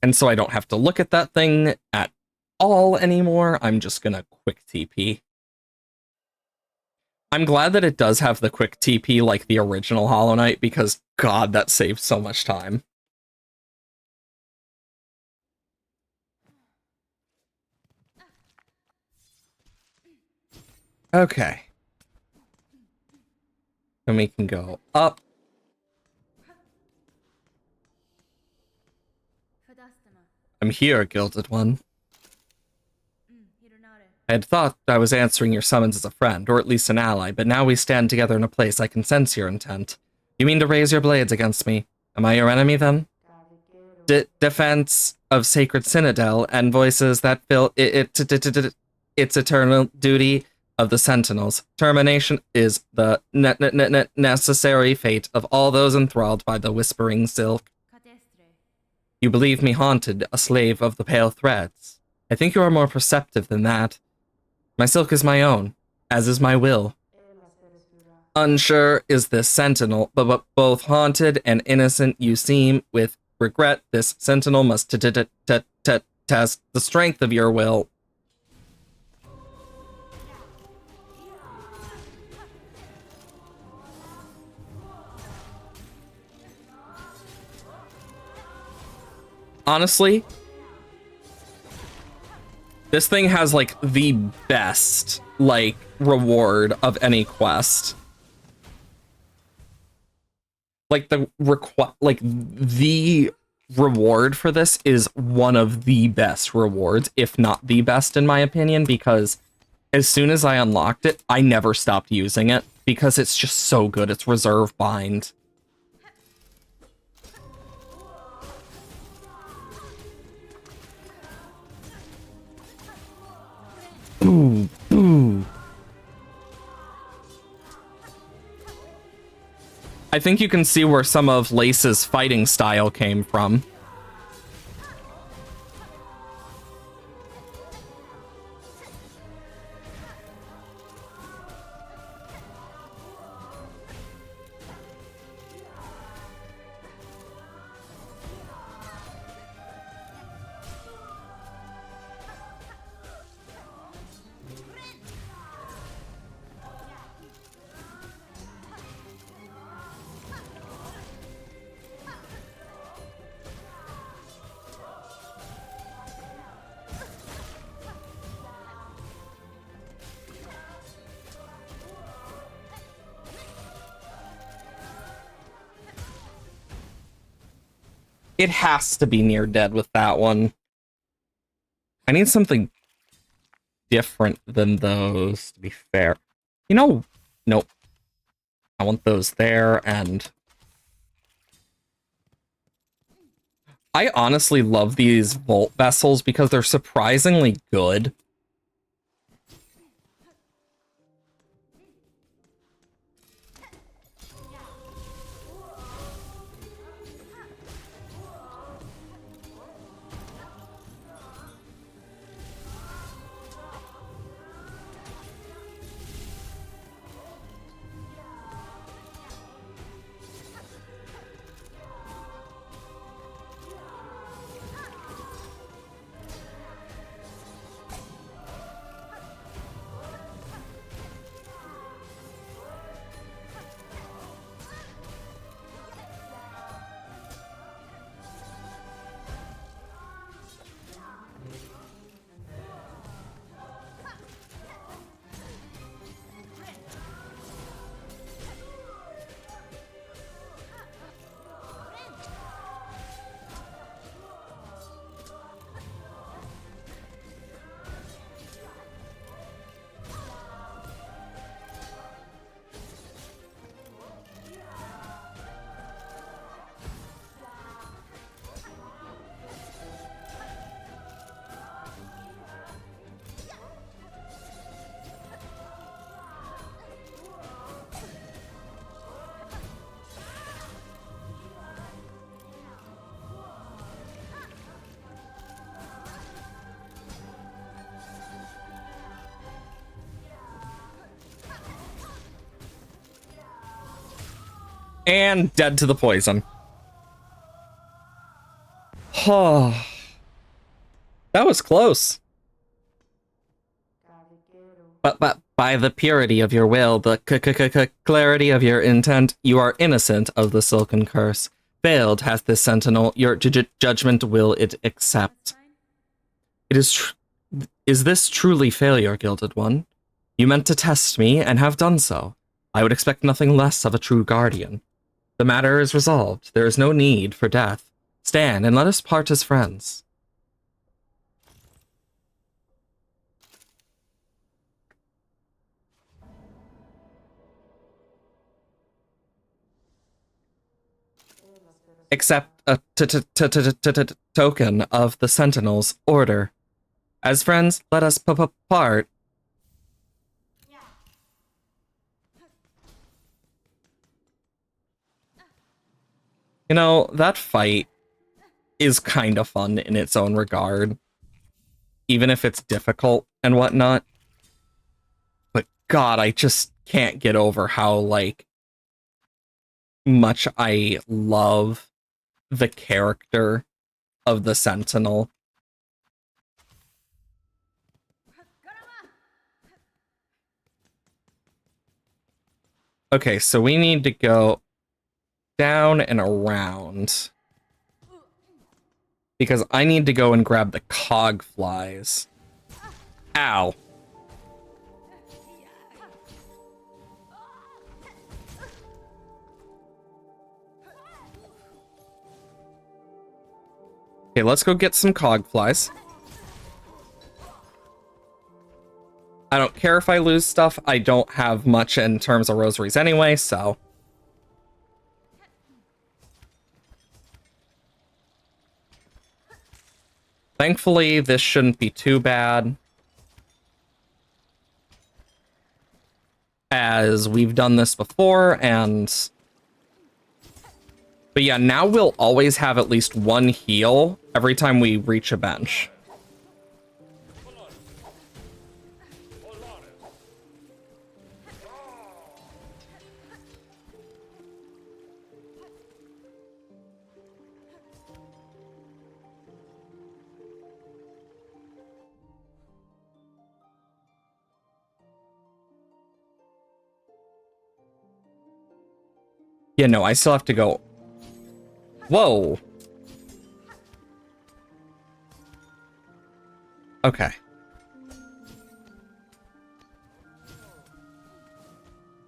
And so I don't have to look at that thing at all anymore. I'm just gonna quick TP. I'm glad that it does have the quick TP like the original Hollow Knight, because god, that saved so much time. Okay. And we can go up. I'm here, Gilded One. I had thought I was answering your summons as a friend, or at least an ally, but now we stand together in a place I can sense your intent. You mean to raise your blades against me? Am I your enemy, then? Defense of Sacred Citadel and voices that fill its eternal duty of the Sentinels. Termination is the necessary fate of all those enthralled by the Whispering Silk. You believe me haunted, a slave of the pale threads. I think you are more perceptive than that. My silk is my own, as is my will. Unsure is this sentinel, but both haunted and innocent you seem. With regret, this sentinel must test the strength of your will. Honestly, this thing has like the best like reward of any quest. Like the reward for this is one of the best rewards, if not the best in my opinion, because as soon as I unlocked it, I never stopped using it because it's just so good. It's Reserve Bind. Ooh, ooh. I think you can see where some of Lace's fighting style came from. It has to be near dead with that one. I need something different than those, to be fair. You know, nope. I want those there, and I honestly love these Volt Vessels because they're surprisingly good. And dead to the poison. Oh, that was close. But by the purity of your will, the clarity of your intent, you are innocent of the Silken Curse. Failed hath this sentinel, your judgment will it accept. It is this truly failure, Gilded One? You meant to test me, and have done so. I would expect nothing less of a true guardian. The matter is resolved. There is no need for death. Stand, and let us part as friends. Accept a token of the Sentinel's order. As friends, let us part. You know, that fight is kind of fun in its own regard, even if it's difficult and whatnot. But God, I just can't get over how, like, much I love the character of the Sentinel. Okay, so we need to go down and around, because I need to go and grab the cog flies. Ow. Okay, let's go get some cog flies. I don't care if I lose stuff. I don't have much in terms of rosaries anyway, so. Thankfully, this shouldn't be too bad, as we've done this before, and... But yeah, now we'll always have at least one heal every time we reach a bench. Yeah, no, I still have to go. Whoa. Okay.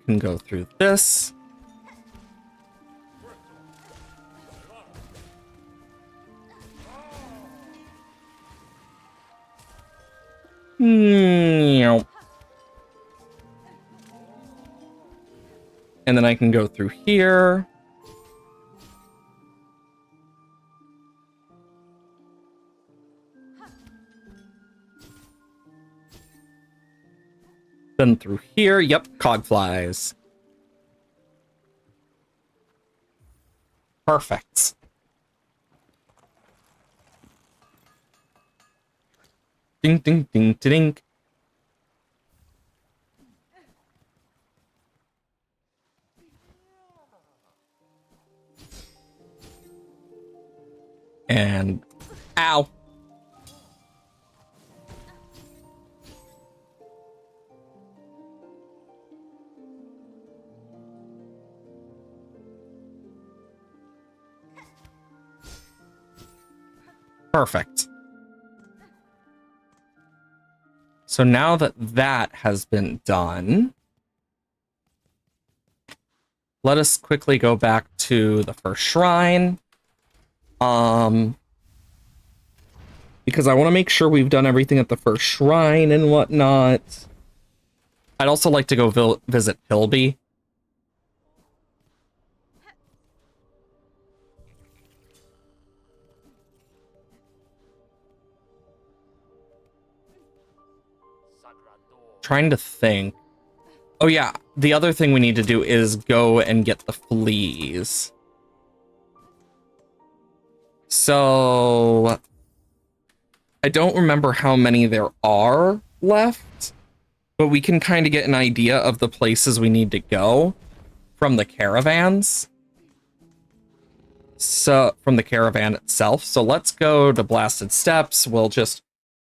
Can go through this. And then I can go through here. Then through here. Yep, cogflies. Perfect. Ding, ding, ding, ding. And ow. Perfect. So now that that has been done, let us quickly go back to the first shrine. Because I want to make sure we've done everything at the first shrine and whatnot. I'd also like to go visit Pilby. Trying to think. Oh yeah, the other thing we need to do is go and get the fleas. So I don't remember how many there are left, but we can kind of get an idea of the places we need to go from the caravans. So from the caravan itself. So let's go to Blasted Steppes. We'll just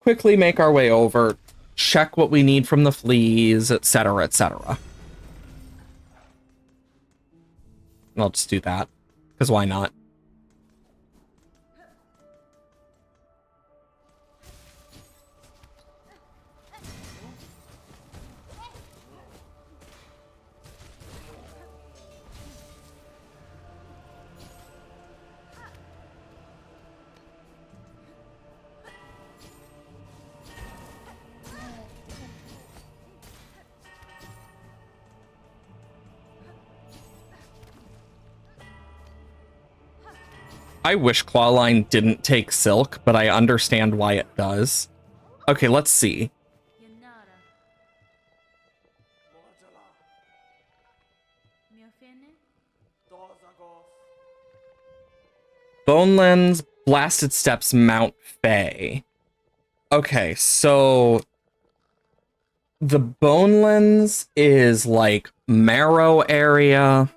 quickly make our way over, check what we need from the fleas, etc., etc. I'll just do that, because why not? I wish Clawline didn't take Silk, but I understand why it does. Okay, let's see. Bonelens, Blasted Steppes, Mount Fae. Okay, so the Bonelens is like Marrow area.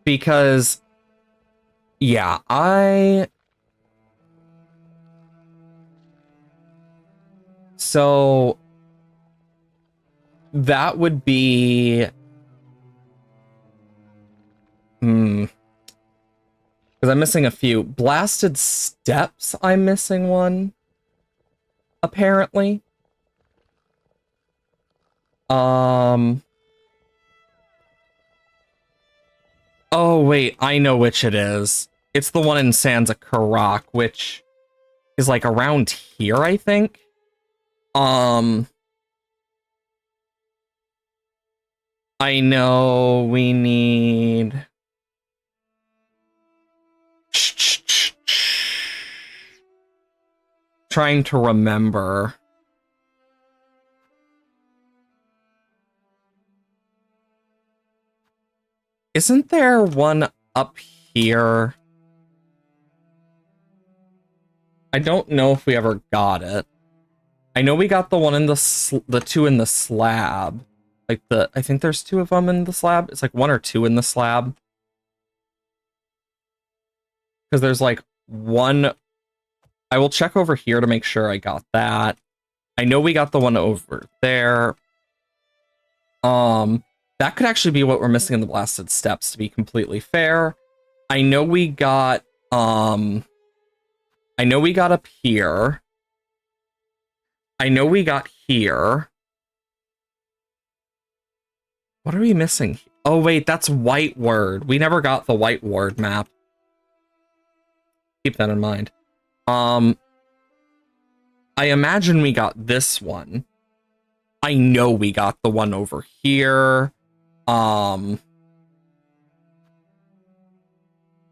Because, yeah, so that would be, because I'm missing a few. Blasted Steppes, I'm missing one, apparently. Oh, wait, I know which it is. It's the one in Sansa Karak, which is like around here, I think. I know we need... Trying to remember. Isn't there one up here? I don't know if we ever got it. I know we got the one in the two in the slab. Like I think there's two of them in the slab. It's like one or two in the slab. Because there's like one. I will check over here to make sure I got that. I know we got the one over there. That could actually be what we're missing in the Blasted Steppes, to be completely fair. I know we got up here. I know we got here. What are we missing? Oh wait, that's White Word. We never got the White Word map. Keep that in mind. I imagine we got this one. I know we got the one over here.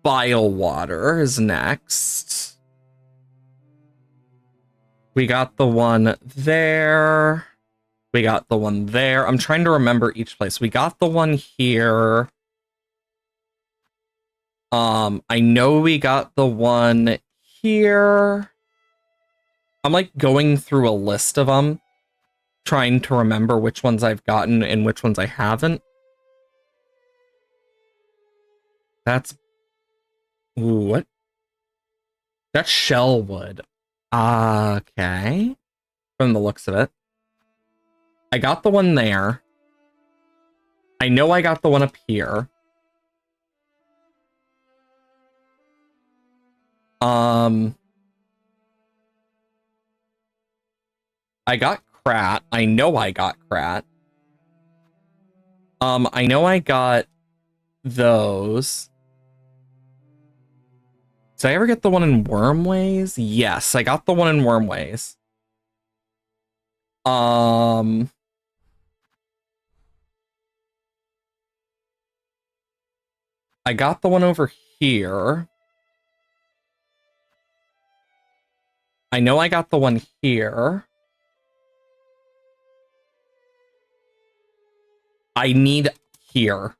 Bilewater is next. We got the one there. We got the one there. I'm trying to remember each place. We got the one here. I know we got the one here. I'm like going through a list of them, trying to remember which ones I've gotten and which ones I haven't. That's... Ooh, what? That's Shellwood. Okay. From the looks of it. I got the one there. I know I got the one up here. I got Krat. I know I got Krat. I know I got those. Did I ever get the one in Wormways? Yes, I got the one in Wormways. I got the one over here. I know I got the one here. I need here.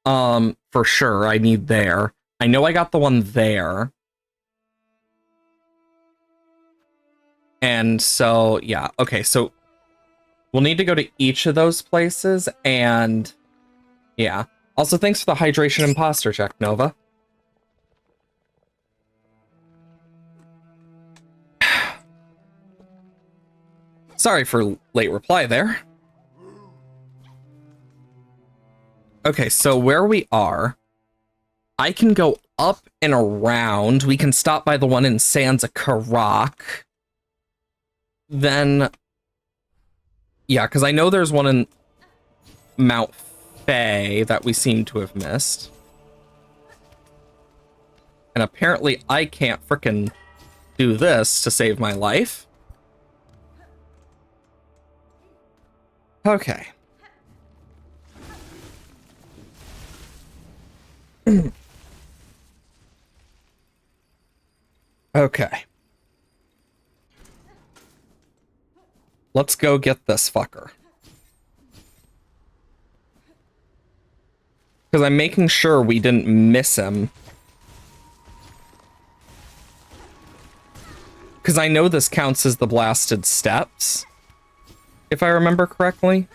For sure, I need there. I know I got the one there. And so, yeah. Okay, so we'll need to go to each of those places, and yeah. Also, thanks for the hydration imposter check, Nova. Sorry for late reply there. Okay, so where we are, I can go up and around. We can stop by the one in Sansa Karak. Then, yeah, because I know there's one in Mount Fae that we seem to have missed. And apparently I can't frickin' do this to save my life. Okay. Okay. Let's go get this fucker. Because I'm making sure we didn't miss him. Because I know this counts as the Blasted Steppes, if I remember correctly.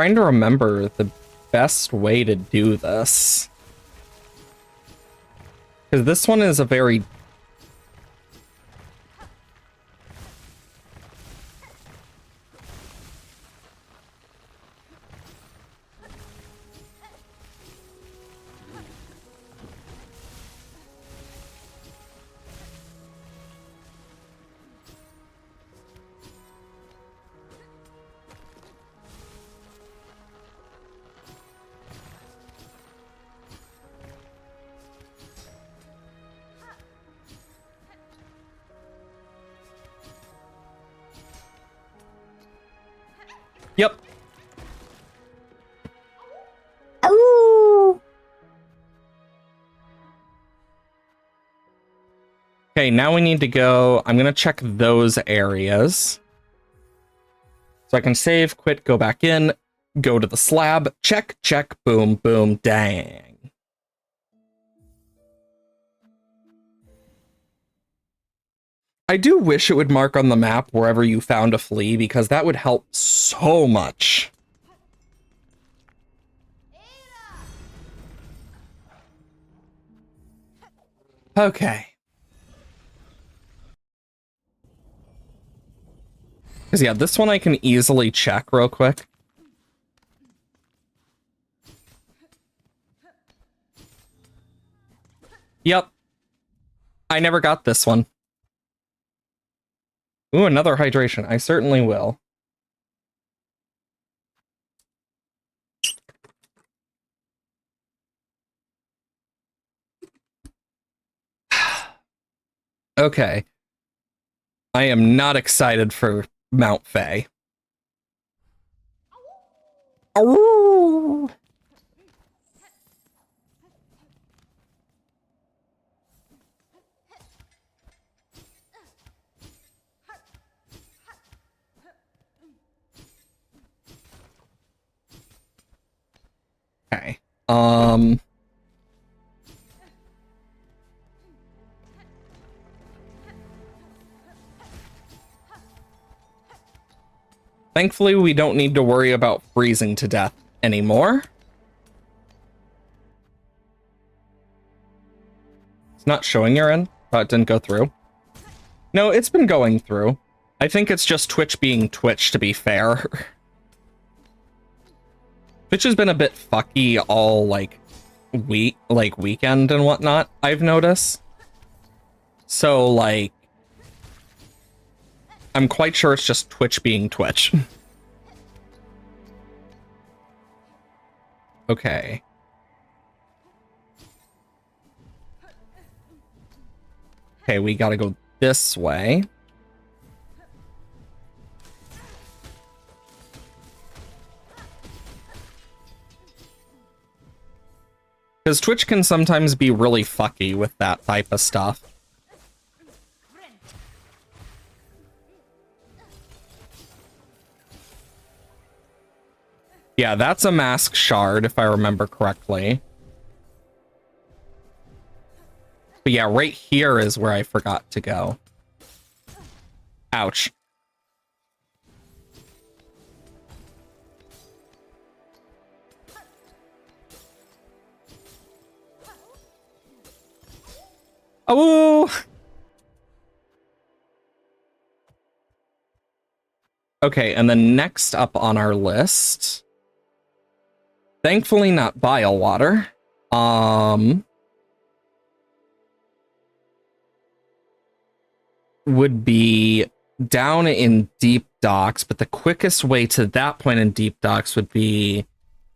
trying to remember the best way to do this. Because this one is a very... Yep. Ooh. Okay, now we need to go... I'm gonna check those areas. So I can save, quit, go back in, go to the slab, check, check, boom, boom, dang. I do wish it would mark on the map wherever you found a flea, because that would help so much. Okay. Because yeah, this one I can easily check real quick. Yep. I never got this one. Ooh, another hydration. I certainly will. Okay. I am not excited for Mount Fae. Oh. Okay. Thankfully, we don't need to worry about freezing to death anymore. It's not showing you're in. Oh, it didn't go through. No, it's been going through. I think it's just Twitch being Twitch, to be fair. Twitch has been a bit fucky all, weekend and whatnot, I've noticed. So, I'm quite sure it's just Twitch being Twitch. Okay. Okay, we gotta go this way. Because Twitch can sometimes be really fucky with that type of stuff. Yeah, that's a mask shard, if I remember correctly. But yeah, right here is where I forgot to go. Ouch. Oh! Okay, and then next up on our list... Thankfully not bile water. Would be down in Deep Docks, but the quickest way to that point in Deep Docks would be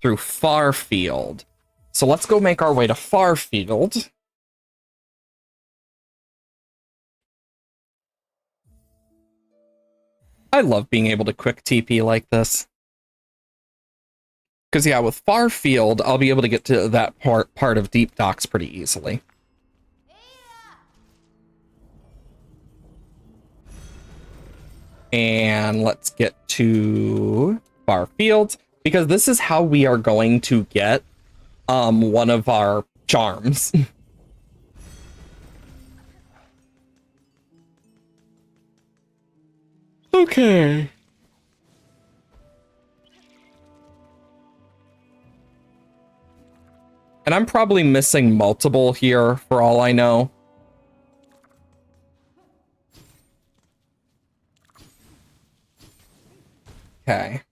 through Farfield. So let's go make our way to Farfield. I love being able to quick TP like this. Because yeah, with Farfield, I'll be able to get to that part of Deep Docks pretty easily. And let's get to Farfield, because this is how we are going to get one of our charms. Okay. And I'm probably missing multiple here for all I know. Okay.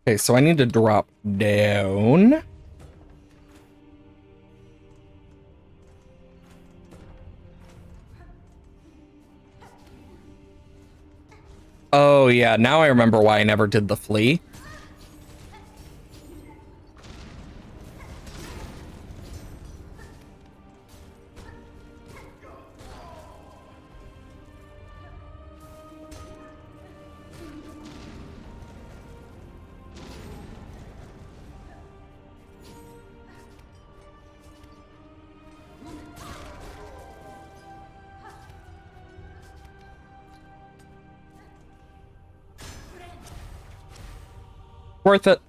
Okay, so I need to drop down. Oh yeah, now I remember why I never did the flea. Worth it.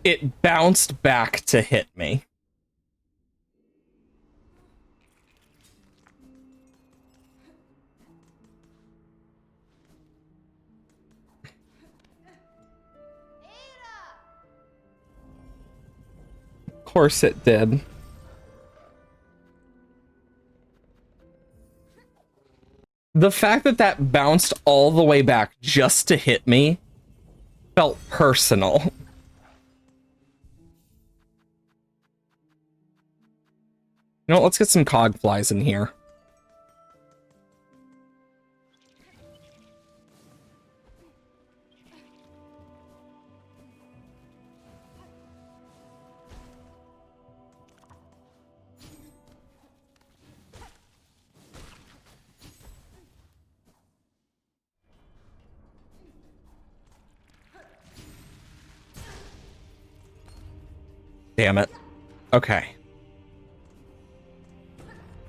It bounced back to hit me. Of course it did. The fact that that bounced all the way back just to hit me felt personal. You know what, let's get some cog flies in here. Damn it. Okay.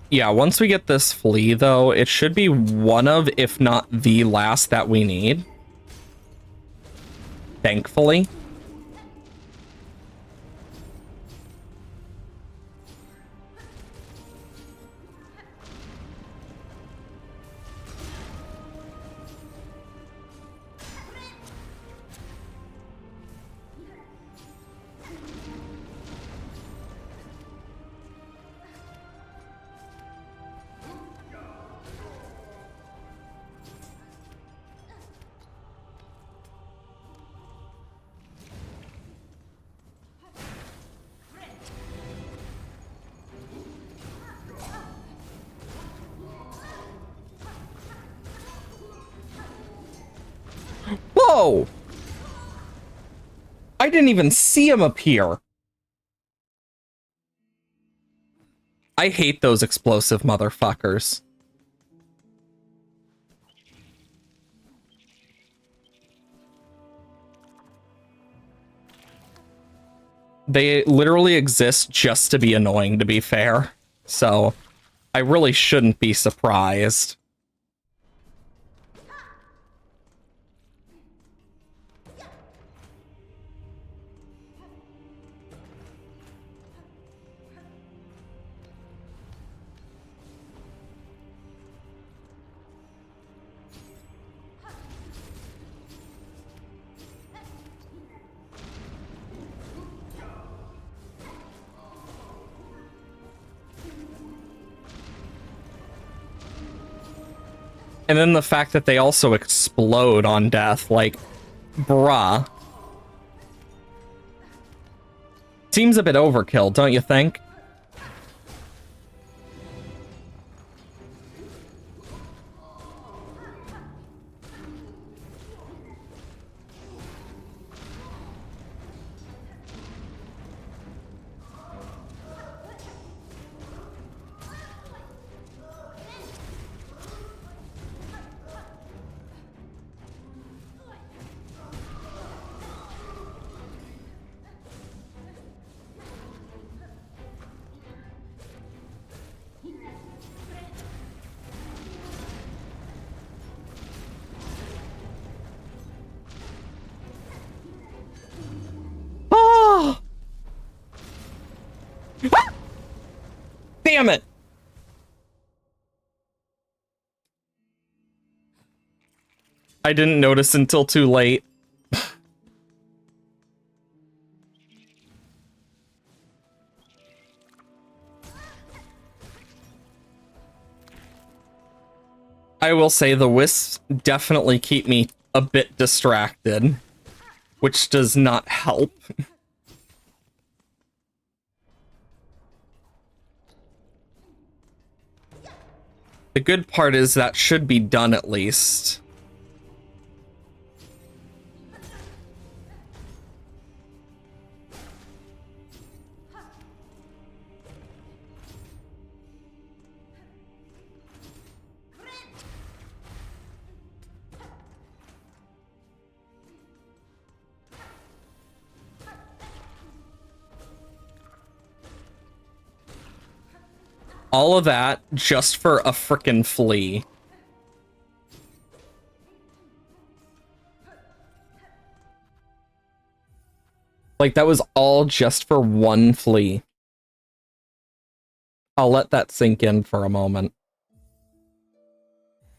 Yeah, once we get this flea, though, it should be one of, if not the last that we need. Thankfully. Whoa! I didn't even see him appear. I hate those explosive motherfuckers. They literally exist just to be annoying, to be fair. So, I really shouldn't be surprised. And then the fact that they also explode on death, like, bruh. Seems a bit overkill, don't you think? Damn it! I didn't notice until too late. I will say the wisps definitely keep me a bit distracted, which does not help. The good part is that should be done at least. All of that just for a frickin' flea. Like, that was all just for one flea. I'll let that sink in for a moment.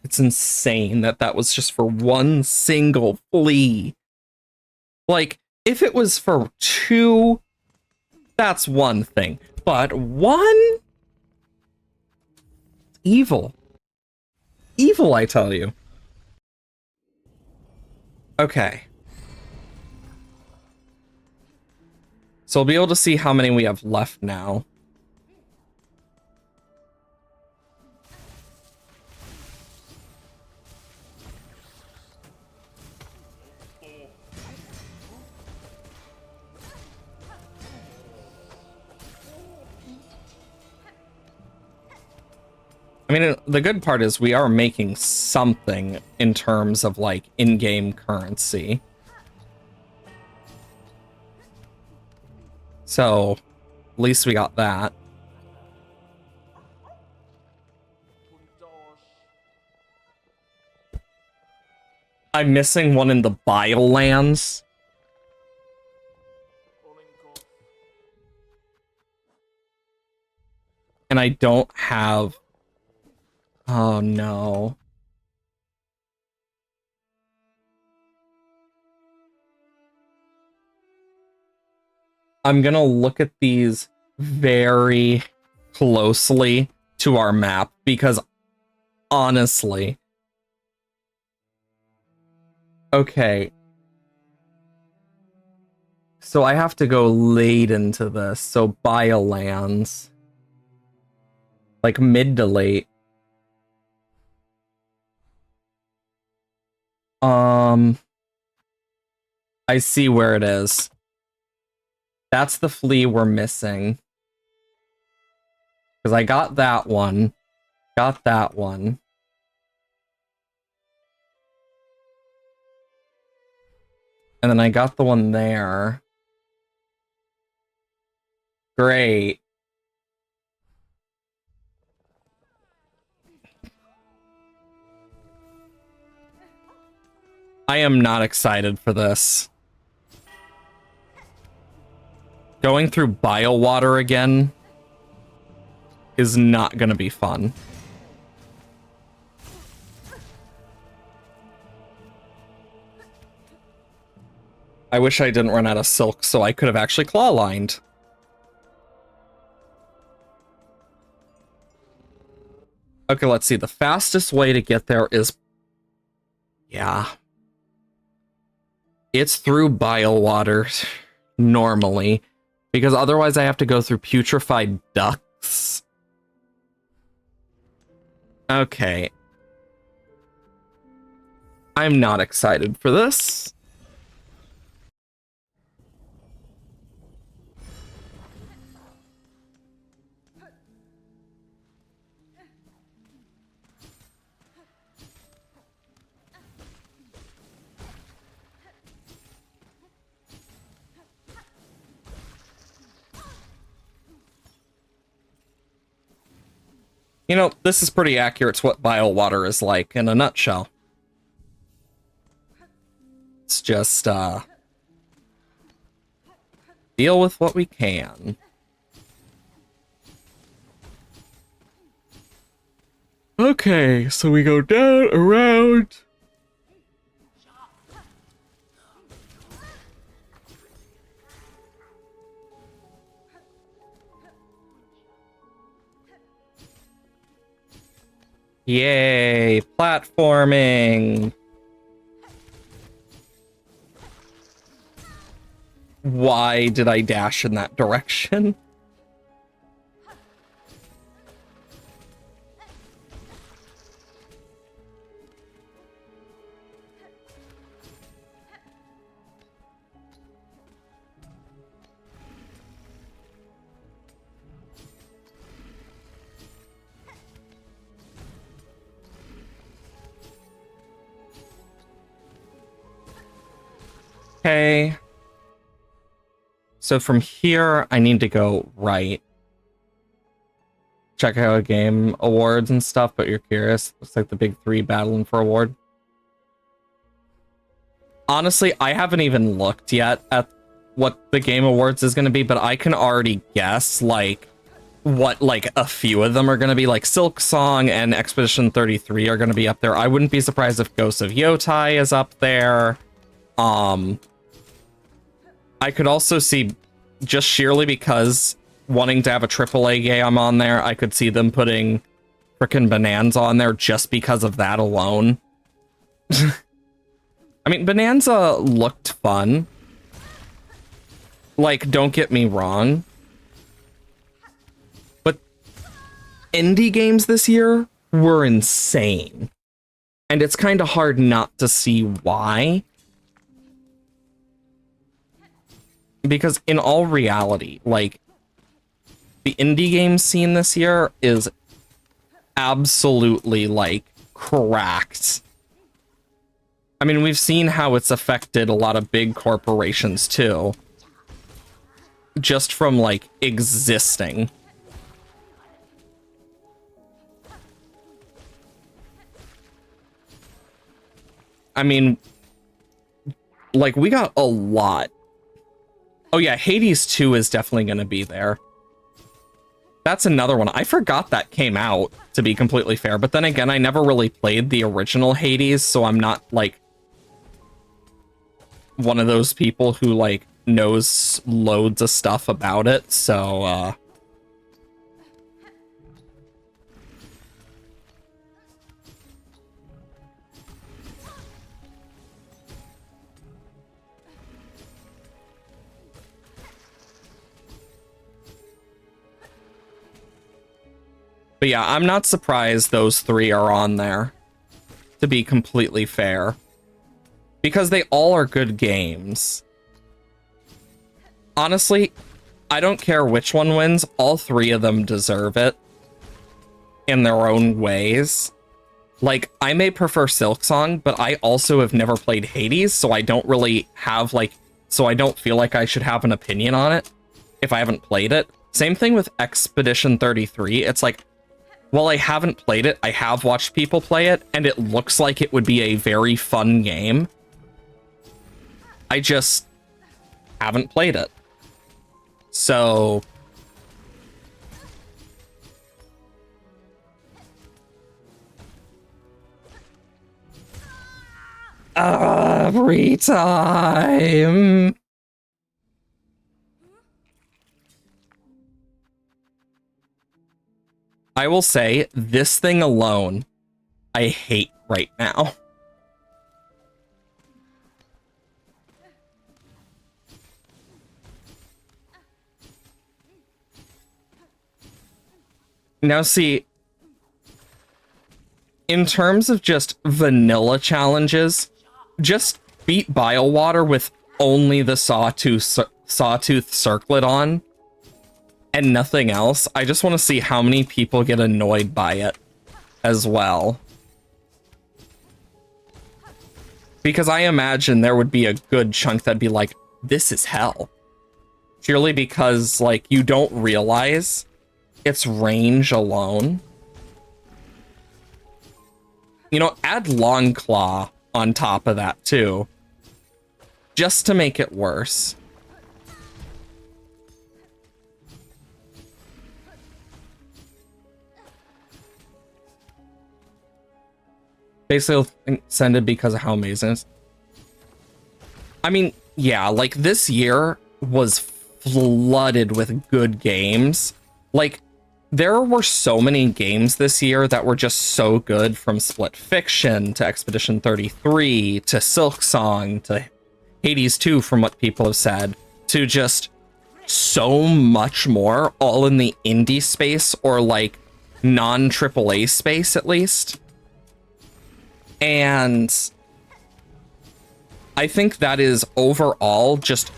It's insane that that was just for one single flea. Like, if it was for two, that's one thing. But one? Evil. Evil, I tell you. Okay. So I'll be able to see how many we have left now. I mean, the good part is we are making something in terms of, like, in-game currency. So, at least we got that. I'm missing one in the Biolands. And I don't have... Oh, no. I'm gonna look at these very closely to our map, because honestly... Okay. So I have to go late into this, so Biolands. Like mid to late. I see where it is. That's the flea we're missing. Because I got that one. Got that one. And then I got the one there. Great. I am not excited for this. Going through Biowater again is not gonna be fun. I wish I didn't run out of silk so I could have actually claw-lined. Okay, let's see. The fastest way to get there is... Yeah. It's through Biowater, normally. Because otherwise I have to go through Putrefied Ducts. Okay. I'm not excited for this. You know, this is pretty accurate to what Biowater is like in a nutshell. It's just, deal with what we can. Okay, so we go down, around. Yay, platforming. Why did I dash in that direction? Okay. So from here, I need to go right. Check out game awards and stuff, but you're curious. Looks like the big three battling for award. Honestly, I haven't even looked yet at what the game awards is going to be, but I can already guess, like, what, like, a few of them are going to be. Like, Silk Song and Expedition 33 are going to be up there. I wouldn't be surprised if Ghosts of Yotai is up there. I could also see, just sheerly because wanting to have a AAA game on there, I could see them putting frickin' Bonanza on there just because of that alone. I mean, Bonanza looked fun. Like, don't get me wrong. But indie games this year were insane. And it's kind of hard not to see why. Because in all reality, like, the indie game scene this year is absolutely, like, cracked. I mean, we've seen how it's affected a lot of big corporations, too. Just from, like, existing. I mean, like, we got a lot. Oh yeah, Hades 2 is definitely going to be there. That's another one. I forgot that came out, to be completely fair. But then again, I never really played the original Hades, so I'm not, like, one of those people who, like, knows loads of stuff about it. So, but yeah, I'm not surprised those three are on there, to be completely fair. Because they all are good games. Honestly, I don't care which one wins. All three of them deserve it in their own ways. Like, I may prefer Silk Song, but I also have never played Hades, so I don't really have, like, so I don't feel like I should have an opinion on it if I haven't played it. Same thing with Expedition 33. It's like, while I haven't played it, I have watched people play it, and it looks like it would be a very fun game. I just haven't played it. So... every time. I will say, this thing alone, I hate right now. Now see, in terms of just vanilla challenges, just beat Biowater with only the Sawtooth Circlet on and nothing else. I just want to see how many people get annoyed by it as well. Because I imagine there would be a good chunk that'd be like, this is hell. Purely because, like, you don't realize its range alone. You know, add Long Claw on top of that, too. Just to make it worse. Basically extended because of how amazing it is. I mean, yeah, like this year was flooded with good games. Like, there were so many games this year that were just so good, from Split Fiction to Expedition 33 to Silksong to Hades 2, from what people have said, to just so much more, all in the indie space, or like non-AAA space at least. And I think that is overall just...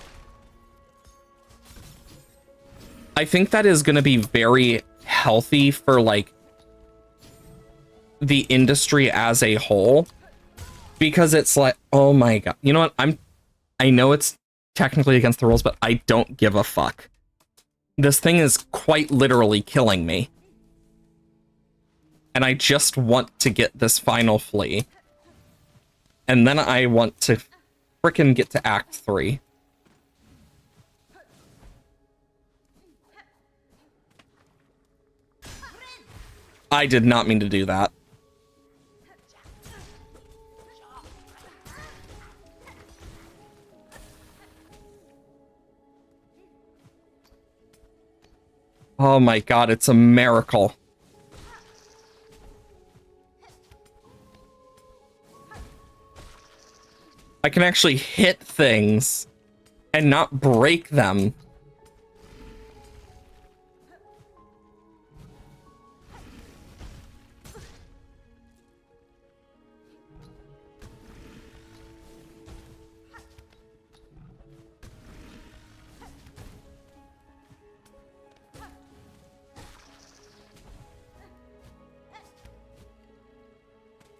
I think that is going to be very healthy for like the industry as a whole, because it's like, oh my god, you know what, I know it's technically against the rules, but I don't give a fuck. This thing is quite literally killing me, and I just want to get this final flea, and then I want to frickin' get to Act 3. I did not mean to do that. Oh my god, it's a miracle. I can actually hit things and not break them.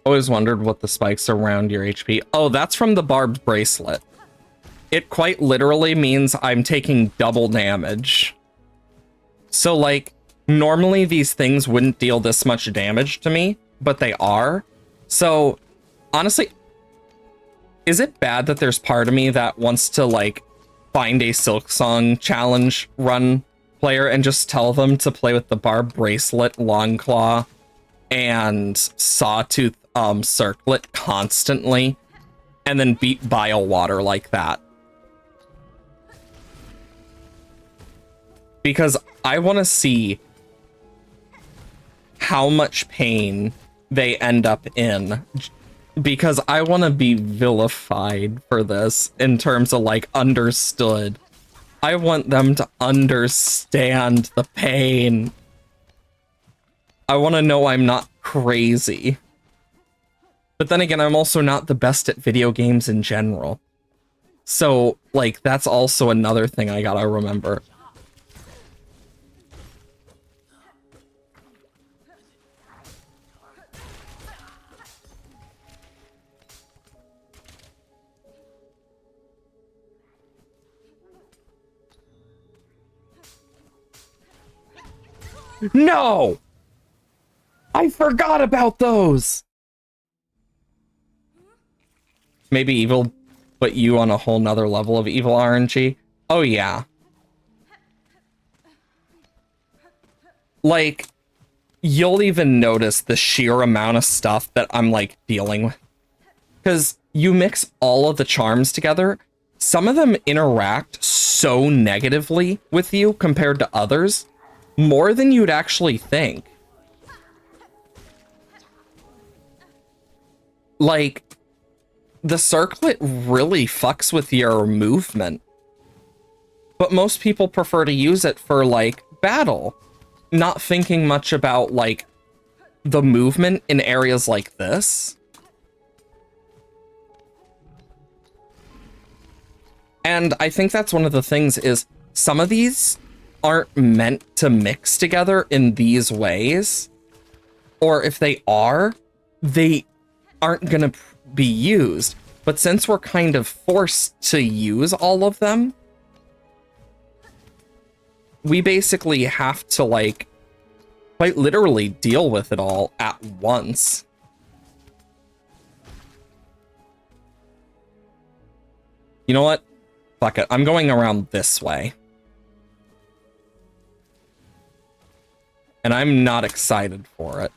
Always wondered what the spikes around your HP. Oh, that's from the barbed bracelet. It quite literally means I'm taking double damage. So, like, normally these things wouldn't deal this much damage to me, but they are. So, honestly, is it bad that there's part of me that wants to, like, find a Silksong challenge run player and just tell them to play with the barbed bracelet, Longclaw, and Sawtooth circlet constantly, and then beat Bile Water like that? Because I want to see how much pain they end up in, because I want to be vilified for this in terms of, like, understood. I want them to understand the pain. I want to know I'm not crazy. But then again, I'm also not the best at video games in general. So, like, that's also another thing I gotta remember. No! I forgot about those! Maybe evil put you on a whole nother level of evil RNG? Oh yeah. Like, you'll even notice the sheer amount of stuff that I'm, like, dealing with. Because you mix all of the charms together, some of them interact so negatively with you compared to others, more than you'd actually think. Like, the circlet really fucks with your movement, but most people prefer to use it for, like, battle, not thinking much about, like, the movement in areas like this. And I think that's one of the things, is some of these aren't meant to mix together in these ways, or if they are, they aren't gonna be used. But since we're kind of forced to use all of them, we basically have to, like, quite literally deal with it all at once. You know what? Fuck it. I'm going around this way. And I'm not excited for it.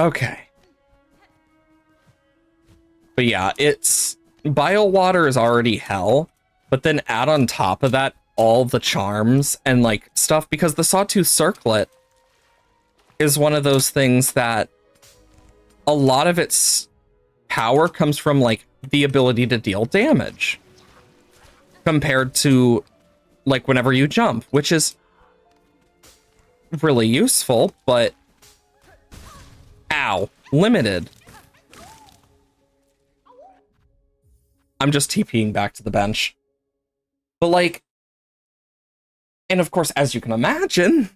Okay. But yeah, it's Bile Water is already hell, but then add on top of that all the charms and like stuff, because the Sawtooth Circlet is one of those things that a lot of its power comes from like the ability to deal damage compared to like whenever you jump, which is really useful, but ow, limited. I'm just TPing back to the bench. But like, and of course, as you can imagine,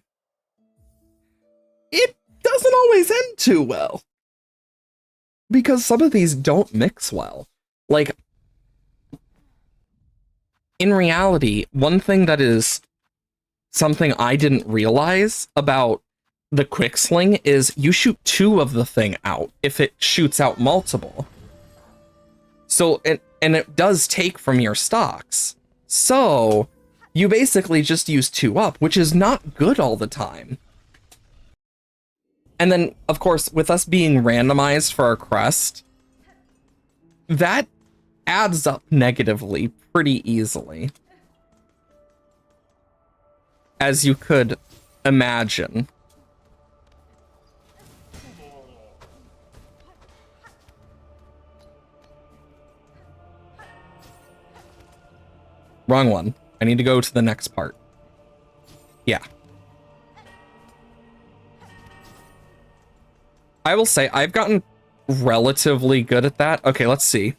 it doesn't always end too well. Because some of these don't mix well. Like, in reality, one thing that is something I didn't realize about the quick sling is you shoot 2 of the thing out if it shoots out multiple. So, and it does take from your stocks. So, you basically just use 2 up, which is not good all the time. And then, of course, with us being randomized for our crest, that adds up negatively pretty easily. As you could imagine. Wrong one. I need to go to the next part. Yeah. I will say I've gotten relatively good at that. Okay, let's see.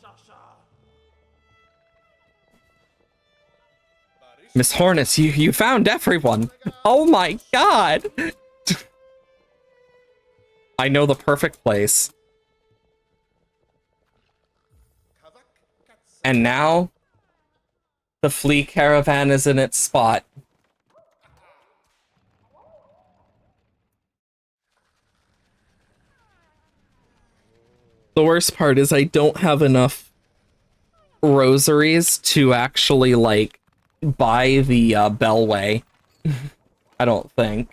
Miss Hornets, you found everyone. Oh my god. I know the perfect place. And now the flea caravan is in its spot. The worst part is I don't have enough rosaries to actually, like, buy the Bellway. I don't think.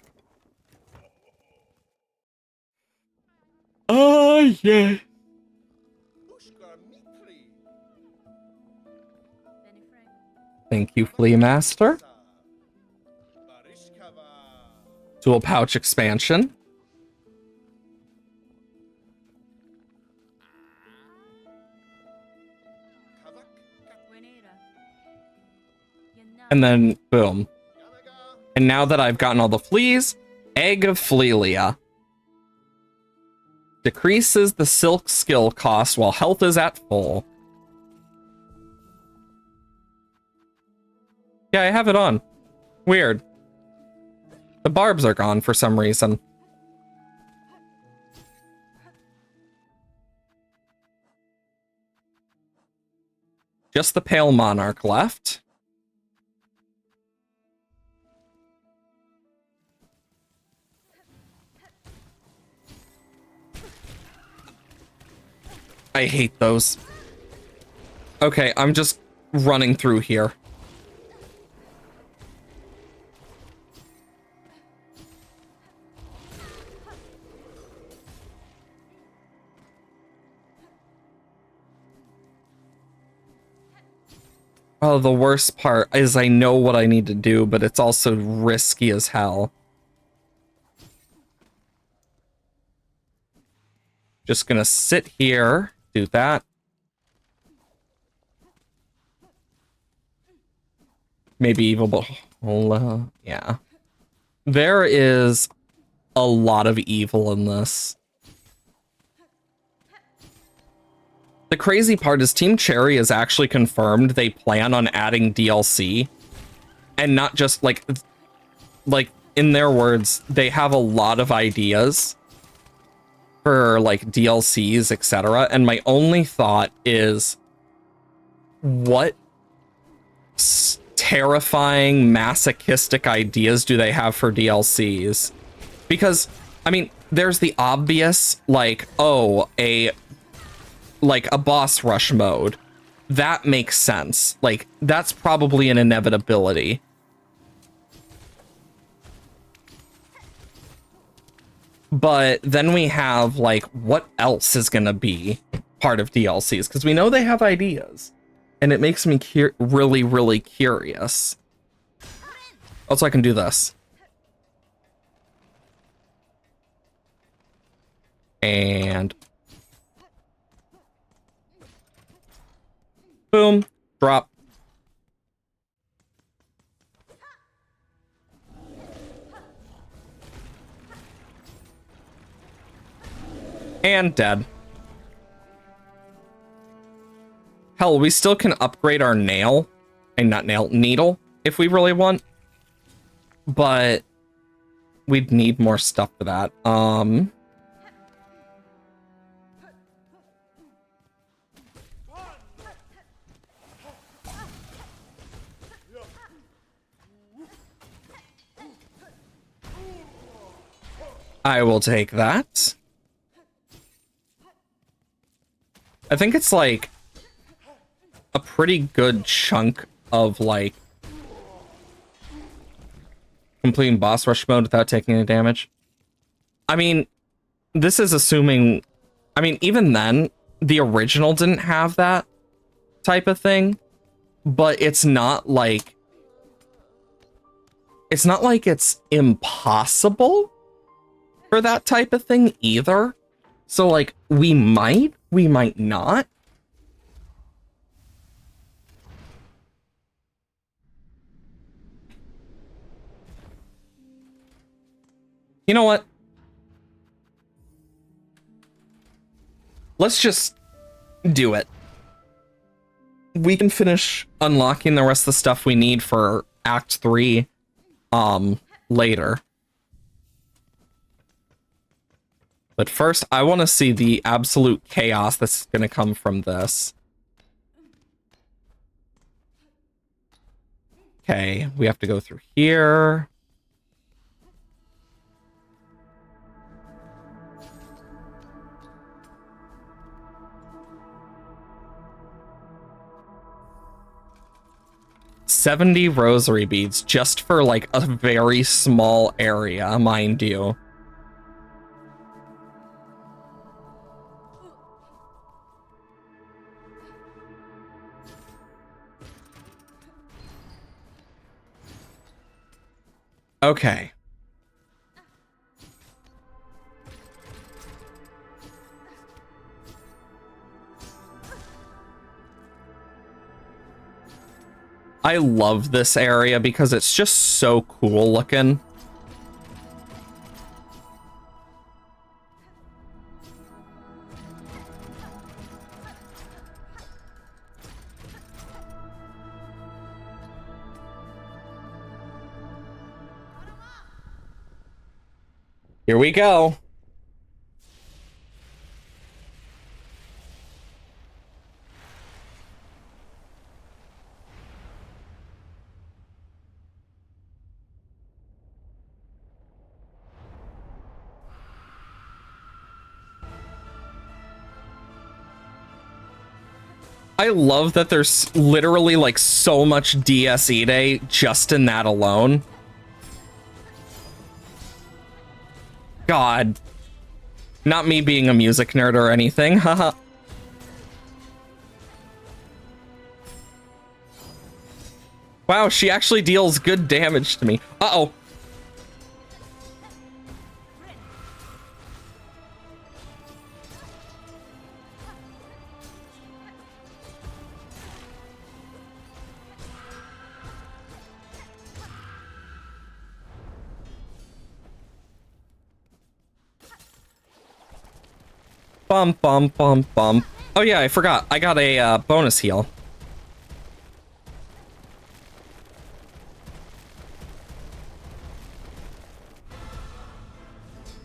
Oh, yeah. Thank you, Flea Master. Dual pouch expansion. And then, boom. And now that I've gotten all the fleas, Egg of Flelia. Decreases the silk skill cost while health is at full. Yeah, I have it on. Weird. The barbs are gone for some reason. Just the Pale Monarch left. I hate those. Okay, I'm just running through here. Oh, the worst part is I know what I need to do, but it's also risky as hell. Just gonna sit here, do that. Maybe evil, but yeah. There is a lot of evil in this. The crazy part is Team Cherry has actually confirmed they plan on adding DLC, and not just like in their words, they have a lot of ideas for like DLCs, etc. And my only thought is, what terrifying masochistic ideas do they have for DLCs? Because I mean, there's the obvious, like, oh, a boss rush mode. That makes sense. Like, that's probably an inevitability. But then we have like, what else is gonna be part of DLCs? Because we know they have ideas, and it makes me really, really curious. Also, I can do this. And boom, drop. And dead. Hell, we still can upgrade our nail, and not nail, needle, if we really want. But we'd need more stuff for that. I will take that. I think it's like a pretty good chunk of like completing boss rush mode without taking any damage. I mean, this is assuming, I mean, even then, the original didn't have that type of thing, but it's not like it's impossible for that type of thing either. So like, we might not. You know what? Let's just do it. We can finish unlocking the rest of the stuff we need for Act 3 later. But first, I want to see the absolute chaos that's going to come from this. Okay, we have to go through here. $70 rosary beads just for like a very small area, mind you. Okay. I love this area because it's just so cool looking. Here we go. I love that there's literally like so much DSE Day just in that alone. God. Not me being a music nerd or anything, haha. Wow, she actually deals good damage to me. Uh-oh. Bum, bum, bum, bum. Oh yeah, I forgot. I got a bonus heal.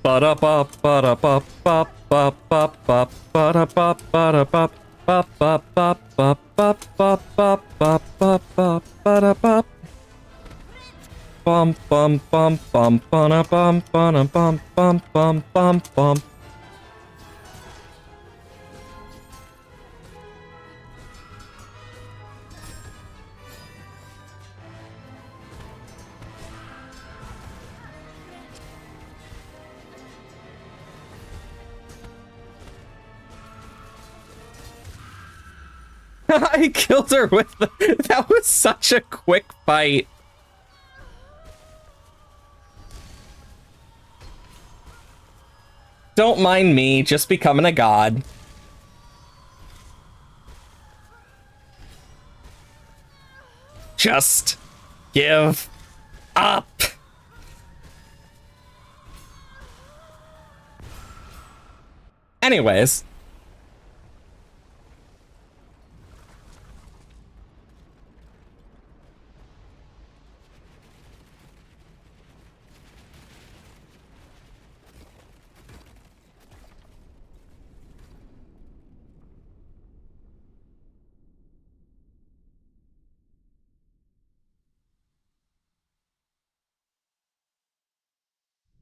Ba-da-bop, ba-da-bop, bop, bop, bop, bop, ba-da-bop, ba-da-bop, bop, bop, bop, bop, bop, bop, bop, bop, bop, bop, ba-da-bop. Bum, bum, bum, bum, ba-da-bum, ba-da-bum, bum, bum, bum, bum. I killed her with the... That was such a quick fight. Don't mind me, just becoming a god. Just give up. Anyways.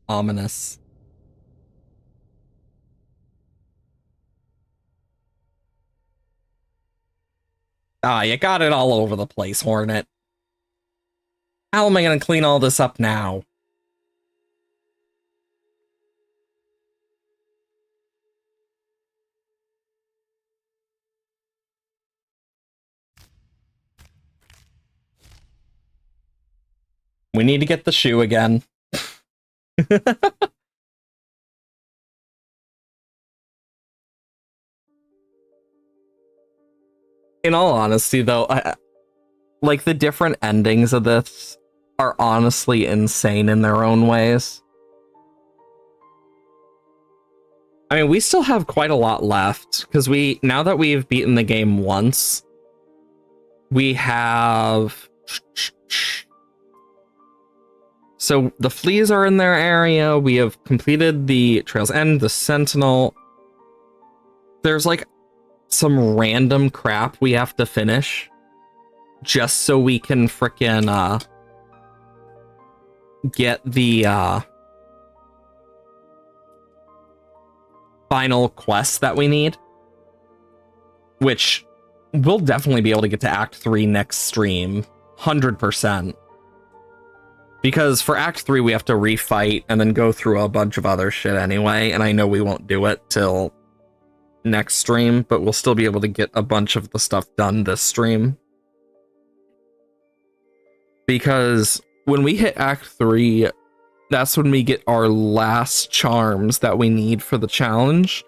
Ominous. Ah, you got it all over the place, Hornet. How am I gonna clean all this up now? We need to get the shoe again. In all honesty, though, like, the different endings of this are honestly insane in their own ways. I mean, we still have quite a lot left, because now that we've beaten the game once, we have... So the fleas are in their area, we have completed the Trail's End, the Sentinel. There's, like, some random crap we have to finish just so we can frickin' get the final quest that we need, which we'll definitely be able to get to Act 3 next stream, 100%. Because for Act 3 we have to refight and then go through a bunch of other shit anyway, and I know we won't do it till next stream, but we'll still be able to get a bunch of the stuff done this stream. Because when we hit Act 3, that's when we get our last charms that we need for the challenge.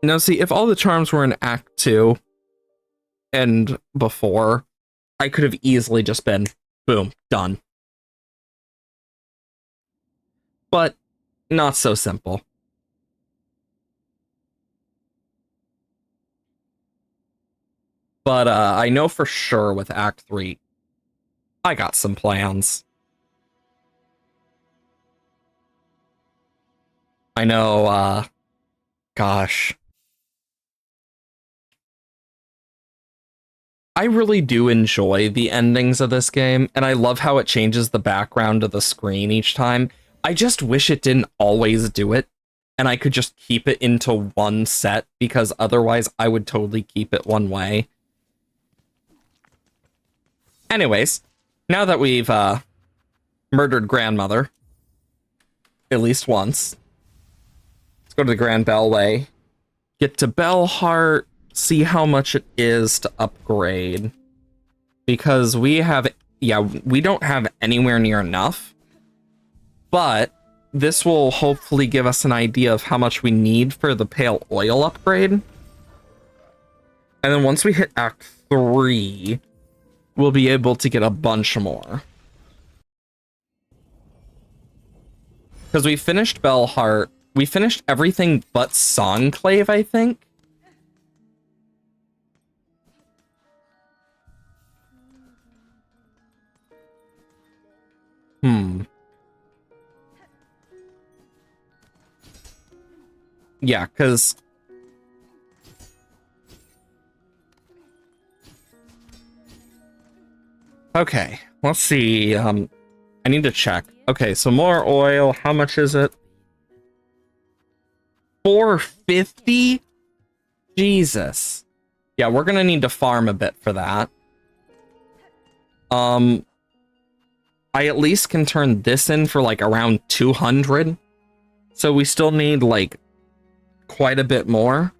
Now see, if all the charms were in Act 2 and before, I could have easily just been, boom, done. But not so simple. But I know for sure with Act 3, I got some plans. I know, gosh. I really do enjoy the endings of this game, and I love how it changes the background of the screen each time. I just wish it didn't always do it, and I could just keep it into one set, because otherwise I would totally keep it one way. Anyways, now that we've murdered Grandmother, at least once, let's go to the Grand Bellway, get to Bellheart, see how much it is to upgrade. Because we don't have anywhere near enough, but this will hopefully give us an idea of how much we need for the Pale Oil upgrade. And then once we hit Act 3, we'll be able to get a bunch more. Because we finished Bellheart. We finished everything but Songclave, I think. Yeah, because... Okay, let's see. I need to check. Okay, so more oil. How much is it? 450? Jesus. Yeah, we're gonna need to farm a bit for that. I at least can turn this in for like around 200. So we still need like quite a bit more.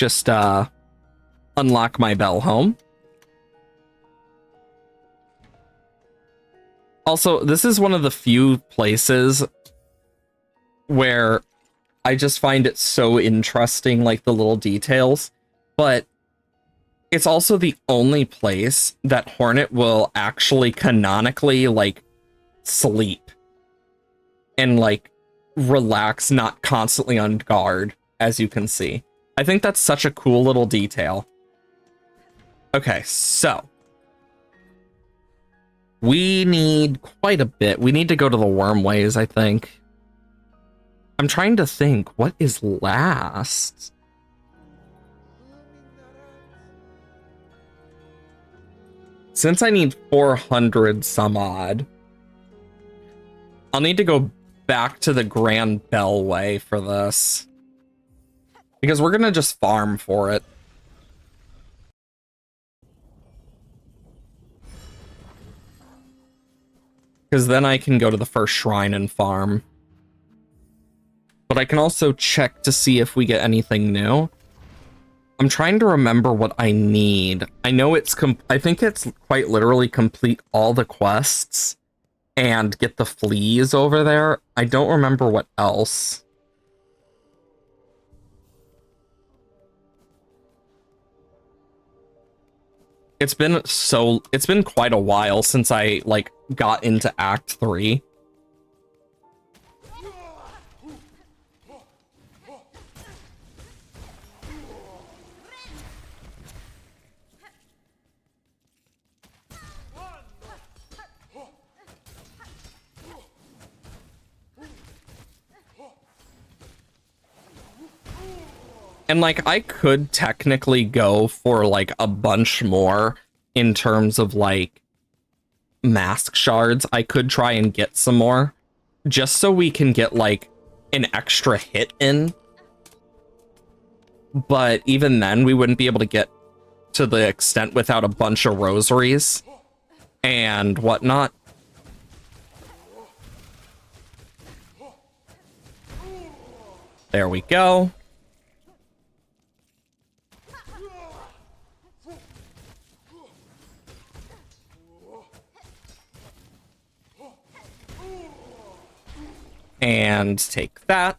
just unlock my bell home. Also, this is one of the few places where I just find it so interesting, like the little details, but it's also the only place that Hornet will actually canonically, like, sleep and, like, relax, not constantly on guard, as you can see. I think that's such a cool little detail. Okay, so we need quite a bit. We need to go to the Wormways, I think. I'm trying to think, what is last? Since I need 400 some odd, I'll need to go back to the Grand Bellway for this. Because we're gonna just farm for it. Because then I can go to the first shrine and farm. But I can also check to see if we get anything new. I'm trying to remember what I need. I know it's I think it's quite literally complete all the quests and get the fleas over there. I don't remember what else. It's been quite a while since I like got into Act 3. And, like, I could technically go for, like, a bunch more in terms of, like, mask shards. I could try and get some more, just so we can get, like, an extra hit in. But even then, we wouldn't be able to get to the extent without a bunch of rosaries and whatnot. There we go. And take that.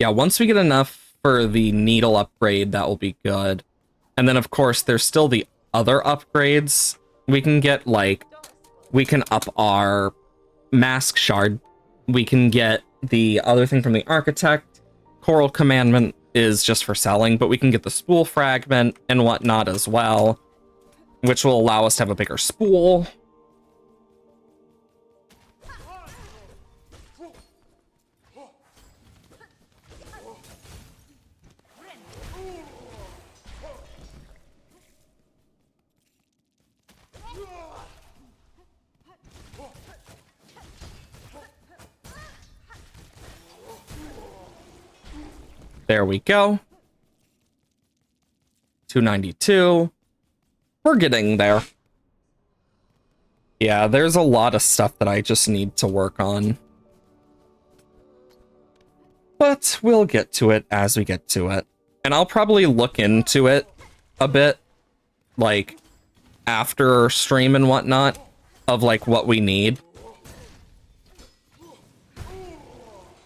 Yeah, once we get enough for the needle upgrade, that will be good. And then, of course, there's still the other upgrades. We can get, like, we can up our mask shard. We can get the other thing from the architect. Coral Commandment is just for selling, but we can get the spool fragment and whatnot as well, which will allow us to have a bigger spool. There we go. 292. We're getting there. Yeah, there's a lot of stuff that I just need to work on. But we'll get to it as we get to it. And I'll probably look into it a bit, like, after stream and whatnot, of, like, what we need.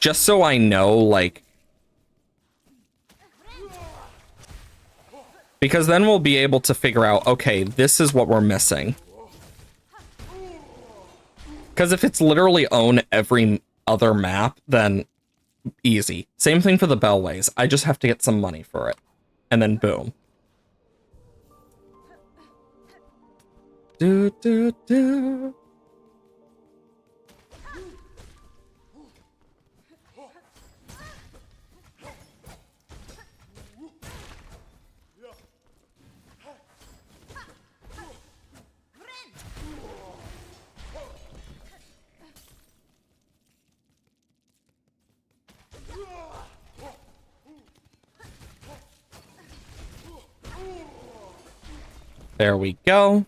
Just so I know, like, because then we'll be able to figure out, okay, this is what we're missing. Because if it's literally own every other map, then easy. Same thing for the Bellways. I just have to get some money for it. And then boom. Do, do, do. There we go.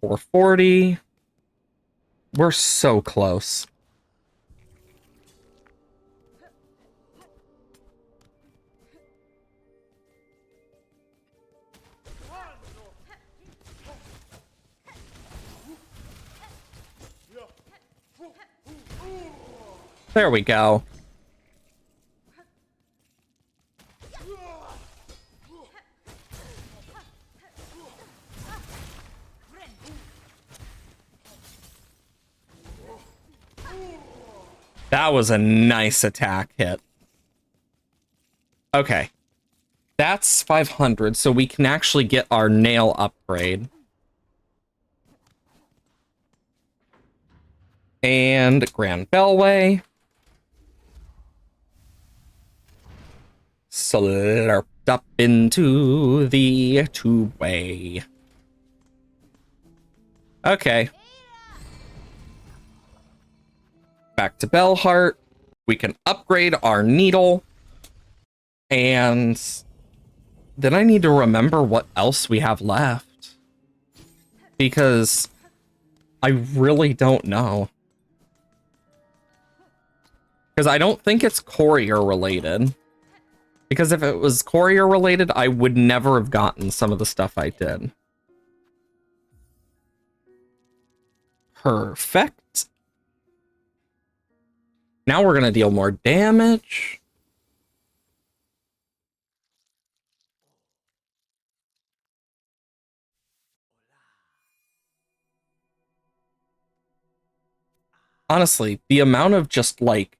440. We're so close. There we go. That was a nice attack hit. Okay. That's 500, so we can actually get our nail upgrade. And Grand Bellway. Slurped up into the tube-way. Okay. Back to Bellheart. We can upgrade our needle. And then I need to remember what else we have left. Because I really don't know. Because I don't think it's courier related. Because if it was courier related, I would never have gotten some of the stuff I did. Perfect. Now we're going to deal more damage. Honestly, the amount of just, like,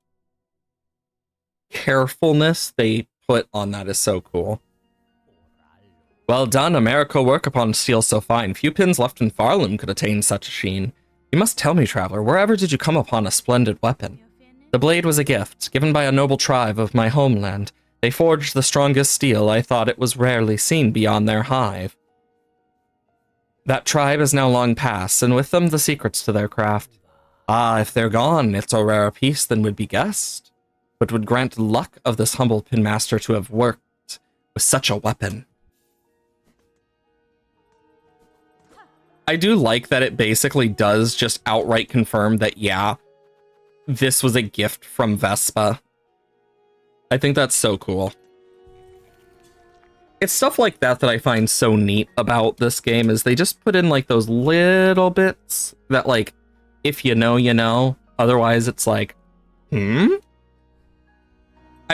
carefulness they put on that is so cool. Well done, a miracle work upon steel so fine. Few pins left in Farlem could attain such a sheen. You must tell me, traveler, wherever did you come upon a splendid weapon? The blade was a gift, given by a noble tribe of my homeland. They forged the strongest steel. I thought it was rarely seen beyond their hive. That tribe is now long past, and with them the secrets to their craft. Ah, if they're gone, it's a rarer piece than would be guessed, but would grant luck of this humble pinmaster to have worked with such a weapon. I do like that it basically does just outright confirm that, yeah, this was a gift from Vespa. I think that's so cool. It's stuff like that that I find so neat about this game, is they just put in like those little bits that, like, if you know, you know. Otherwise, it's like, I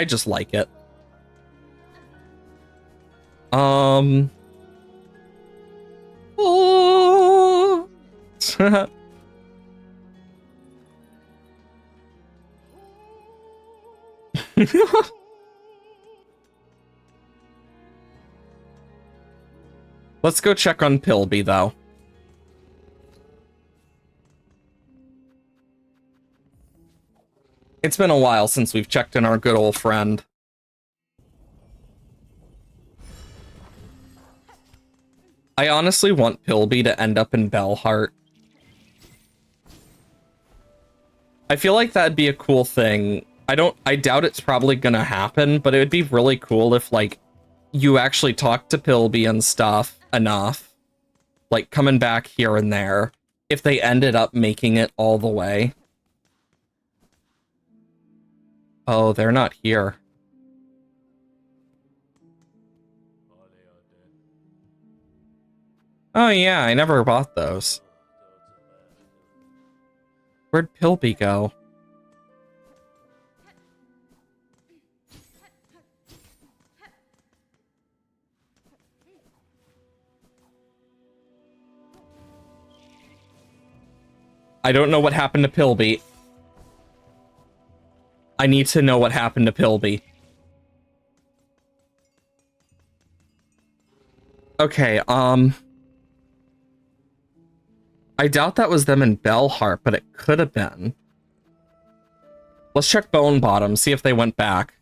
just like it. Oh. Let's go check on Pilby, though. It's been a while since we've checked in our good old friend. I honestly want Pilby to end up in Bellheart. I feel like that'd be a cool thing. I doubt it's probably gonna happen, but it would be really cool if, like, you actually talk to Pilby and stuff enough, like coming back here and there, if they ended up making it all the way. Oh, they're not here. Oh yeah, I never bought those. Where'd Pilby go? I don't know what happened to Pilby. I need to know what happened to Pilby. Okay, I doubt that was them in Bellheart, but it could have been. Let's check Bone Bottom, see if they went back.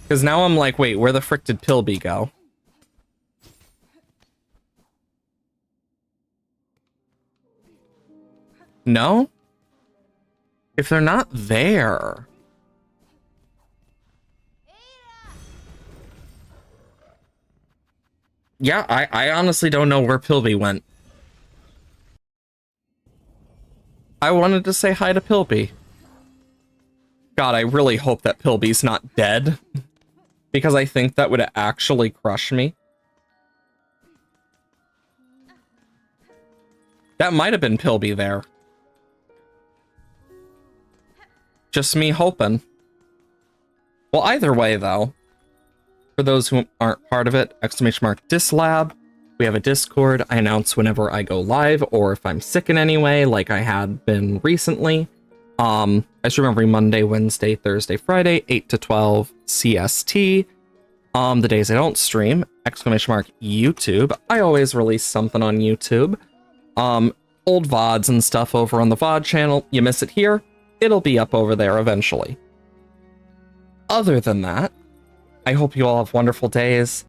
Because now I'm like, wait, where the frick did Pilby go? No? If they're not there... Yeah, I honestly don't know where Pilby went. I wanted to say hi to Pilby. God, I really hope that Pilby's not dead. Because I think that would actually crush me. That might have been Pilby there. Just me hoping. Well, either way, though, for those who aren't part of it, !Dislab. We have a Discord. I announce whenever I go live or if I'm sick in any way, like I had been recently. I stream every Monday, Wednesday, Thursday, Friday, 8 to 12 CST. The days I don't stream, !YouTube. I always release something on YouTube. Old VODs and stuff over on the VOD channel. You miss it here, it'll be up over there eventually. Other than that, I hope you all have wonderful days.